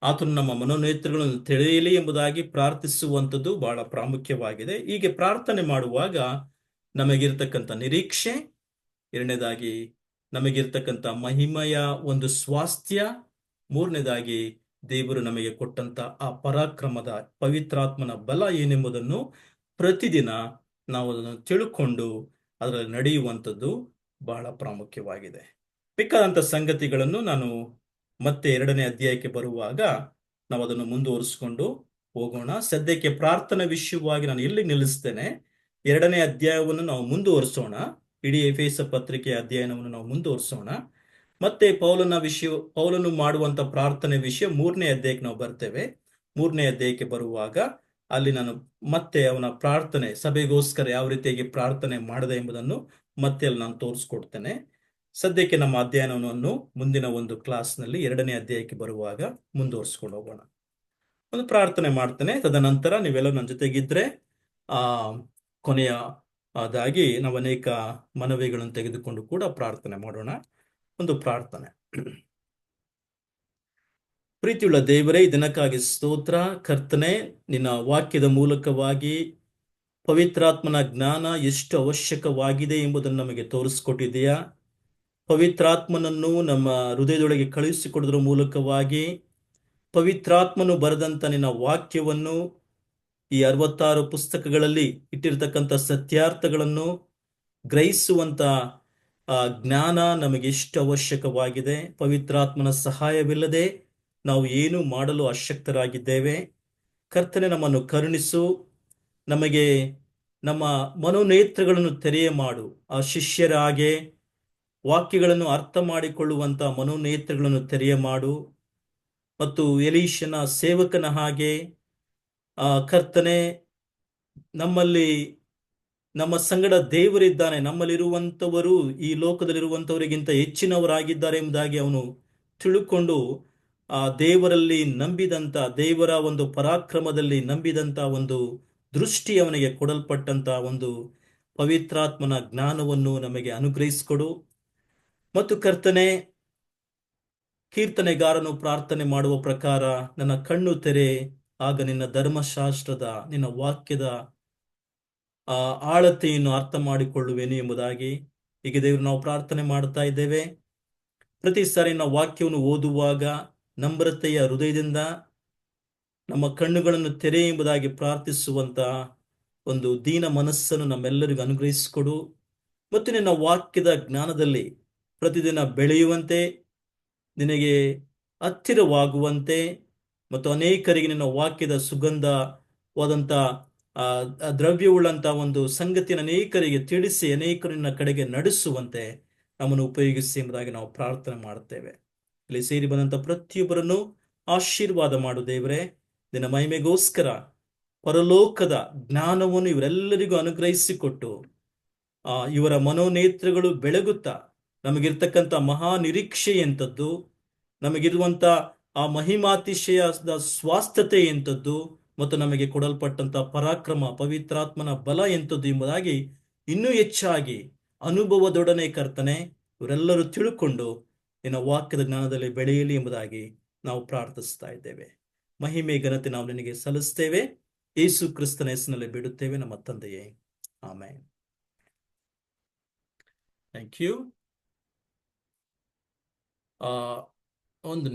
ಆತನು ನಮ್ಮ ಮನೋನೇತ್ರಗಳನ್ನು ತಿಳಿಯಲಿ ಎಂಬುದಾಗಿ ಪ್ರಾರ್ಥಿಸುವಂಥದ್ದು ಬಹಳ ಪ್ರಾಮುಖ್ಯವಾಗಿದೆ. ಹೀಗೆ ಪ್ರಾರ್ಥನೆ ಮಾಡುವಾಗ ನಮಗಿರ್ತಕ್ಕಂಥ ನಿರೀಕ್ಷೆ, ಎರಡನೇದಾಗಿ ನಮಗಿರ್ತಕ್ಕಂಥ ಮಹಿಮೆಯ ಒಂದು ಸ್ವಾಸ್ಥ್ಯ, ಮೂರನೇದಾಗಿ ದೇವರು ನಮಗೆ ಕೊಟ್ಟಂತ ಆ ಪರಾಕ್ರಮದ ಪವಿತ್ರಾತ್ಮನ ಬಲ ಏನೆಂಬುದನ್ನು ಪ್ರತಿದಿನ ನಾವು ಅದನ್ನು ತಿಳ್ಕೊಂಡು ಅದರಲ್ಲಿ ನಡೆಯುವಂಥದ್ದು ಬಹಳ ಪ್ರಾಮುಖ್ಯವಾಗಿದೆ. ಬೇಕಾದಂಥ ಸಂಗತಿಗಳನ್ನು ನಾನು ಮತ್ತೆ 2ನೇ ಅಧ್ಯಾಯಕ್ಕೆ ಬರುವಾಗ ನಾವು ಅದನ್ನು ಮುಂದುವರಿಸಿಕೊಂಡು ಹೋಗೋಣ. ಸದ್ಯಕ್ಕೆ ಪ್ರಾರ್ಥನೆ ವಿಷಯವಾಗಿ ನಾನು ಎಲ್ಲಿ ನಿಲ್ಲಿಸ್ತೇನೆ, 2ನೇ ಅಧ್ಯಾಯವನ್ನು ನಾವು ಮುಂದುವರಿಸೋಣ. ಇಡೀ ಎಫೆಸ ಪತ್ರಿಕೆಯ ಅಧ್ಯಯನವನ್ನು ನಾವು ಮುಂದುವರಿಸೋಣ. ಮತ್ತೆ ಪೌಲನು ಮಾಡುವಂತ ಪ್ರಾರ್ಥನೆ ವಿಷಯ 3ನೇ ಅಧ್ಯಾಯಕ್ಕೆ ನಾವು ಬರ್ತೇವೆ. 3ನೇ ಅಧ್ಯಾಯಕ್ಕೆ ಬರುವಾಗ ಅಲ್ಲಿ ನಾನು ಮತ್ತೆ ಅವನ ಪ್ರಾರ್ಥನೆ, ಸಭೆಗೋಸ್ಕರ ಯಾವ ರೀತಿಯಾಗಿ ಪ್ರಾರ್ಥನೆ ಮಾಡಿದೆ ಎಂಬುದನ್ನು ಮತ್ತೆ ಅಲ್ಲಿ ನಾನು ತೋರಿಸ್ಕೊಡ್ತೇನೆ. ಸದ್ಯಕ್ಕೆ ನಮ್ಮ ಅಧ್ಯಯನವನ್ನು ಮುಂದಿನ ಒಂದು ಕ್ಲಾಸ್ನಲ್ಲಿ 2ನೇ ಅಧ್ಯಾಯಕ್ಕೆ ಬರುವಾಗ ಮುಂದುವರಿಸ್ಕೊಂಡು ಹೋಗೋಣ. ಒಂದು ಪ್ರಾರ್ಥನೆ ಮಾಡ್ತೇನೆ. ತದನಂತರ ನೀವೆಲ್ಲ ನನ್ನ ಜೊತೆಗಿದ್ರೆ ಆ ಕೊನೆಯ ಅದಾಗಿ ನಾವು ಅನೇಕ ಮನವಿಗಳನ್ನು ತೆಗೆದುಕೊಂಡು ಕೂಡ ಪ್ರಾರ್ಥನೆ ಮಾಡೋಣ. ಒಂದು ಪ್ರಾರ್ಥನೆ. ಪ್ರೀತಿಯುಳ್ಳ ದೇವರೇ, ಈ ದಿನಕ್ಕಾಗಿ ಸ್ತೋತ್ರ. ಕರ್ತನೆ, ನಿನ್ನ ವಾಕ್ಯದ ಮೂಲಕವಾಗಿ ಪವಿತ್ರಾತ್ಮನ ಜ್ಞಾನ ಎಷ್ಟು ಅವಶ್ಯಕವಾಗಿದೆ ಎಂಬುದನ್ನು ನಮಗೆ ತೋರಿಸ್ಕೊಟ್ಟಿದೆಯಾ. ಪವಿತ್ರಾತ್ಮನನ್ನು ನಮ್ಮ ಹೃದಯದೊಳಗೆ ಕಳುಹಿಸಿಕೊಡೋದ್ರ ಮೂಲಕವಾಗಿ ಪವಿತ್ರಾತ್ಮನು ಬರೆದಂತ ನಿನ್ನ ವಾಕ್ಯವನ್ನು, ಈ 66 ಪುಸ್ತಕಗಳಲ್ಲಿ ಇಟ್ಟಿರ್ತಕ್ಕಂಥ ಸತ್ಯಾರ್ಥಗಳನ್ನು ಗ್ರಹಿಸುವಂತ ಜ್ಞಾನ ನಮಗೆ ಎಷ್ಟು ಅವಶ್ಯಕವಾಗಿದೆ. ಪವಿತ್ರಾತ್ಮನ ಸಹಾಯವಿಲ್ಲದೆ ನಾವು ಏನು ಮಾಡಲು ಅಶಕ್ತರಾಗಿದ್ದೇವೆ. ಕರ್ತನೆ, ನಮ್ಮನ್ನು ಕರುಣಿಸು. ನಮಗೆ ನಮ್ಮ ಮನೋನೇತ್ರಗಳನ್ನು ತೆರೆಯ ಮಾಡು. ಆ ಶಿಷ್ಯರ ಹಾಗೆ ವಾಕ್ಯಗಳನ್ನು ಅರ್ಥ ಮಾಡಿಕೊಳ್ಳುವಂತ ಮನೋನೇತ್ರಗಳನ್ನು ತೆರೆಯ ಮಾಡು. ಮತ್ತು ಎಲೀಷನ ಸೇವಕನ ಹಾಗೆ ಕರ್ತನೆ, ನಮ್ಮಲ್ಲಿ ನಮ್ಮ ಸಂಗಡ ದೇವರಿದ್ದಾನೆ, ನಮ್ಮಲ್ಲಿರುವಂಥವರು ಈ ಲೋಕದಲ್ಲಿರುವಂಥವರಿಗಿಂತ ಹೆಚ್ಚಿನವರಾಗಿದ್ದಾರೆ ಎಂಬುದಾಗಿ ಅವನು ತಿಳುಕೊಂಡು ಆ ದೇವರಲ್ಲಿ ನಂಬಿದಂತ, ದೇವರ ಒಂದು ಪರಾಕ್ರಮದಲ್ಲಿ ನಂಬಿದಂತ ಒಂದು ದೃಷ್ಟಿ ಅವನಿಗೆ ಕೊಡಲ್ಪಟ್ಟಂತ ಒಂದು ಪವಿತ್ರಾತ್ಮನ ಜ್ಞಾನವನ್ನು ನಮಗೆ ಅನುಗ್ರಹಿಸಿಕೊಡು. ಮತ್ತು ಕರ್ತನೆ, ಕೀರ್ತನೆಗಾರನು ಪ್ರಾರ್ಥನೆ ಮಾಡುವ ಪ್ರಕಾರ ನನ್ನ ಕಣ್ಣು ತೆರೆ, ಆಗ ನಿನ್ನ ಧರ್ಮಶಾಸ್ತ್ರದ, ನಿನ್ನ ವಾಕ್ಯದ ಆಳತೆಯನ್ನು ಅರ್ಥ ಮಾಡಿಕೊಳ್ಳುವೆನು ಎಂಬುದಾಗಿ ಈಗ ದೇವರು ನಾವು ಪ್ರಾರ್ಥನೆ ಮಾಡ್ತಾ ಇದ್ದೇವೆ. ಪ್ರತಿ ಸಾರಿ ನಾವು ವಾಕ್ಯವನ್ನು ಓದುವಾಗ ನಮ್ರತೆಯ ಹೃದಯದಿಂದ ನಮ್ಮ ಕಣ್ಣುಗಳನ್ನು ತೆರೆ ಎಂಬುದಾಗಿ ಪ್ರಾರ್ಥಿಸುವಂತ ಒಂದು ದೀನ ಮನಸ್ಸನ್ನು ನಮ್ಮೆಲ್ಲರಿಗೂ ಅನುಗ್ರಹಿಸಿಕೊಡು. ಮತ್ತು ನಿನ್ನ ವಾಕ್ಯದ ಜ್ಞಾನದಲ್ಲಿ ಪ್ರತಿದಿನ ಬೆಳೆಯುವಂತೆ, ನಿನಗೆ ಹತ್ತಿರವಾಗುವಂತೆ ಮತ್ತು ಅನೇಕರಿಗೆ ನಿನ್ನ ವಾಕ್ಯದ ಸುಗಂಧವಾದಂಥ ದ್ರವ್ಯವುಳ್ಳಂತ ಒಂದು ಸಂಗತಿಯನ್ನು ಅನೇಕರಿಗೆ ತಿಳಿಸಿ ಅನೇಕರನ್ನ ಕಡೆಗೆ ನಡೆಸುವಂತೆ ನಮ್ಮನ್ನು ಉಪಯೋಗಿಸಿ ಎಂಬುದಾಗಿ ನಾವು ಪ್ರಾರ್ಥನೆ ಮಾಡುತ್ತೇವೆ. ಇಲ್ಲಿ ಸೇರಿ ಬಂದಂತ ಪ್ರತಿಯೊಬ್ಬರನ್ನು ಆಶೀರ್ವಾದ ಮಾಡು ದೇವರೇ. ನಿನ್ನ ಮಹಿಮೆಗೋಸ್ಕರ ಪರಲೋಕದ ಜ್ಞಾನವನ್ನು ಇವರೆಲ್ಲರಿಗೂ ಅನುಗ್ರಹಿಸಿಕೊಟ್ಟು ಇವರ ಮನೋನೇತ್ರಗಳು ಬೆಳಗುತ್ತಾ ನಮಗಿರ್ತಕ್ಕಂಥ ಮಹಾ ನಿರೀಕ್ಷೆ ಎಂಥದ್ದು, ನಮಗಿರುವಂತ ಆ ಮಹಿಮಾತಿಶಯದ ಸ್ವಾಸ್ಥ್ಯತೆ ಎಂಥದ್ದು, ಮತ್ತು ನಮಗೆ ಕೊಡಲ್ಪಟ್ಟಂತ ಪರಾಕ್ರಮ ಪವಿತ್ರಾತ್ಮನ ಬಲ ಎಂಥದ್ದು ಎಂಬುದಾಗಿ ಇನ್ನೂ ಹೆಚ್ಚಾಗಿ ಅನುಭವದೊಡನೆ ಕರ್ತನೆ ಇವರೆಲ್ಲರೂ ತಿಳ್ಕೊಂಡು ನಿನ್ನ ವಾಕ್ಯದ ಜ್ಞಾನದಲ್ಲಿ ಬೆಳೆಯಲಿ ಎಂಬುದಾಗಿ ನಾವು ಪ್ರಾರ್ಥಿಸ್ತಾ ಇದ್ದೇವೆ. ಮಹಿಮೆ ಘನತೆ ನಾವು ನಿನಗೆ ಸಲ್ಲಿಸ್ತೇವೆ. ಯೇಸು ಕ್ರಿಸ್ತನ ಹೆಸರಿನಲ್ಲಿ ಬಿಡುತ್ತೇವೆ ನಮ್ಮ ತಂದೆಯೇ, ಆಮೆನ್. Thank you. ಒಂದು